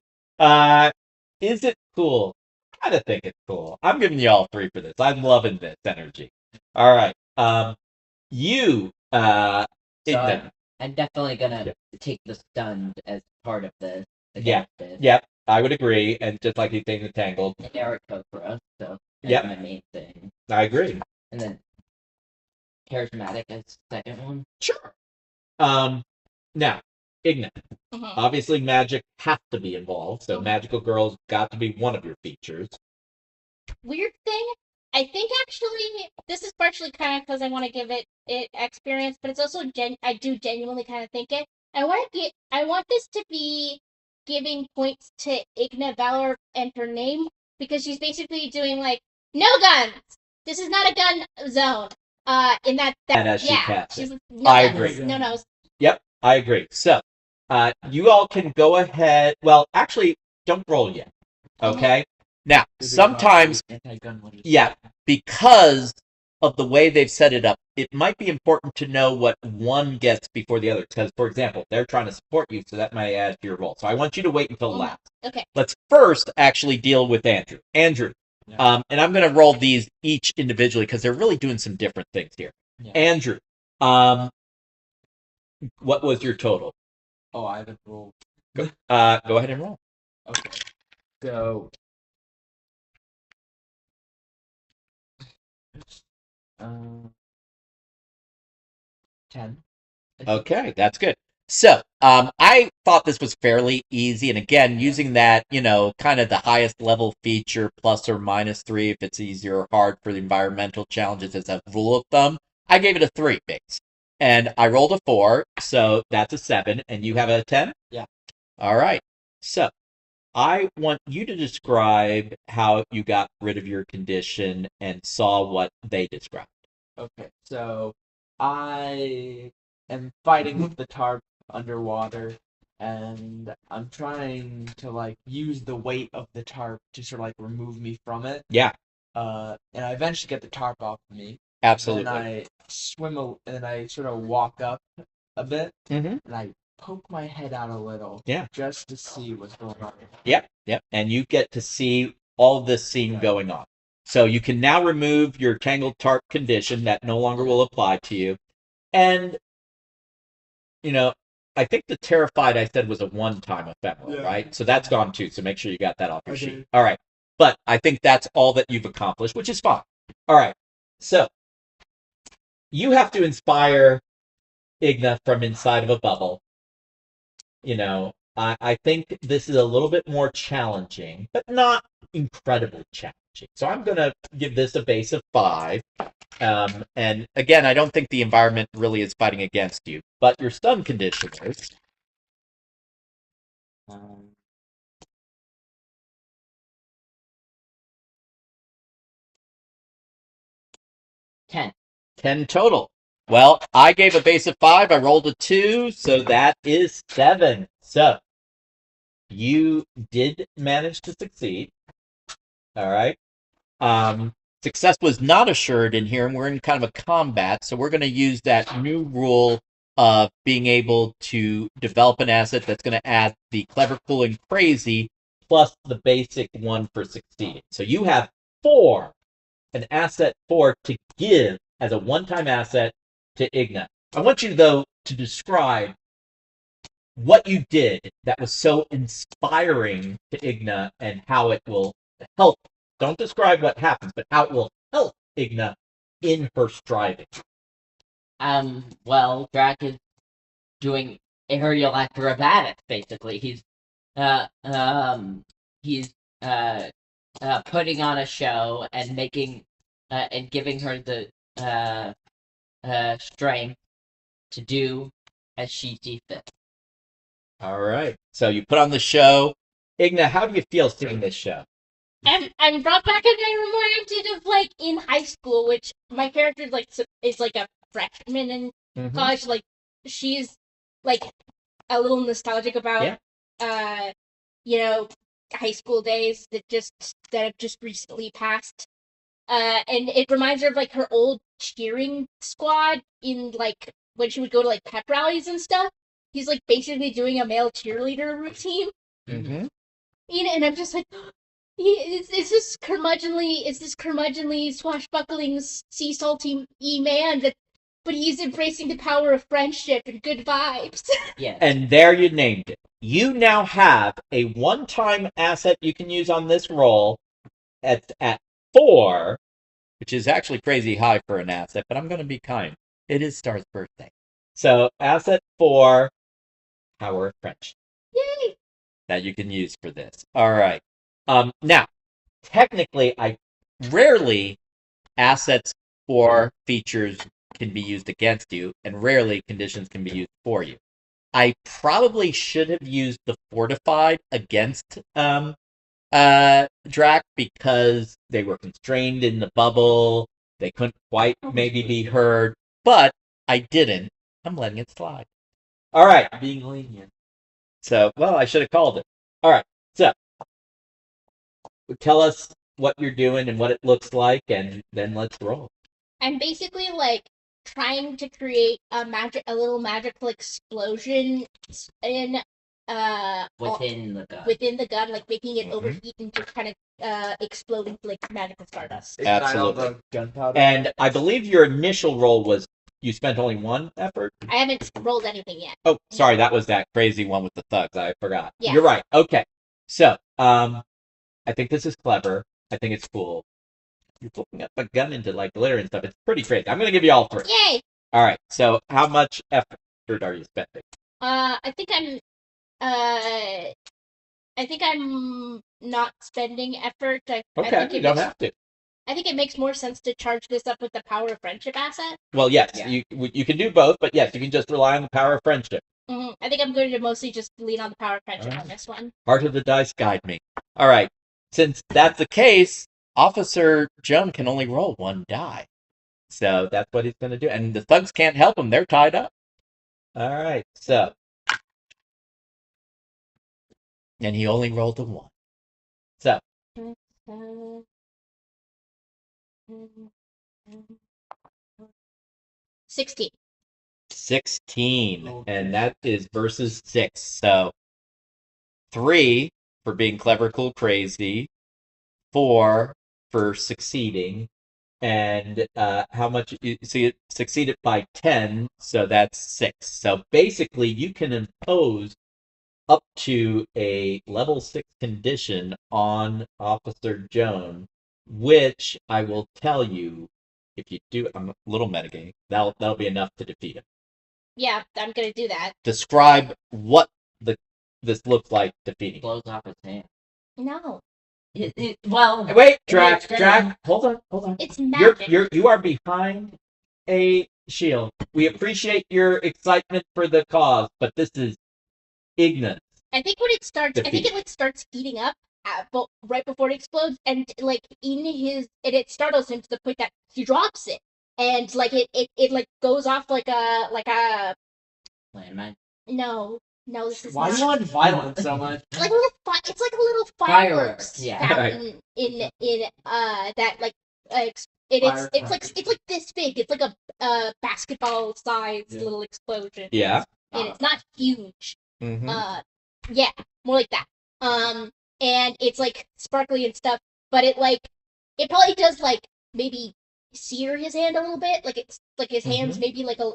Is it cool? I kind of think it's cool. I'm giving you all 3 for this. I'm loving this energy. All right. You Igna. I'm definitely gonna take the stunned as part of this. Yep, I would agree. And just like he's saying the tangled. And Eric code for us, so that's my main thing. I agree. And then charismatic as second one. Sure. Now, Igna. Obviously magic has to be involved, so magical girls got to be one of your features. Weird thing, I think actually this is partially kind of because I want to give it experience, but it's also I do genuinely kind of think it. I want this to be giving points to Igna Valor and her name, because she's basically doing like no guns. This is not a gun zone. In that and as she casts it. I agree. No. Yep, I agree. So, you all can go ahead. Well, actually, don't roll yet. Okay. Now, sometimes, because of the way they've set it up, it might be important to know what one gets before the other. Because, for example, they're trying to support you, so that might add to your roll. So I want you to wait until last. Okay. Let's first actually deal with Andrew. Andrew, and I'm going to roll these each individually because they're really doing some different things here. Yeah. Andrew, what was your total? Oh, I haven't rolled. Go ahead and roll. Okay. So, 10. Okay, that's good. So, I thought this was fairly easy, and again, using that, kind of the highest level feature, ±3 if it's easy or hard for the environmental challenges as a rule of thumb, I gave it a 3 base. And I rolled a 4, so that's a 7, and you have a 10? Yeah. All right. So, I want you to describe how you got rid of your condition and saw what they described. Okay, so I am fighting with the tarp underwater, and I'm trying to like use the weight of the tarp to sort of like remove me from it. Yeah, And I eventually get the tarp off of me. absolutely. Then I and then I sort of walk up a bit, Mm-hmm. and I poke my head out a little, Yeah. just to see what's going on. Yep. And you get to see all of this scene going on. So you can now remove your tangled tarp condition that no longer will apply to you. And, I think the terrified I said was a one-time ephemeral, right? So that's gone too. So make sure you got that off your sheet. All right. But I think that's all that you've accomplished, which is fine. All right. So you have to inspire Igna from inside of a bubble. I think this is a little bit more challenging, but not incredibly challenging. So I'm going to give this a base of 5. And again, I don't think the environment really is fighting against you, but your stun condition is. 10. 10 total. Well, I gave a base of 5. I rolled a 2, so that is 7. So you did manage to succeed. All right. Success was not assured in here, and we're in kind of a combat, so we're going to use that new rule of being able to develop an asset that's going to add the clever, cool, and crazy plus the basic one for succeeding. So you have 4, an asset 4 to give as a one-time asset to Igna. I want you, though, to describe what you did that was so inspiring to Igna and how it will help. Don't describe what happens, but how it will help Igna in her striving. Well, Drac is doing aerial acrobatics, basically. He's putting on a show and making and giving her the strength to do as she sees fit. All right. So you put on the show. Igna, how do you feel seeing this show? I'm brought back and I'm reminded of like in high school, which my character is like a freshman in college. Like she's like a little nostalgic about high school days that have just recently passed. And it reminds her of like her old cheering squad in like when she would go to like pep rallies and stuff. He's like basically doing a male cheerleader routine. Mm-hmm. And I'm just like, it's this curmudgeonly, swashbuckling, sea salty man but he's embracing the power of friendship and good vibes. Yes. And there you named it. You now have a one-time asset you can use on this roll at 4, which is actually crazy high for an asset, but I'm going to be kind. It is Star's birthday. So asset 4, power of friendship. Yay! That you can use for this. All right. Now, technically, rarely assets or features can be used against you, and rarely conditions can be used for you. I probably should have used the fortified against Drac because they were constrained in the bubble. They couldn't quite maybe be heard, but I didn't. I'm letting it slide. All right. Being lenient. So, well, I should have called it. All right. So, tell us what you're doing and what it looks like, and then let's roll. I'm basically like trying to create a little magical explosion in within the gun. Within the gun, like making it overheat and just kind of exploding like magical stardust. Absolutely. Gunpowder. And I believe your initial roll was you spent only 1 effort? I haven't rolled anything yet. Oh, sorry, that was that crazy one with the thugs. I forgot. Yeah. You're right. Okay. So, I think this is clever. I think it's cool. You're flipping up a gun into like glitter and stuff. It's pretty crazy. I'm gonna give you all 3. Yay! All right. So, how much effort are you spending? I think I'm not spending effort. Okay, you don't have to. I think it makes more sense to charge this up with the power of friendship asset. Well, yes, Yeah. you can do both, but yes, you can just rely on the power of friendship. I think I'm going to mostly just lean on the power of friendship on this one. Heart of the dice, guide me. All right. Since that's the case, Officer Joan can only roll 1 die. So that's what he's going to do. And the thugs can't help him. They're tied up. All right. So And he only rolled a 1. So, 16. 16. Okay. And that is versus 6. So, 3 for being clever, cool, crazy. 4 for succeeding. And how much? So you succeeded by 10, so that's 6. So basically, you can impose up to a level 6 condition on Officer Joan, which I will tell you, if you do, I'm a little metagaming, that'll be enough to defeat him. Yeah, I'm gonna do that. Describe what this looks like defeating. Blows off his hand. No, Well, Wait, Drac, it's gonna- hold on. it's magic. You are behind a shield. We appreciate your excitement for the cause, but this is ignorance. I think when it starts, I think Defeat. it like starts heating up, right before it explodes, and like it startles him to the point that he drops it, and like it like goes off like a Landmine. no, this is Why do not. you want violence so much? Like a little it's like a little Fireworks, fireworks yeah. fountain in that like it's like this big. It's like a basketball sized Yeah. little explosion. Yeah. And it's not huge. Mm-hmm. Yeah, more like that. And it's like sparkly and stuff, but it probably does like maybe sear his hand a little bit. Like it's like his hands maybe like a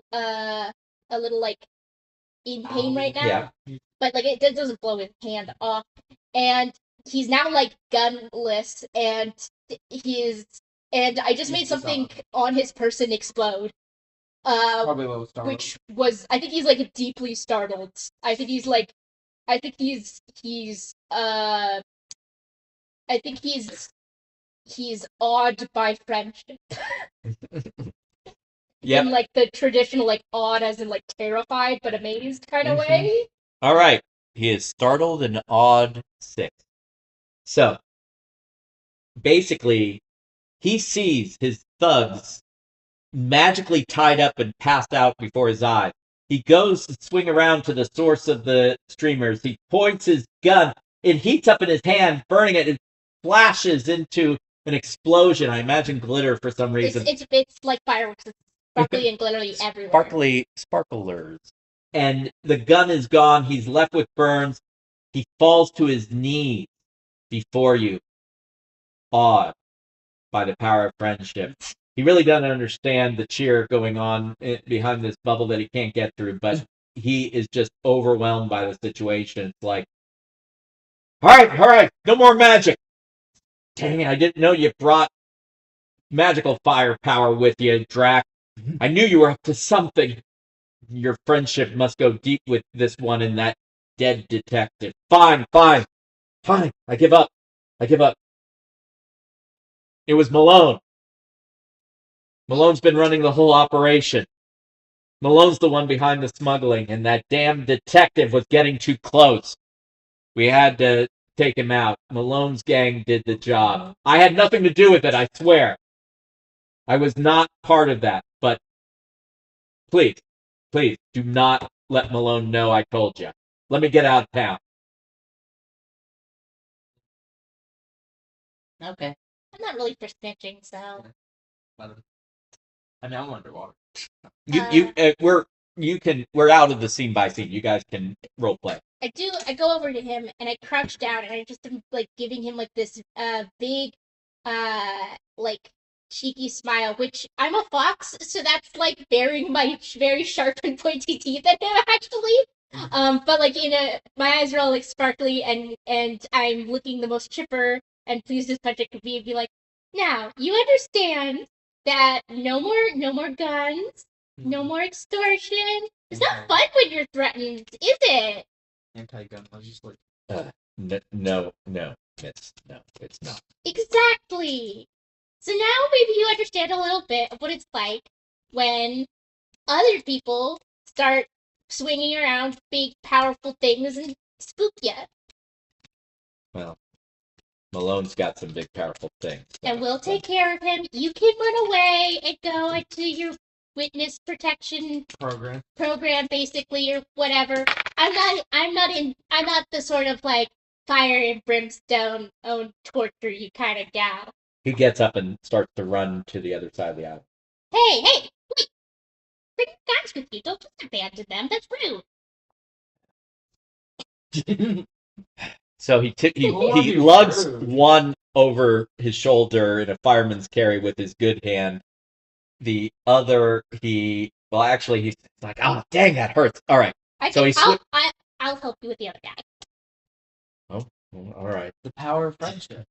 little like in pain right now. Yeah. But like it doesn't blow his hand off, and he's now like gunless, and I just made something on his person explode. Probably a little startled. Which was I think he's like deeply startled. I think he's awed by friendship. Yep. In like the traditional like awed as in like terrified but amazed kind of Mhm. way. All right. He is startled and awed 6. So, basically, he sees his thugs magically tied up and passed out before his eyes. He goes to swing around to the source of the streamers. He points his gun. It heats up in his hand, burning it. It flashes into an explosion. I imagine glitter for some reason. It's like fireworks. It's sparkly and glittery everywhere. Sparkly sparklers. And the gun is gone. He's left with burns. He falls to his knees before you, awed by the power of friendship. He really doesn't understand the cheer going on behind this bubble that he can't get through, but he is just overwhelmed by the situation. It's like, all right, no more magic. Dang it, I didn't know you brought magical firepower with you, Drac. I knew you were up to something. Your friendship must go deep with this one and that dead detective. Fine. I give up. It was Malone. Malone's been running the whole operation. Malone's the one behind the smuggling, and that damn detective was getting too close. We had to take him out. Malone's gang did the job. I had nothing to do with it, I swear. I was not part of that, but please, do not let Malone know I told you. Let me get out of town. Okay. I'm not really for snitching, so. I mean, I'm underwater. We're out of the scene by scene. You guys can role play. I go over to him and I crouch down and I just am like giving him like this big like cheeky smile, which I'm a fox, so that's like bearing my very sharp and pointy teeth at him actually. But like my eyes are all like sparkly and I'm looking the most chipper and pleased as punch it could be and be like, now you understand that no more guns, no more extortion. It's not fun when you're threatened, is it? Anti-gun legislation. No, miss. No, it's not. Exactly. So now maybe you understand a little bit of what it's like when other people start swinging around big, powerful things and spook you. Well, Malone's got some big, powerful things. And we'll take care of him. You can run away and go into your witness protection program basically, or whatever. I'm not the sort of like fire and brimstone own torture you kind of gal. He gets up and starts to run to the other side of the island. Hey, wait! Bring your guys with you. Don't just abandon them. That's rude. So he Don't wanna be lugs rude. one over his shoulder in a fireman's carry with his good hand. The other, he's like, oh, dang, that hurts. All right. So I'll help you with the other guy. Oh, all right. The power of friendship.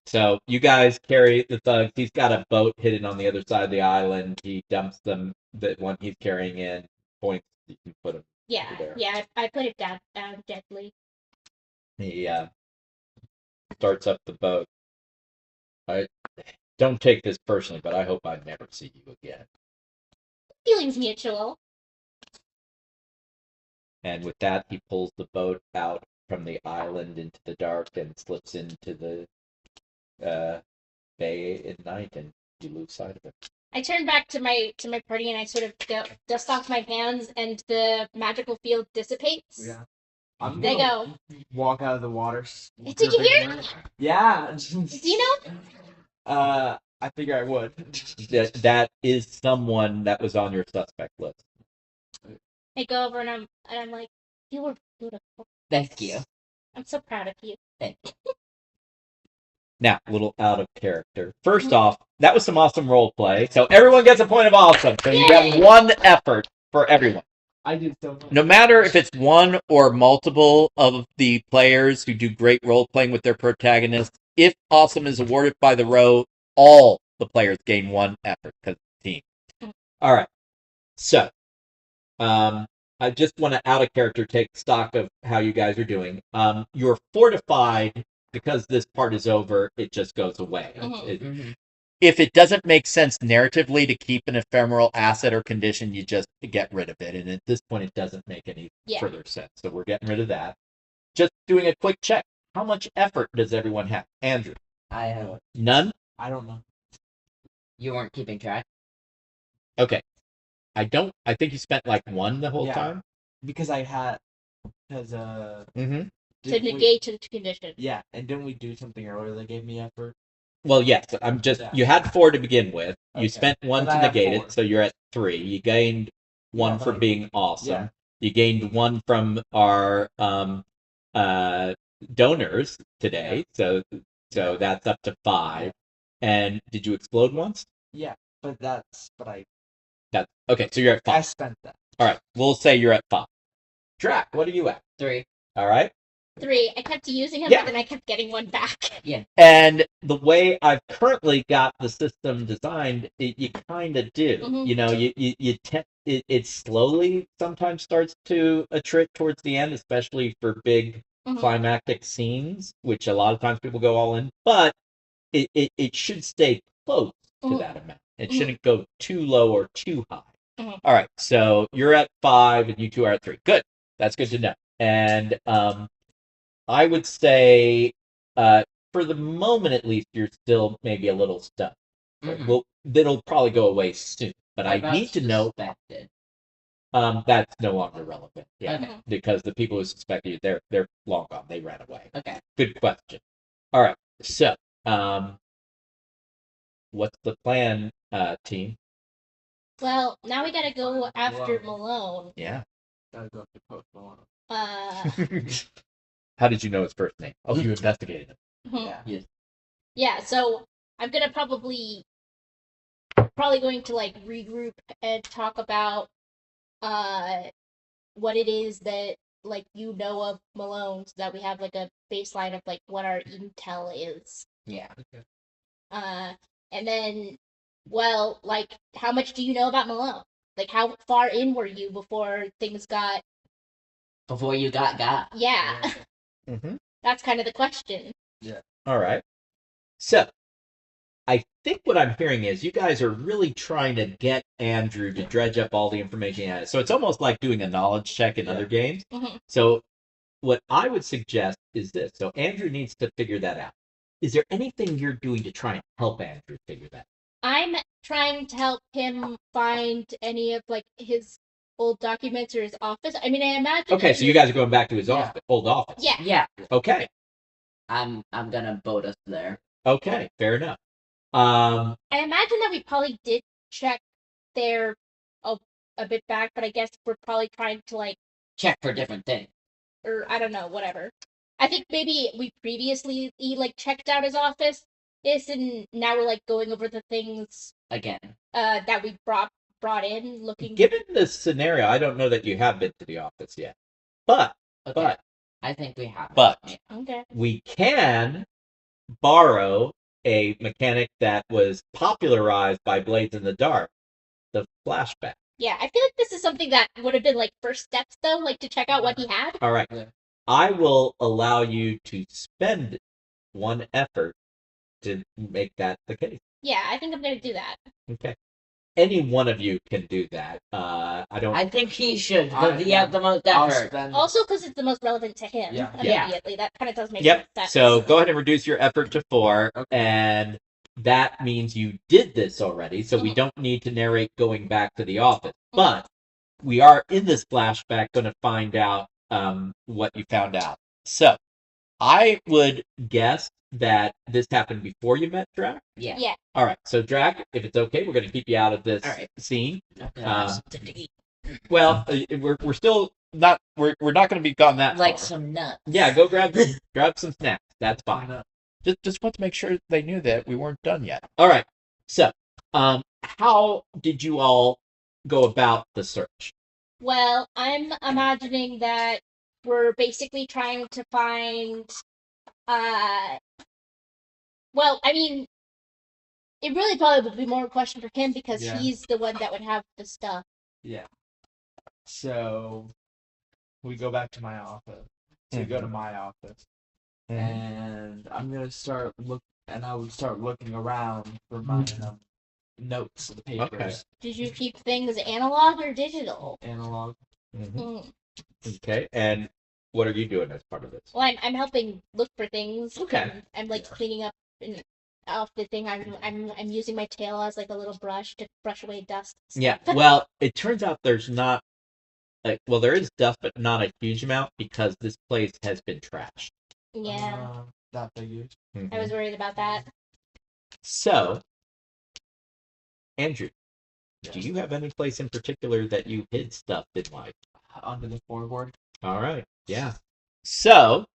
So you guys carry the thugs. He's got a boat hidden on the other side of the island. He dumps them, the one he's carrying in, points, you can put him there. Yeah, I put it down gently. He starts up the boat. I don't take this personally, but I hope I never see you again. Feelings mutual. And with that, he pulls the boat out from the island into the dark and slips into the bay at night, and you lose sight of it. I turn back to my party and I sort of dust off my hands, and the magical field dissipates. Yeah. I'm They gonna go. walk out of the water. Did you hear? Yeah. Do you know? I figure I would. That is someone that was on your suspect list. I go over and I'm like, you were beautiful. Thank you. I'm so proud of you. Thank you. Now, a little out of character. First off, that was some awesome role play. So everyone gets a point of awesome. So you Yay! get one effort for everyone. I did so much. No matter if it's one or multiple of the players who do great role playing with their protagonists, if awesome is awarded by the row, all the players gain one effort because it's a team. All right. So, I just want to, out of character, take stock of how you guys are doing. You're fortified because this part is over. It just goes away. Mhm. If it doesn't make sense narratively to keep an ephemeral asset or condition, you just get rid of it. And at this point, it doesn't make any further sense. So we're getting rid of that. Just doing a quick check. How much effort does everyone have? Andrew? I have. None? I don't know. You weren't keeping track? Okay. I think you spent like one the whole time? Because I had. Because, Mm-hmm. To negate into condition. Yeah, and didn't we do something earlier that gave me effort? Well, yes. You had 4 to begin with. You Okay. spent 1 Then I to have negate 4. it, so you're at 3. You gained 1 Yeah, for but being awesome. yeah. You gained 1 from our donors today, so that's up to 5. And did you explode once? Yeah, but I Okay. So you're at 5. spent that. All right. We'll say you're at 5. Drac, what are you at? 3. All right. 3. I kept using them, Yeah. but then I kept getting one back. And the way I've currently got the system designed, you kind of do. Mhm. You know, it slowly sometimes starts to attrit towards the end, especially for big Mhm. climactic scenes, which a lot of times people go all in. But it should stay close to Mhm. that amount. It Mhm. shouldn't go too low or too high. Mhm. All right, so you're at 5 and you 2 are at 3. Good. That's good to know. And I would say, for the moment at least, you're still maybe a little stuck. Mhm. That'll probably go away soon. But What I about need to know. suspected? That's no longer relevant. Yeah, Okay. because the people who suspect you, they're long gone. They ran away. Okay. Good question. All right. So, what's the plan, team? Well, now we gotta go after Wow. Malone. Yeah. Gotta go up to Post Malone. How did you know his first name? Oh, you investigated him. Yeah. Yeah, so I'm gonna probably going to like regroup and talk about what it is that like you know of Malone, so that we have like a baseline of like what our intel is. Yeah. And then, well, like how much do you know about Malone? Like how far in were you before things got? Before you got. Yeah, Mm-hmm. that's kind of the question. All right. So, I think what I'm hearing is you guys are really trying to get Andrew to dredge up all the information he has. So it's almost like doing a knowledge check in other games. Mhm. So what I would suggest is this. So Andrew needs to figure that out. Is there anything you're doing to try and help Andrew figure that out? I'm trying to help him find any of like his old documents or his office. I mean, I imagine. Okay, so you guys are going back to his old office. Yeah. Yeah. Okay. I'm gonna vote us there. Okay, fair enough. I imagine that we probably did check there a bit back, but I guess we're probably trying to like, Check for different things. or I don't know, whatever. I think maybe we previously like checked out his office, and now we're like going over the things Again. that we brought in, looking. Given this scenario, I don't know that you have been to the office yet, but Okay. I think we have. But- Yeah. Okay. we can borrow a mechanic that was popularized by Blades in the Dark, the flashback. Yeah, I feel like this is something that would have been like first steps though, like to check out what he had. All right. Yeah. I will allow you to spend one effort to make that the case. Yeah, I think I'm gonna do that. Okay. Any one of you can do that. I don't. I think he should, I- because he has the most I'll effort. spend. Also, because it's the most relevant to him Yeah. immediately. That kind of does make Yep. sense. So go ahead and reduce your effort to 4, Okay. and that means you did this already. So we Mhm. don't need to narrate going back to the office, but we are in this flashback going to find out what you found out. So I would guess that this happened before you met Drac. Yeah. Yeah. All right. So Drac, if it's okay, we're going to keep you out of this All right. scene. Okay. Um, Something to eat. Well, we're still not we're not going to be gone that Like far. some nuts. Yeah, go grab some snacks. That's I fine. know. Just want to make sure they knew that we weren't done yet. All right. So, how did you all go about the search? Well, I'm imagining that we're basically trying to find. Well, I mean, it really probably would be more a question for him because Yeah. he's the one that would have the stuff. Yeah. So we go back to my office. So we go to my office, and I'm gonna start I would start looking around for my notes and papers, Did you keep things analog or digital? analog. Mm. Okay. And what are you doing as part of this? Well, I'm helping look for things. Okay. and I'm like cleaning up and off the thing. I'm using my tail as like a little brush to brush away dust. and Yeah. stuff. Well, it turns out there's not there is dust, but not a huge amount because this place has been trashed. Yeah. That figures. I was worried about that. So, Andrew, do Yes. you have any place in particular that you hid stuff in life? Under the floorboard. All right. Yeah. So,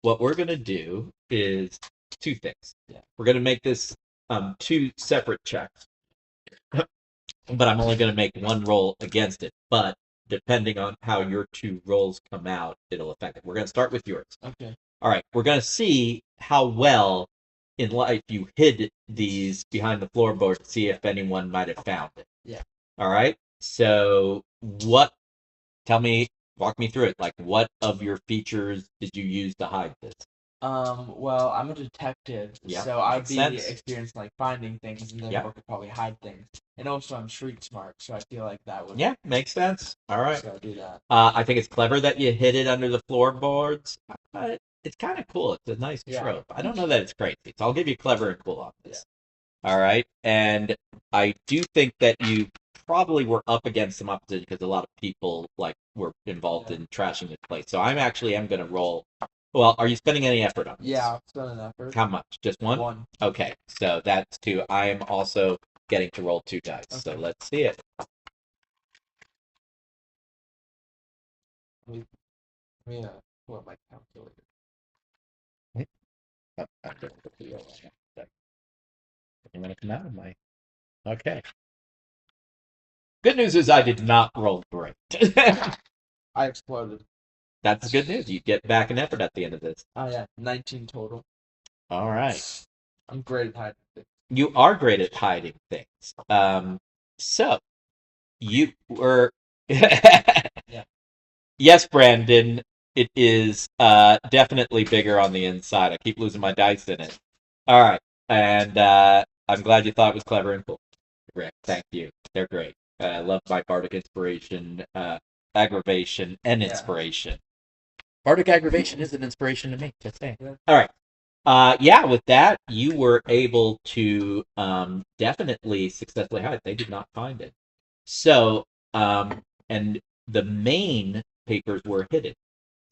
what we're going to do is 2 things. Yeah. We're going to make this 2 separate checks. But I'm only going to make 1 roll against it. But depending on how your 2 rolls come out, it'll affect it. We're going to start with yours. Okay. All right. We're going to see how well in life you hid these behind the floorboard to see if anyone might have found it. Yeah. All right. So, walk me through it. Like, what of your features did you use to hide this? Well, I'm a detective, Yeah, so I'd makes be sense. experienced in, like finding things, and therefore Yeah. could probably hide things. And also, I'm street smart, so I feel like that would. Yeah, makes sense. All right. So I'll do that. I think it's clever that you hid it under the floorboards. It's kind of cool. It's a nice Yeah. trope. I don't know that it's crazy, so I'll give you clever and cool on this. All right. And I do think that you probably were up against some opposition because a lot of people were involved in trashing this place. So I'm going to roll. Well, are you spending any effort on this? Yeah, I'll spend an effort. How much? Just one? One. Okay. So that's 2. I am also getting to roll 2 dice. So Okay. let's see it. Yeah. What my calculator? Oh, I'm going to put the roll on that. I'm going to come out of my. Okay. Good news is I did not roll great. I exploded. That's good news. You get back an effort at the end of this. Oh yeah, 19 total. All right. I'm great at hiding things. You are great at hiding things. So you were. Yeah. Yes, Brandon. It is definitely bigger on the inside. I keep losing my dice in it. All right, and I'm glad you thought it was clever and cool. Rick, thank you. They're great. I love my bardic inspiration, aggravation, and Yeah. inspiration. Bardic aggravation is an inspiration to me. Just saying. Yeah. All right. Yeah, with that, you were able to definitely successfully hide. They did not find it. So, and the main papers were hidden.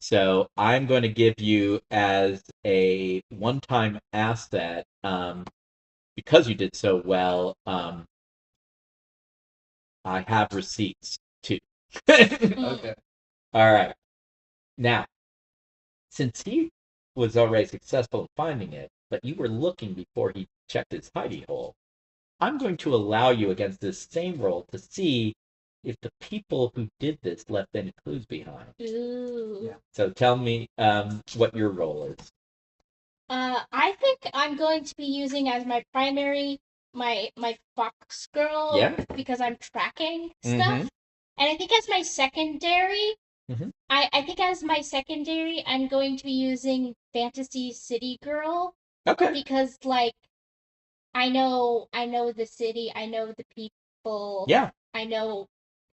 So I'm going to give you as a one-time asset, because you did so well. I have receipts too. Okay. All right. Now, since he was already successful in finding it, but you were looking before he checked his hidey hole, I'm going to allow you against this same roll to see if the people who did this left any clues behind. Ooh. Yeah. So tell me what your roll is. I think I'm going to be using as my primary my fox girl Yeah. because I'm tracking Mhm. stuff. And I think as my secondary, Mhm. I think as my secondary, I'm going to be using Fantasy City Girl Okay. because like I know the city, I know the people, Yeah. I know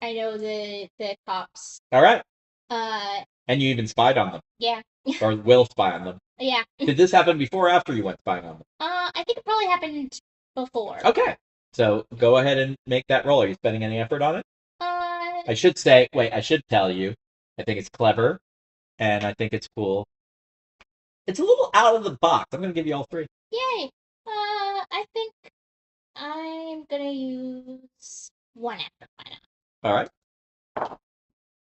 the cops. All right. And you even spied on them, yeah. or will spy on them. Yeah. Did this happen before or after you went spying on them? I think it probably happened before. Okay. So go ahead and make that roll. Are you spending any effort on it? Uh, I should tell you, I think it's clever, and I think it's cool. It's a little out of the box. I'm going to give you all three. Yay! I think I'm gonna use one after. Why not? All right.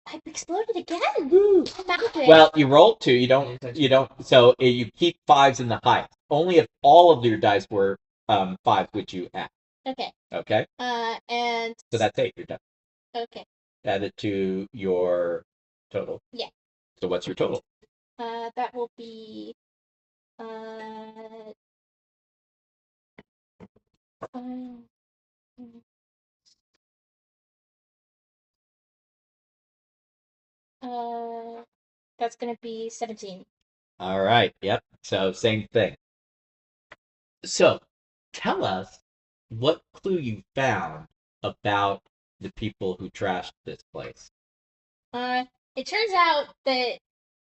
I exploded again. Woo. Magic. Well, you rolled two. You don't. So you keep fives in the height. Only if all of your dice were fives would you add. Okay. Okay. And So that's 8. You're done. okay. Add it to your total. Yeah. So what's your total? That will be that's gonna be 17. All right. Yep. So same thing. So tell us what clue you found about the people who trashed this place. It turns out that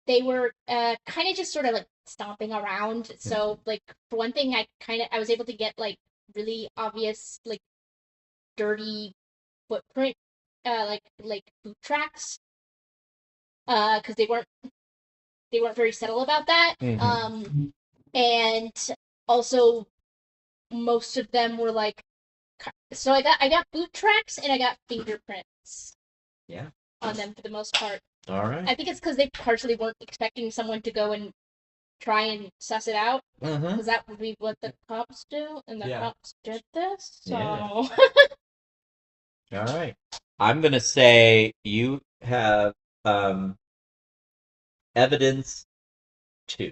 they were kind of just sort of like stomping around. So like for one thing, I was able to get like really obvious like dirty footprint, like boot tracks, because they weren't very subtle about that. Mhm. And also most of them were like, so I got boot tracks and I got fingerprints. Yeah. On them for the most part. All right. I think it's because they partially weren't expecting someone to go and try and suss it out, because that would be what the cops do, and the cops did this. So. Yeah. All right. I'm gonna say you have evidence 2.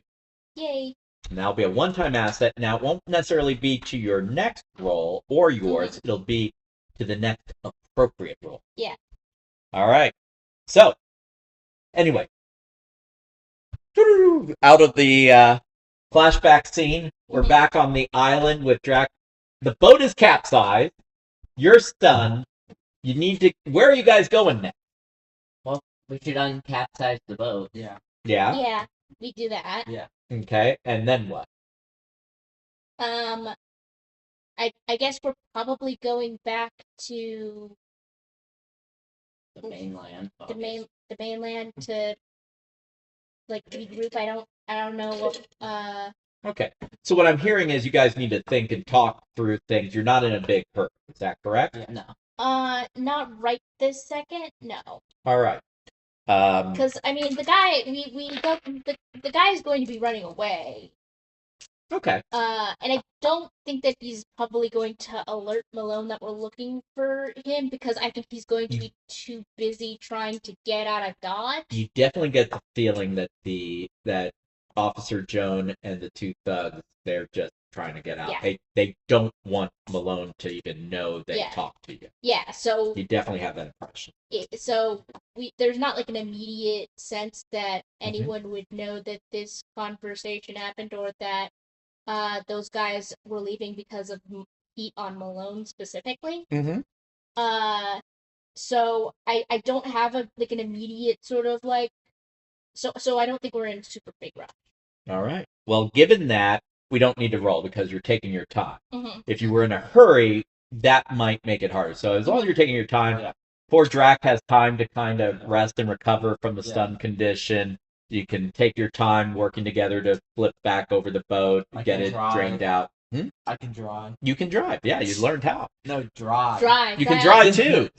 Yay. And that'll be a one-time asset. Now, it won't necessarily be to your next roll or yours. It'll be to the next appropriate roll. Yeah. All right. So, anyway, out of the flashback scene, we're back on the island with Drac. The boat is capsized. You're stunned. You need to. Where are you guys going next? Well, we should uncapsize the boat. Yeah. Yeah. Yeah, we do that. Yeah. Okay. And then what? I guess we're probably going back to The mainland. the mainland to like regroup. I don't know what. Okay. So what I'm hearing is you guys need to think and talk through things. You're not in a big hurry. Is that correct? Yeah. No. Not right this second. No. All right. Because I mean, the guy the guy is going to be running away. Okay. And I don't think that he's probably going to alert Malone that we're looking for him, because I think he's going to be too busy trying to get out of Dodge. You definitely get the feeling that that Officer Joan and the two thugs, they're just trying to get out. Yeah. They don't want Malone to even know they talked to you. Yeah, so You definitely have that impression. so there's not like an immediate sense that anyone would know that this conversation happened, or that those guys were leaving because of heat on Malone specifically. Mm-hmm. So I don't have an immediate sort of like, so I don't think we're in a super big rush. All right. Well, given that, we don't need to roll because you're taking your time. Mm-hmm. If you were in a hurry, that might make it harder. So as long as you're taking your time, poor Drac has time to kind of rest and recover from the stun condition. You can take your time working together to flip back over the boat, I get can it drive. drained out. I can drive. You can drive. Yeah, you learned how. No, drive. Dry. You can drive too.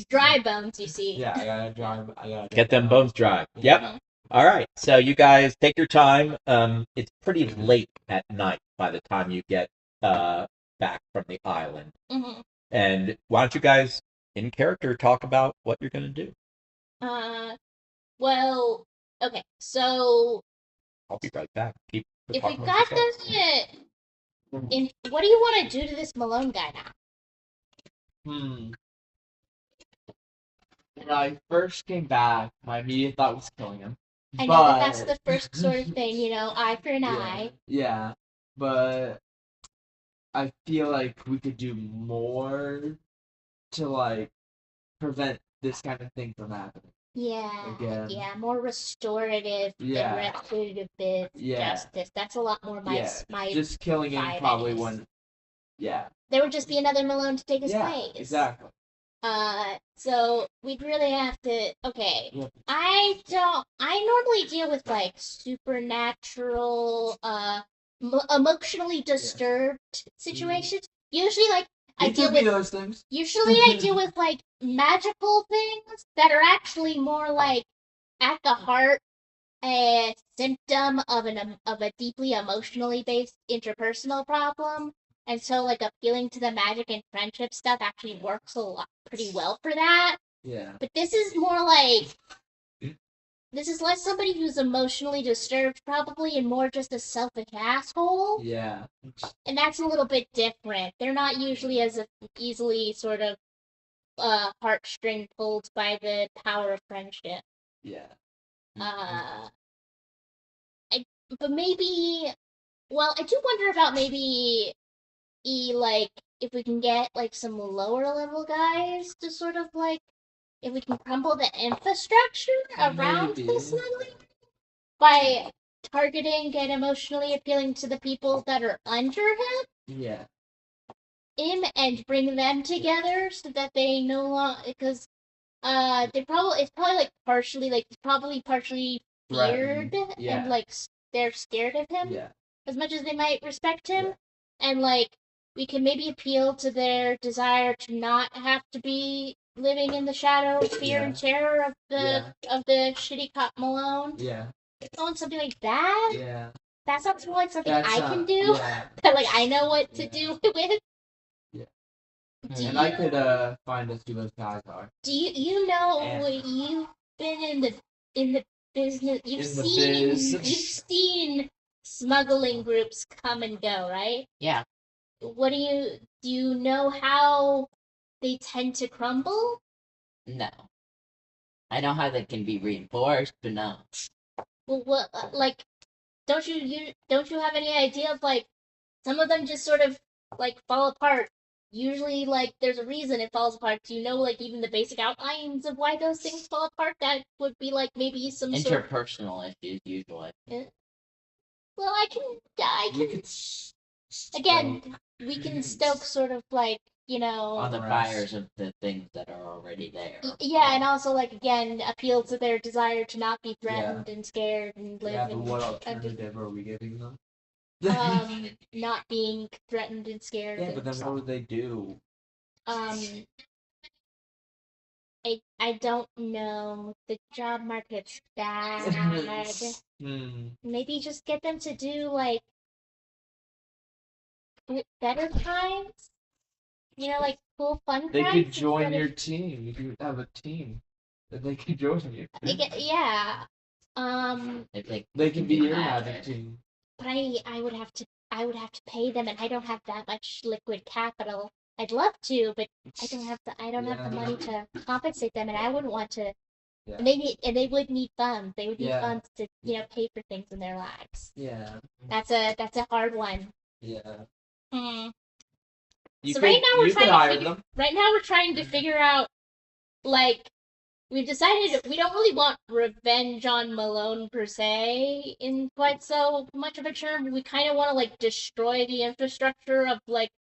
Dry bones, you see. Yeah, I gotta drive. I gotta Get them bones dry. Yeah. Yep. All right. So you guys take your time. It's pretty late at night by the time you get back from the island. Mm-hmm. And why don't you guys, in character, talk about what you're gonna do? Well, okay, so I'll be right back. Keep if talking we amongst got yourselves. them what do you want to do to this Malone guy now? When I first came back, my immediate thought was killing him. I know that's the first sort of thing, eye for an eye. Yeah, but I feel like we could do more to prevent this kind of thing from happening. Yeah, Again. yeah, more restorative Yeah. and retributive justice. That's a lot more my just killing him vibe, probably I guess. wouldn't. Yeah. There would just be another Malone to take his place. Exactly. So we'd really have to. Okay, Yep. I normally deal with supernatural, emotionally disturbed situations. Usually, I deal with those things. Usually, I deal with magical things that are actually more at the heart a symptom of a deeply emotionally based interpersonal problem. And so, appealing to the magic and friendship stuff actually works pretty well for that. Yeah. But this is more this is less somebody who's emotionally disturbed, probably, and more just a selfish asshole. Yeah. And that's a little bit different. They're not usually as easily sort of heartstring pulled by the power of friendship. Yeah. But maybe, well, I do wonder about maybe if we can get some lower level guys to sort of if we can crumble the infrastructure around the smuggling by targeting and emotionally appealing to the people that are under Yeah. him and bring them together so that they no longer, because it's probably partially feared and they're scared of him as much as they might respect him, and we can maybe appeal to their desire to not have to be living in the shadow of fear and terror of the shitty cop Malone. Yeah. Oh, and something like that. Yeah. That sounds more like something I can do. That I know what to do with. Yeah. And I could find us who those guys are. Do you know you've been in the business? You've seen smuggling groups come and go, right? Yeah. What do you know how they tend to crumble? No. I know how they can be reinforced, but no. Well, what don't you have any idea of some of them just sort of fall apart? Usually, there's a reason it falls apart. Do you know, even the basic outlines of why those things fall apart? That would be, maybe some interpersonal issues, usually. Well, again, we can stoke sort of, on the fires of the things that are already there. Yeah, and also, again, appeal to their desire to not be threatened and scared and live. Yeah, but what alternative are we giving them? Not being threatened and scared. Yeah, but then what would they do? I don't know. The job market's bad. Maybe just get them to do better crimes. Cool fun crimes. They could join your team. You could have a team that they could join you. Yeah. They can be your magic team. But I would have to pay them, and I don't have that much liquid capital. I'd love to, but I don't have the money to compensate them, and I wouldn't want to. Yeah. And they would need funds. They would need funds to pay for things in their lives. Yeah. That's a hard one. Yeah. So right now we're trying to figure out we've decided we don't really want revenge on Malone per se in quite so much of a term. We kind of want to destroy the infrastructure of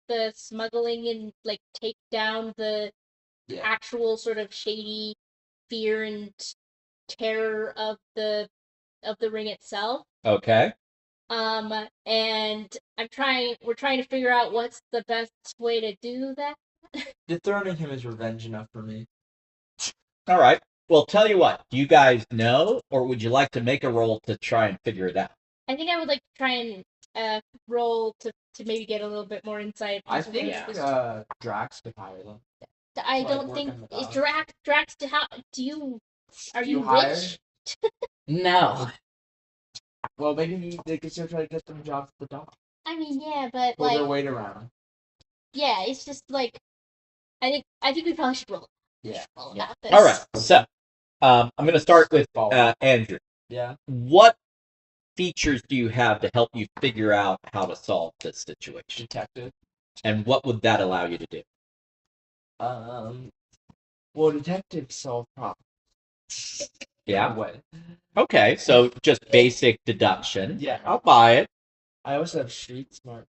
the smuggling and take down the actual sort of shady fear and terror of the of the ring itself. Okay. And we're trying to figure out what's the best way to do that. Dethroning him is revenge enough for me. All right. Well, tell you what. Do you guys know, or would you like to make a roll to try and figure it out? I think I would like to try and roll to maybe get a little bit more insight. I into think this. Drax could hire them. I like don't work think on the is dock. Drax. How do you? Are You you hired? rich? No. Well, maybe they could still try to get them jobs at the dock. I mean, yeah, but Pull like, their weight around. yeah, it's just like, I think we probably should roll. Yeah. About this. All right. So, I'm going to start with Andrew. Yeah. What features do you have to help you figure out how to solve this situation? Detective. And what would that allow you to do? Well, detectives solve problems. Yeah. In a way. Okay. So just basic deduction. Yeah. I'll buy it. I also have street smart.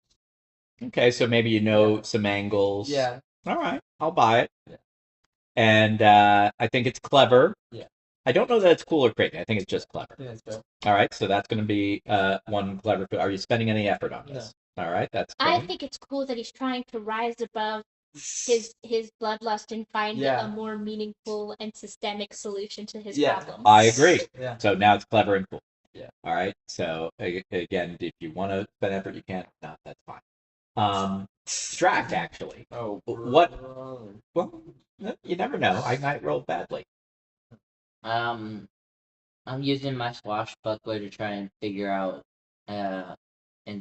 Okay. So maybe you know some angles. Yeah. All right. I'll buy it. Yeah. And I think it's clever. Yeah. I don't know that it's cool or crazy. I think it's just clever. I think that's good. All right. So that's going to be one clever. Are you spending any effort on this? No. All right. That's I clever. think it's cool that he's trying to rise above his bloodlust and find a more meaningful and systemic solution to his problem. I agree. Yeah. So now it's clever and cool. Yeah. All right. So again, if you want to spend effort, you can. No, that's fine. Strack, actually. Oh. What? Well, you never know. I might roll badly. I'm using my swashbuckler to try and figure out, and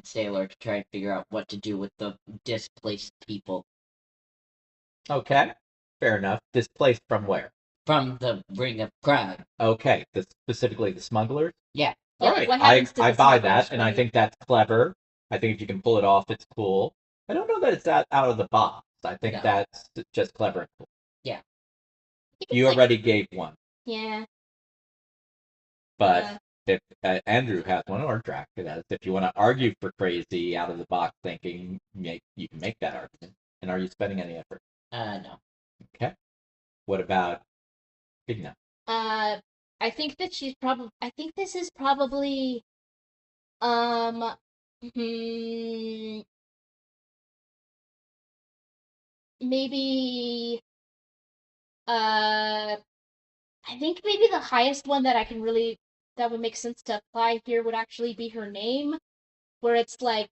sailor to try and figure out what to do with the displaced people Okay. Fair enough. Displaced from where? from the Ring of Crab. Okay. Specifically the smugglers? Yeah. Yeah, All like, right. what happens to I the buy smugglers that, and I when think that's clever. I think if you can pull it off, it's cool. I don't know that it's that out of the box. I think No. that's just clever and cool. Yeah. You already gave one, Yeah. but if Andrew has one or Drac has, if you want to argue for crazy out of the box thinking, you can make that argument. And are you spending any effort? No. Okay. What about Big Nut? I think that she's probably. I think this is probably. Maybe. I think maybe the highest one that that would make sense to apply here would actually be her name, where it's like.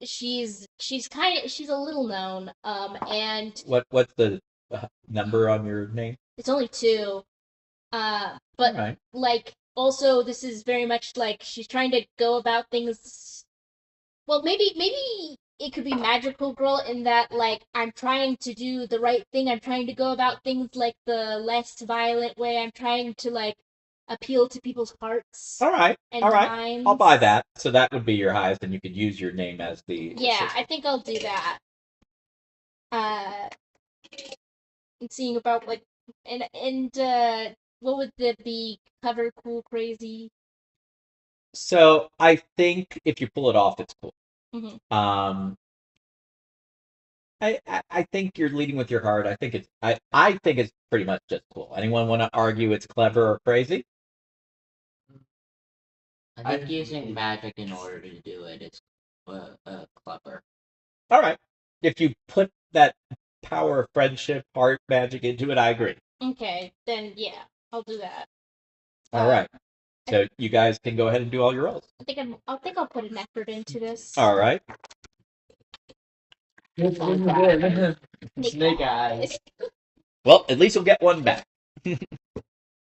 She's a little known, and What's the number on your name? it's only 2. But Right. like also this is very much like she's trying to go about things. Well, maybe it could be magical girl in that like I'm trying to do the right thing. I'm trying to go about things like the less violent way. I'm trying to like appeal to people's hearts. All right. And All right. minds. I'll buy that. So that would be your highest, and you could use your name as the. Yeah, I think I'll do that. And seeing about like and what would the be? Cover cool crazy. So I think if you pull it off, it's cool. Mm-hmm. I think you're leading with your heart. I think it's pretty much just cool. Anyone want to argue it's clever or crazy? I think using magic in order to do it is clever. All right. If you put that power of friendship, heart, magic into it, I agree. Okay, then yeah, I'll do that. All right. So you guys can go ahead and do all your rolls. I think I'll put an effort into this. All right. Snake eyes. Well, at least you'll get one back.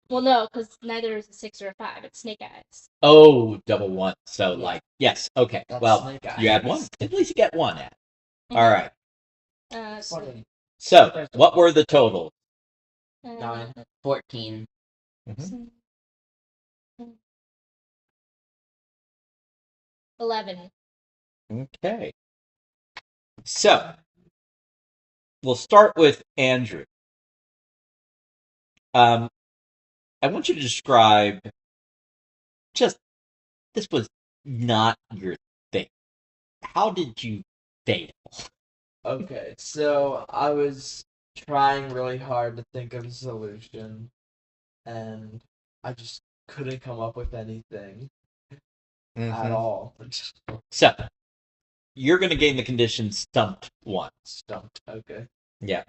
Well, no, because neither is a 6 or a 5. It's snake eyes. Oh, double one. So yes. Okay. That's well, snake eyes. you had one. At least you get one at. Mhm. All right. So, What were the totals? 9. 14. Mm-hmm. 11. Okay. So, we'll start with Andrew. I want you to describe this was not your thing. How did you fail? Okay, so I was trying really hard to think of a solution, and I just couldn't come up with anything at Mhm. all. So, you're going to gain the condition stumped 1. Stumped. Okay. Yeah.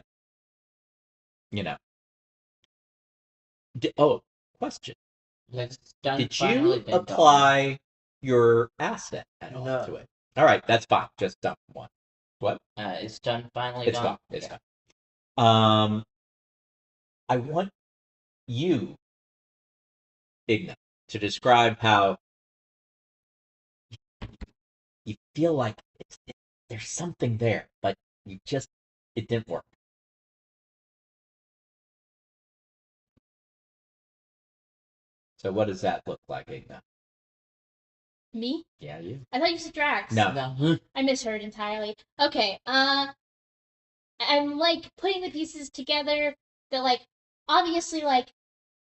Question. Has stun Did finally you been done? apply your asset at all No. to it? All right, that's fine. Just dump 1. What? Is stun finally It's done? fine. It's fine. I want you, Igna, to describe how you feel like there's something there, but it didn't work. So what does that look like, Igna? Me? Yeah, you. I thought you said Drax. No. No. I misheard entirely. Okay, I'm like putting the pieces together that like obviously like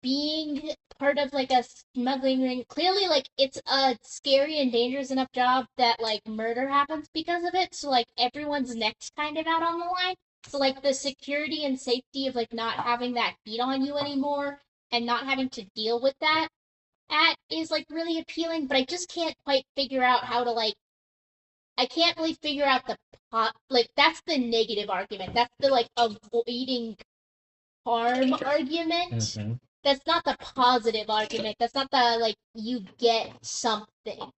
being part of like a smuggling ring, clearly like it's a scary and dangerous enough job that like murder happens because of it, so like everyone's neck's kind of out on the line. So like the security and safety of like not having that heat on you anymore and not having to deal with that is like really appealing, but I just can't quite figure out how to like I can't really figure out the like that's the negative argument. That's the like avoiding harm argument. Mm-hmm. That's not the positive argument. That's not the like you get something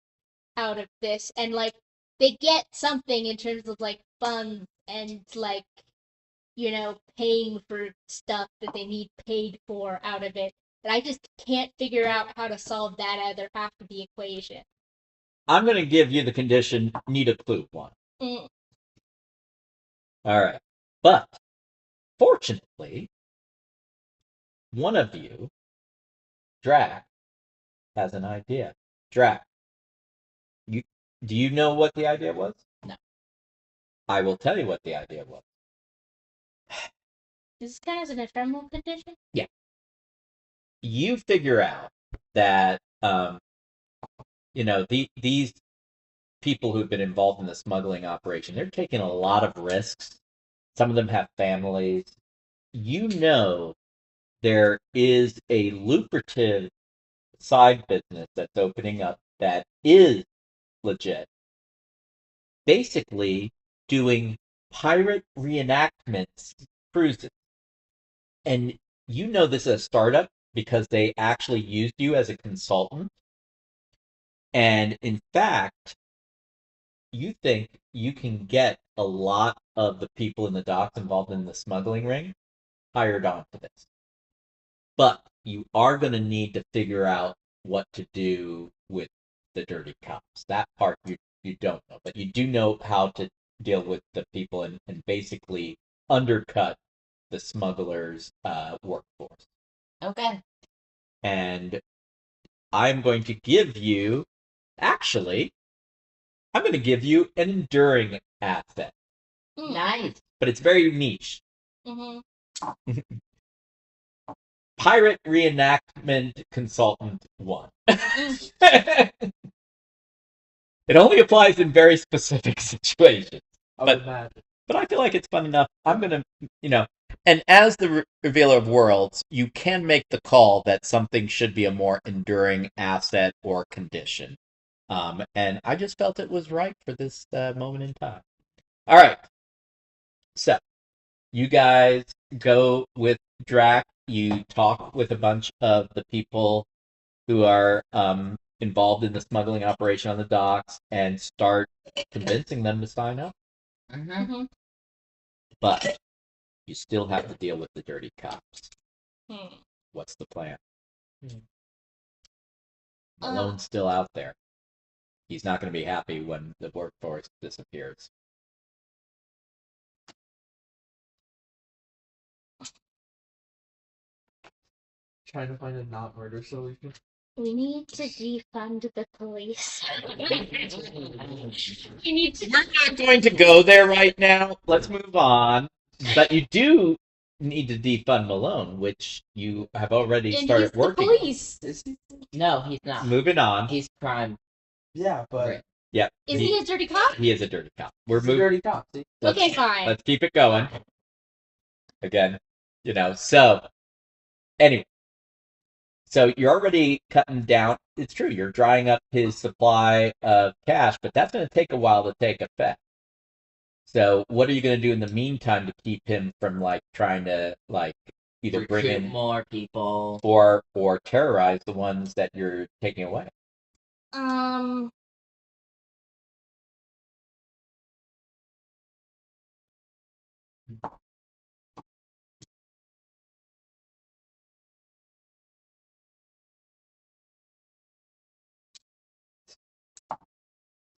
out of this, and like they get something in terms of like funds and like paying for stuff that they need paid for out of it. And I just can't figure out how to solve that other half of the equation. I'm going to give you the condition need a clue 1. Mm. All right. But fortunately, one of you, Drac, has an idea. Drac, do you know what the idea was? No. I will tell you what the idea was. This guy has an ephemeral condition? Yeah. You figure out that these people who've been involved in the smuggling operation, they're taking a lot of risks. Some of them have families. There is a lucrative side business that's opening up that is legit. Basically doing pirate reenactments cruises. And this is a startup because they actually used you as a consultant. And in fact, you think you can get a lot of the people in the docks involved in the smuggling ring hired onto this. But you are going to need to figure out what to do with the dirty cops. That part you don't know, but you do know how to deal with the people and basically undercut the smugglers' workforce. Okay. And I'm going to give you, actually, I'm going to give you an enduring asset. Nice. But it's very niche. Mm-hmm. Pirate reenactment consultant 1. It only applies in very specific situations. But I feel like it's fun enough. I'm going to, and as the revealer of worlds, you can make the call that something should be a more enduring asset or condition. And I just felt it was right for this moment in time. All right. So, you guys go with Drac. You talk with a bunch of the people who are involved in the smuggling operation on the docks and start convincing them to sign up. Mm-hmm. But you still have to deal with the dirty cops. Hmm. What's the plan? Malone's still out there. He's not going to be happy when the workforce disappears. Trying to find a not murder solution. We need to defund the police. We need to. We're not going to go there right now. Let's move on. But you do need to defund Malone, which you have already And started he's the working police. Is he? No, he's not. on. Moving on. He's crime. Yeah, but Right. Yep. Is he a dirty cop? He is a dirty cop. We're he's a moving. dirty cop. See? Okay, fine. Let's keep it going. Again, so anyway. So you're already cutting down. It's true. You're drying up his supply of cash, but that's going to take a while to take effect. So what are you going to do in the meantime to keep him from like trying to like either bring Recruit in more people. or terrorize the ones that you're taking away?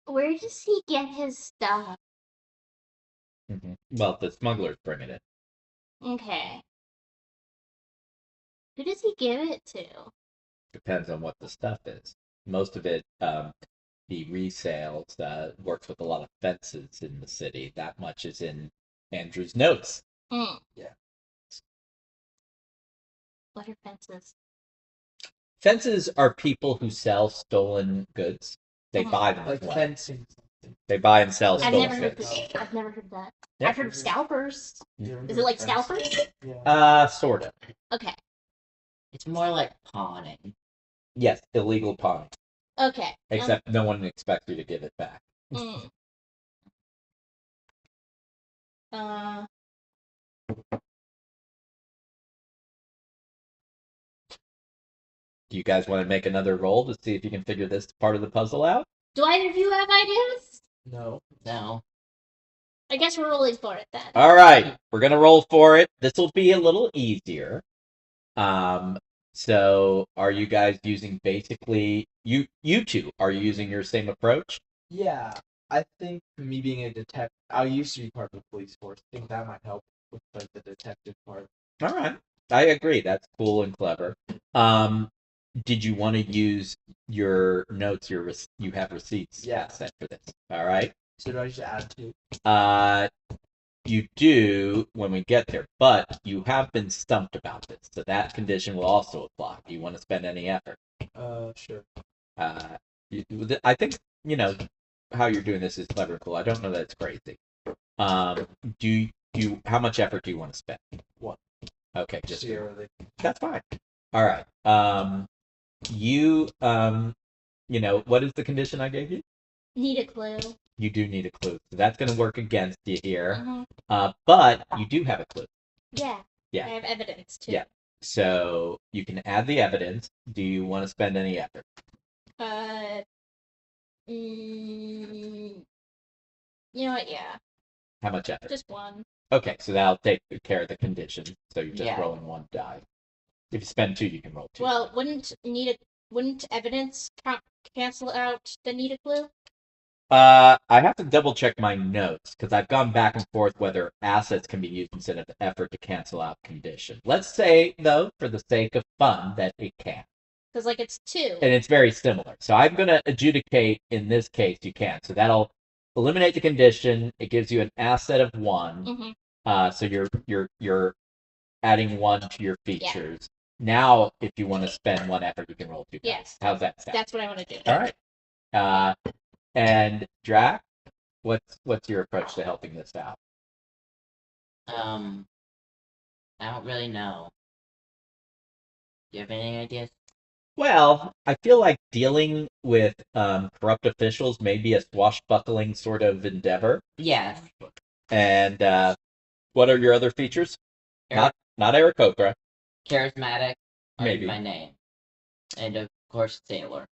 Where does he get his stuff? Well, the smugglers bring it in. Okay. Who does he give it to? Depends on what the stuff is. Most of it, the resales, works with a lot of fences in the city. That much is in Andrew's notes. Yeah. What are fences? Fences are people who sell stolen goods. They buy them Like as well. fencing. They buy and sell I've stolen never heard goods. that. I've never heard that. Yeah. I've heard of scalpers. Yeah. Is it like scalpers? Yeah. Sort of. Okay. It's more like pawning. Yes, illegal pawning. Okay. Except no one expects you to give it back. Do you guys want to make another roll to see if you can figure this part of the puzzle out? Do either of you have ideas? No. No. I guess we're rolling for it then. All right, we're gonna roll for it. This will be a little easier. So are you guys using basically you two are you using your same approach? Yeah. I think me being a detective, I used to be part of the police force. I think that might help with like the detective part. All right, I agree. That's cool and clever. Did you want to use your notes? You have receipts set for this. All right. So do I just add to? You do when we get there, but you have been stumped about this, so that condition will also apply. Do you want to spend any effort? Sure. I think how you're doing this is clever and cool. I don't know that it's crazy. Do you? How much effort do you want to spend? One. Okay, just Zero. that's fine. All right. What is the condition I gave you? Need a clue. You do need a clue. So that's going to work against you here. Mm-hmm. But you do have a clue. Yeah. Yeah. I have evidence too. Yeah. So you can add the evidence. Do you want to spend any effort? You know what? Yeah. How much effort? Just one. Okay, so that'll take care of the condition. So you're just Yeah. rolling one die. If you spend two, you can roll two. Well, wouldn't evidence cancel out the need a clue? I have to double check my notes because I've gone back and forth whether assets can be used instead of effort to cancel out condition. Let's say, though, for the sake of fun, that it can. Because like it's two. And it's very similar. So I'm going to adjudicate in this case you can. So that'll eliminate the condition. It gives you an asset of one. Mm-hmm. So you're adding one to your features. Yeah. Now, if you want to spend one effort, you can roll two. Yes. How's that sound? That's what I want to do. All right. And Drac, what's your approach to helping this out? I don't really know. Do you have any ideas? Well, I feel like dealing with corrupt officials may be a swashbuckling sort of endeavor. Yeah. And what are your other features? Not Aarakocra. Charismatic. Maybe. My name. And of course, sailor.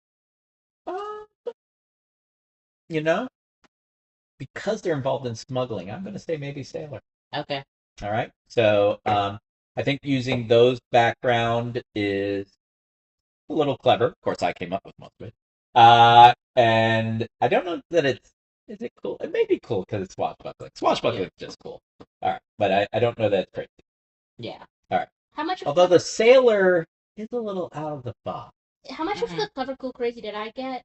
Because they're involved in smuggling, I'm going to say maybe sailor. Okay. All right. So I think using those background is a little clever. Of course, I came up with most of it. And I don't know that is it cool? It may be cool because it's swashbuckling. Swashbuckling is just cool. All right. But I don't know that it's crazy. Yeah. All right. How much? Although the sailor is a little out of the box. How much of the clever, cool, crazy did I get?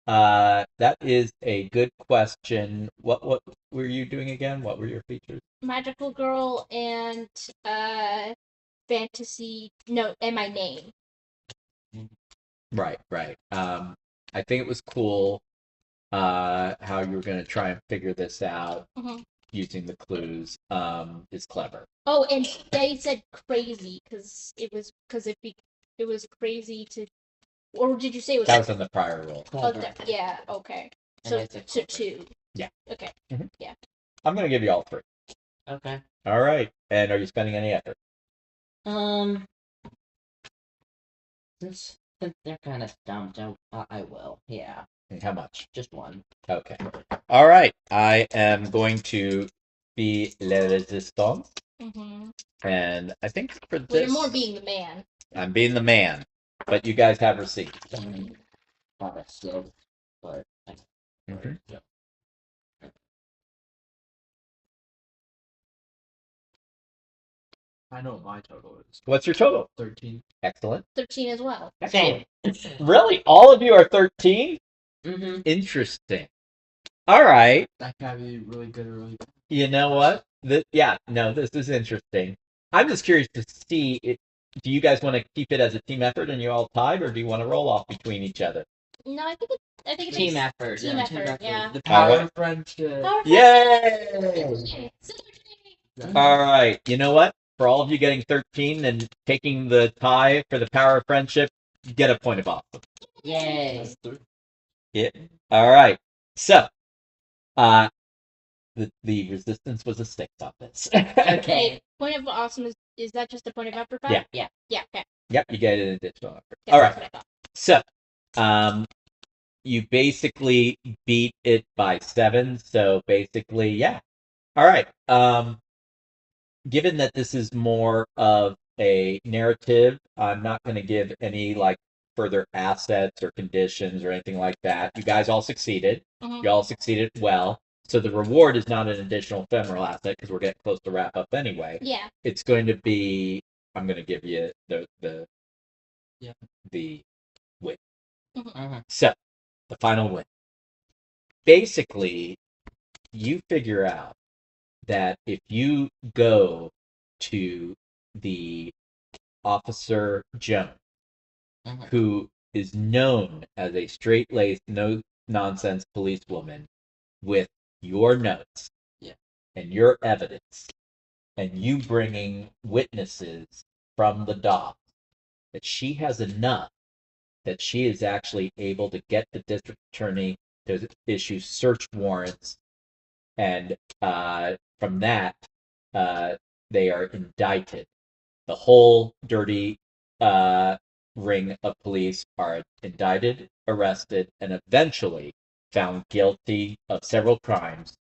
That is a good question. What were you doing again? What were your features? Magical girl and fantasy. No, and my name. Right. I think it was cool how you were going to try and figure this out using the clues. Is clever. Oh, and they said crazy because it was crazy to, or did you say it was? That was in the prior roll. Oh, yeah. Okay. So And it's a so 2. Yeah. Okay. I'm gonna give you all 3. Okay. All right. And are you spending any effort? Since they're kind of stumped, I will. Yeah, And how much? just 1. Okay. All right. I am going to be le resistance. Mm-hmm. And I think for Well, this, you're more being the man. I'm being the man, but you guys have receipts. Not a skill, but Mhm. I know what my total is. What's your total? 13. Excellent. 13 as well. same. Really? All of you are 13? Mm-hmm. Interesting. All right. That can be really good or really bad. You know what? This is interesting. I'm just curious to see do you guys want to keep it as a team effort and you all tied, or do you want to roll off between each other? No, I think it's Team effort. Team effort. Yeah. The power Alright. of friendship. Power of Yay! friendship. All right. You know what? For all of you getting 13 and taking the tie for the power of friendship, you get a point of awesome. Yay. That's 3. Yeah. All right. So, the resistance was a stick on this. Okay. Point of awesome is that just a point of effort? Yeah. Yeah. Yeah. Okay. Yep, you get an additional effort. Yeah, All that's right. what I thought. So, you basically beat it by 7. So basically, yeah. All right. Given that this is more of a narrative, I'm not going to give any like further assets or conditions or anything like that. You guys all succeeded. Mhm. You all succeeded well. So the reward is not an additional ephemeral asset because we're getting close to wrap up anyway. Yeah. It's going to be. I'm going to give you the win. Mm-hmm. So the final win. Basically, you figure out that if you go to the Officer Jones, Mhm. who is known as a straight-laced, no-nonsense policewoman, with your notes Yeah. and your evidence, and you bringing witnesses from the dock, that she has enough that she is actually able to get the district attorney to issue search warrants, and from that, they are indicted. The whole dirty ring of police are indicted, arrested, and eventually found guilty of several crimes,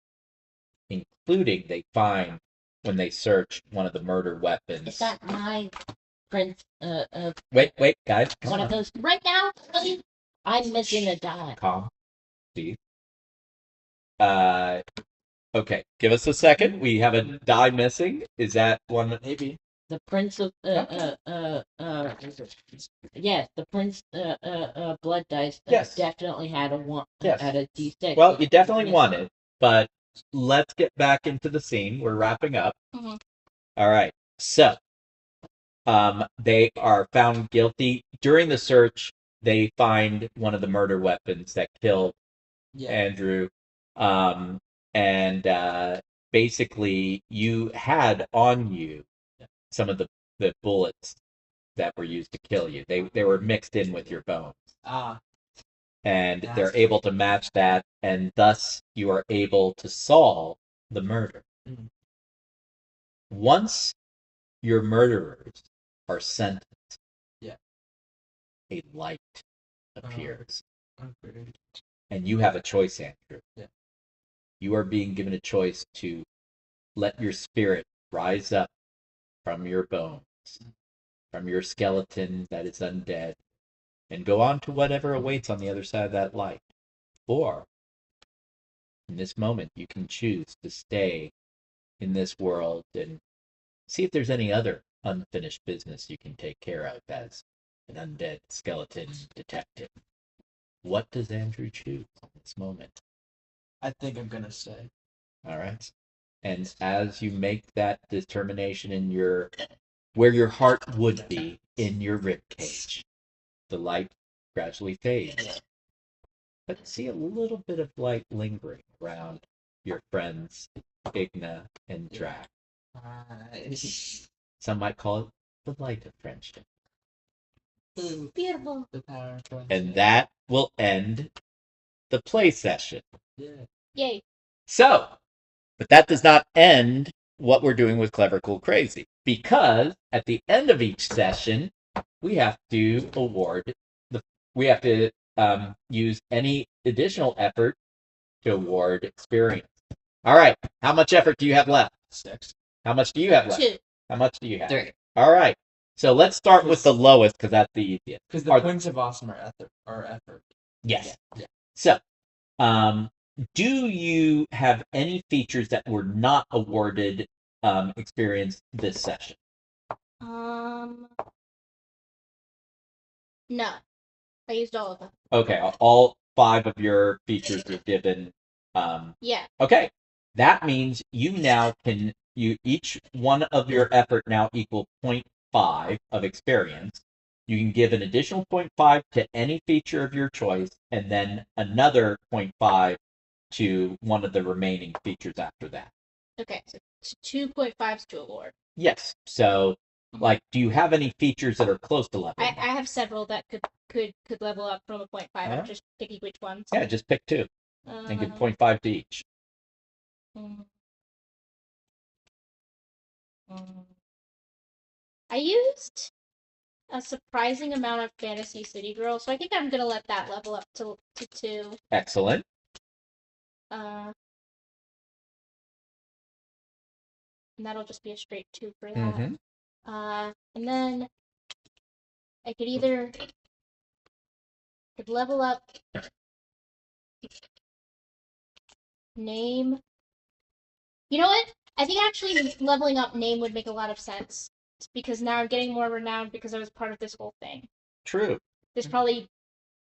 including they find when they search one of the murder weapons. Is that my prince? Wait, guys, One of come on. those right now. I'm missing a die. Calm, Steve. Okay, give us a second. We have a die missing. Is that one? Maybe. The prince of yes, the prince blood dice Yes. definitely had a one. Yes. Had a D6. Well, you definitely won it, but let's get back into the scene. We're wrapping up. Mhm. All right. So, they are found guilty. During the search, they find one of the murder weapons that killed Yeah. Andrew. And basically, you had on you some of the bullets that were used to kill you. They were mixed in with your bones. And they're That's able to match that, and thus you are able to solve the murder. Mhm. Once your murderers are sentenced, Yeah. a light appears, Okay. and you have a choice, Andrew. Yeah. You are being given a choice to let your spirit rise up from your bones, from your skeleton that is undead, and go on to whatever awaits on the other side of that light. Or, in this moment, you can choose to stay in this world and see if there's any other unfinished business you can take care of as an undead skeleton detective. What does Andrew choose in this moment? I think I'm gonna stay. All right. And as you make that determination in where your heart would be in your rib cage, the light gradually fades. But see a little bit of light lingering around your friends Igna and Drac. Some might call it the light of friendship. Beautiful. The power of friendship. And that will end the play session. Yeah. Yay. So, but that does not end what we're doing with Clever Cool Crazy, because at the end of each session, we have to use any additional effort to award experience. All right, how much effort do you have left? 6. How much do you have left? 2. How much do you have? 3. All right, so let's start with the lowest because that's the easiest. Because the points of awesome are effort. Yes. Yeah. So, do you have any features that were not awarded experience this session? No. I used all of them. Okay, all 5 of your features were given. Yeah. Okay, that means each one of your effort now equal 0.5 of experience. You can give an additional 0.5 to any feature of your choice, and then another 0.5 to one of the remaining features after that. Okay, so 2.5s to award. Yes. So, do you have any features that are close to level? I have several that could level up from a 0.5. Alright. I'm just picking which ones. Yeah, just pick 2 and give 0.5 to each. I used a surprising amount of Fantasy City Girl, so I think I'm gonna let that level up to 2. Excellent. And that'll just be a straight 2 for that. Mm-hmm. And then I could level up name. You know what? I think actually leveling up name would make a lot of sense, because now I'm getting more renowned because I was part of this whole thing. True. This probably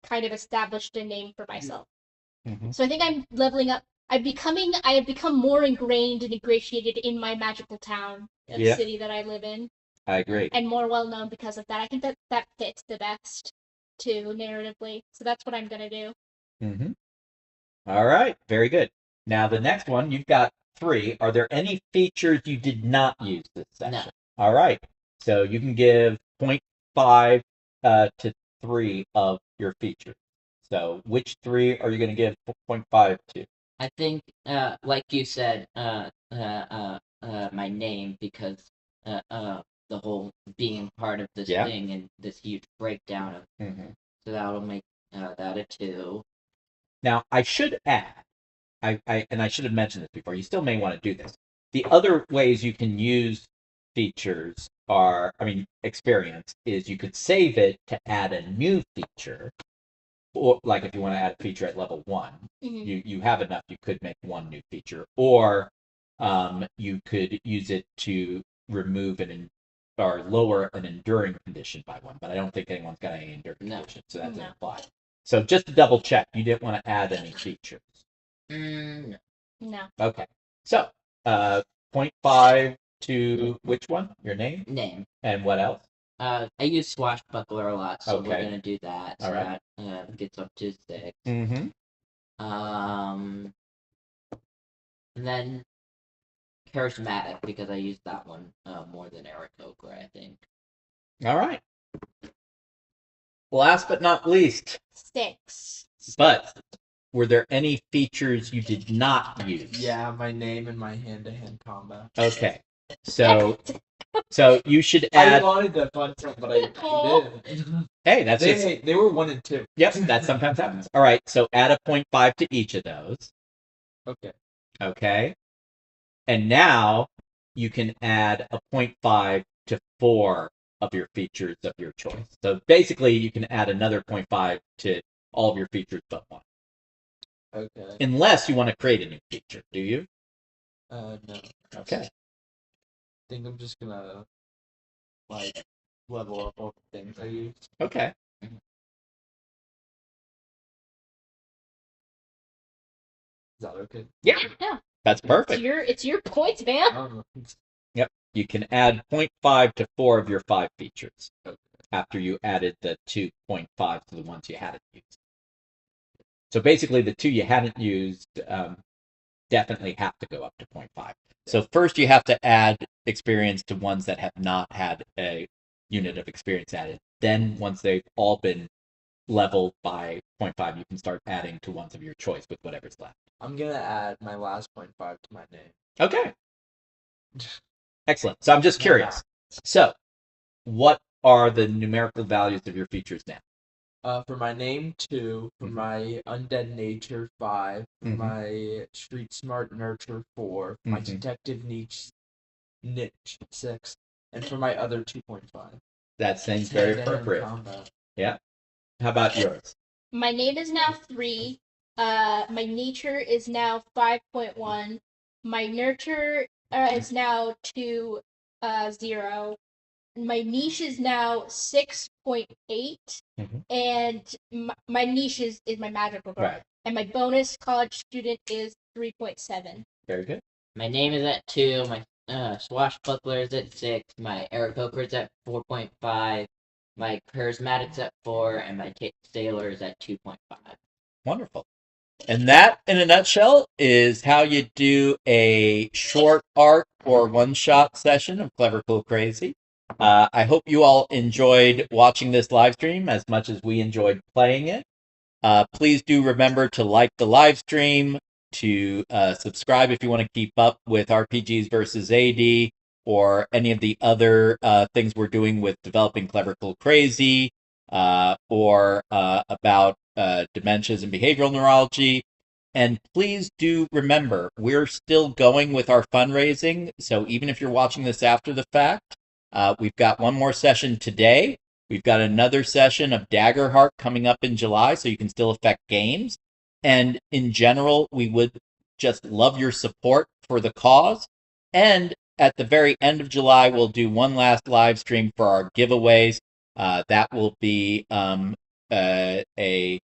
kind of established a name for myself. Mm-hmm. So I think I'm leveling up. I have become more ingrained and ingratiated in my magical town, the city that I live in. I agree. And more well known because of that. I think that fits the best too narratively. So that's what I'm gonna do. Mm-hmm. All right. Very good. Now the next one, you've got 3. Are there any features you did not use this session? No. All right. So you can give 0.5 to 3 of your features. So which 3 are you going to give 0.5 to? I think, like you said, my name, because the whole being part of this thing and this huge breakdown of, so that'll make that a 2. Now I should add, I should have mentioned this before. You still may want to do this. The other ways you can use features experience is you could save it to add a new feature, or like if you want to add a feature at level 1, you have enough. You could make 1 new feature, or you could use it to remove or lower an enduring condition by 1. But I don't think anyone's got any enduring condition, so that doesn't apply. So just to double check, you didn't want to add any features. No. Okay. So 0.5 to which one? Your name? Name. And what else? I use Swashbuckler a lot, so Okay. we're gonna do that. So Alright. that gets up to 6. Mm-hmm. And then charismatic, because I use that one more than Eric Okra, I think. All right. Last but not least, 6. but were there any features you did not use? Yeah, my name and my hand-to-hand combat. Okay. So you should I add. wanted to fund some, but I didn't. Hey, that's They were 1 and 2. Yep, that sometimes happens. All right, so add a 0.5 to each of those. Okay. Okay. And now you can add a 0.5 to 4 of your features of your choice. So basically, you can add another 0.5 to all of your features but 1. Okay. Unless you want to create a new feature, do you? No. Okay. I think I'm just gonna level up all the things I use. Okay. Is that okay? Yeah. Yeah. That's perfect. It's your points, man. Yep. You can add 0.5 to 4 of your 5 features after you added the 2.5 to the ones you hadn't used. So basically, the 2 you hadn't used definitely have to go up to 0.5. So first, you have to add experience to ones that have not had unit of experience added. Then once they've all been leveled by 0.5, you can start adding to ones of your choice with whatever's left. I'm gonna add my last 0.5 to my name. Okay. Excellent. So I'm just Why curious. So what are the numerical values of your features now? For my name 2, for Mhm. my undead nature 5, for Mhm. my street smart nurture 4, for my Mhm. detective niche 6, and for my other 2.5. That seems very Hand-to-hand appropriate. combat. Yeah. How about yours? My name is now 3. My nature is now 5.1. My nurture is now 2, 0. My niche is now 6.8. Mhm. And my niche is my magical girl. Right. And my bonus college student is 3.7. Very good. My name is at 2. My swashbuckler is at 6. My Aarakocra is at 4.5. My charismatic's at 4, and my sailor is at 2.5. Wonderful. And that, in a nutshell, is how you do a short arc or one-shot session of Clever Cool Crazy. I hope you all enjoyed watching this live stream as much as we enjoyed playing it. Please do remember to like the live stream, to subscribe if you want to keep up with RPGs versus AD or any of the other things we're doing with developing Clever Cool Crazy or about dementias and behavioral neurology. And please do remember, we're still going with our fundraising. So even if you're watching this after the fact, we've got one more session today. We've got another session of Daggerheart coming up in July, so you can still affect games. And in general, we would just love your support for the cause. And at the very end of July, we'll do one last live stream for our giveaways. That will be a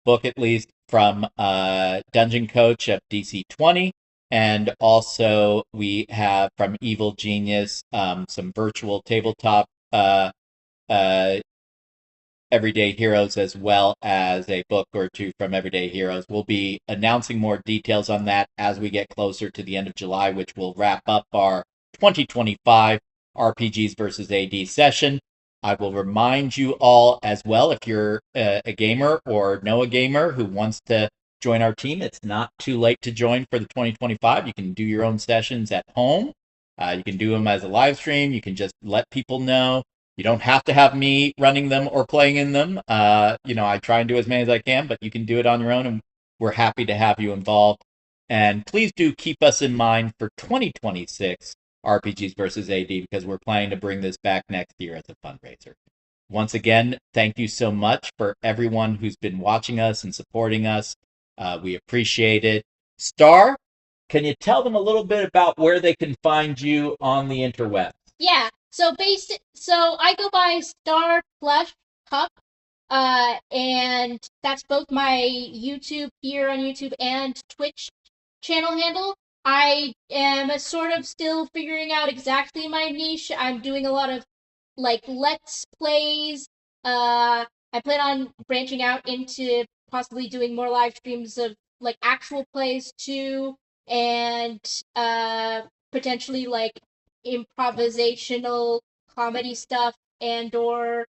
book, at least, from Dungeon Coach of DC 20. And also, we have from Evil Genius some virtual tabletop Everyday Heroes, as well as a book or two from Everyday Heroes. We'll be announcing more details on that as we get closer to the end of July, which will wrap up our 2025 RPGs versus AD session. I will remind you all as well, if you're a gamer or know a gamer who wants to join our team, it's not too late to join for the 2025. You can do your own sessions at home. You can do them as a live stream. You can just let people know. You don't have to have me running them or playing in them. I try and do as many as I can, but you can do it on your own, and we're happy to have you involved. And please do keep us in mind for 2026 RPGs versus AD, because we're planning to bring this back next year as a fundraiser. Once again, thank you so much for everyone who's been watching us and supporting us. We appreciate it. Star, can you tell them a little bit about where they can find you on the interweb? Yeah. So I go by Star Flush Pup, and that's both my YouTube here on YouTube and Twitch channel handle. I am sort of still figuring out exactly my niche. I'm doing a lot of let's plays. I plan on branching out into possibly doing more live streams of actual plays too, and potentially improvisational comedy stuff or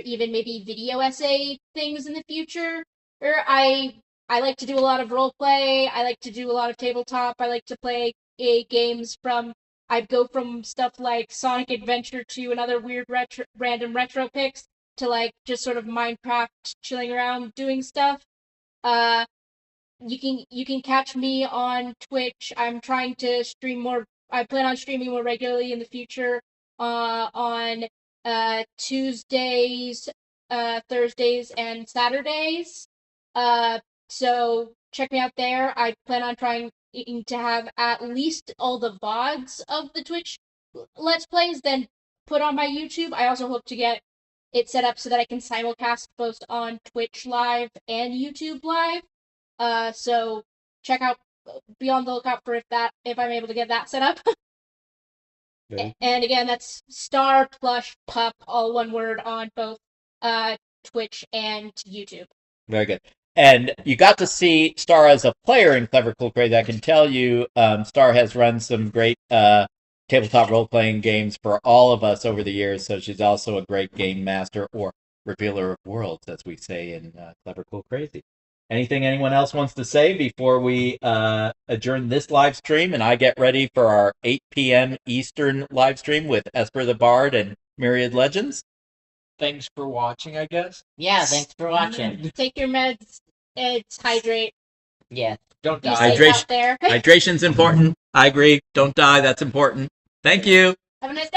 even maybe video essay things in the future. Or I like to do a lot of role play. I like to do a lot of tabletop. I like to play games from. I go from stuff like Sonic Adventure to another weird random retro picks to just sort of Minecraft chilling around doing stuff. Uh, you can catch me on Twitch. I'm trying to stream more. I plan on streaming more regularly in the future. On Tuesdays, Thursdays, and Saturdays. So check me out there. I plan on trying to have at least all the VODs of the Twitch Let's Plays then put on my YouTube. I also hope to get it set up so that I can simulcast both on Twitch Live and YouTube Live. So check out, be on the lookout for if I'm able to get that set up. And again, that's Star Plush Pup, all one word, on both Twitch and YouTube. Very good. And you got to see Star as a player in Clever Cool Crazy. I can tell you, Star has run some great tabletop role-playing games for all of us over the years, so she's also a great game master or revealer of worlds, as we say in Clever, Cool, Crazy. Anything anyone else wants to say before we adjourn this live stream and I get ready for our 8 p.m. Eastern live stream with Esper the Bard and Myriad Legends? Thanks for watching, I guess. Yeah, thanks for watching. Take your meds. It's hydrate. Yeah. Don't Be die. safe out there. Hydration's important. I agree. Don't die. That's important. Thank you. Have a nice day.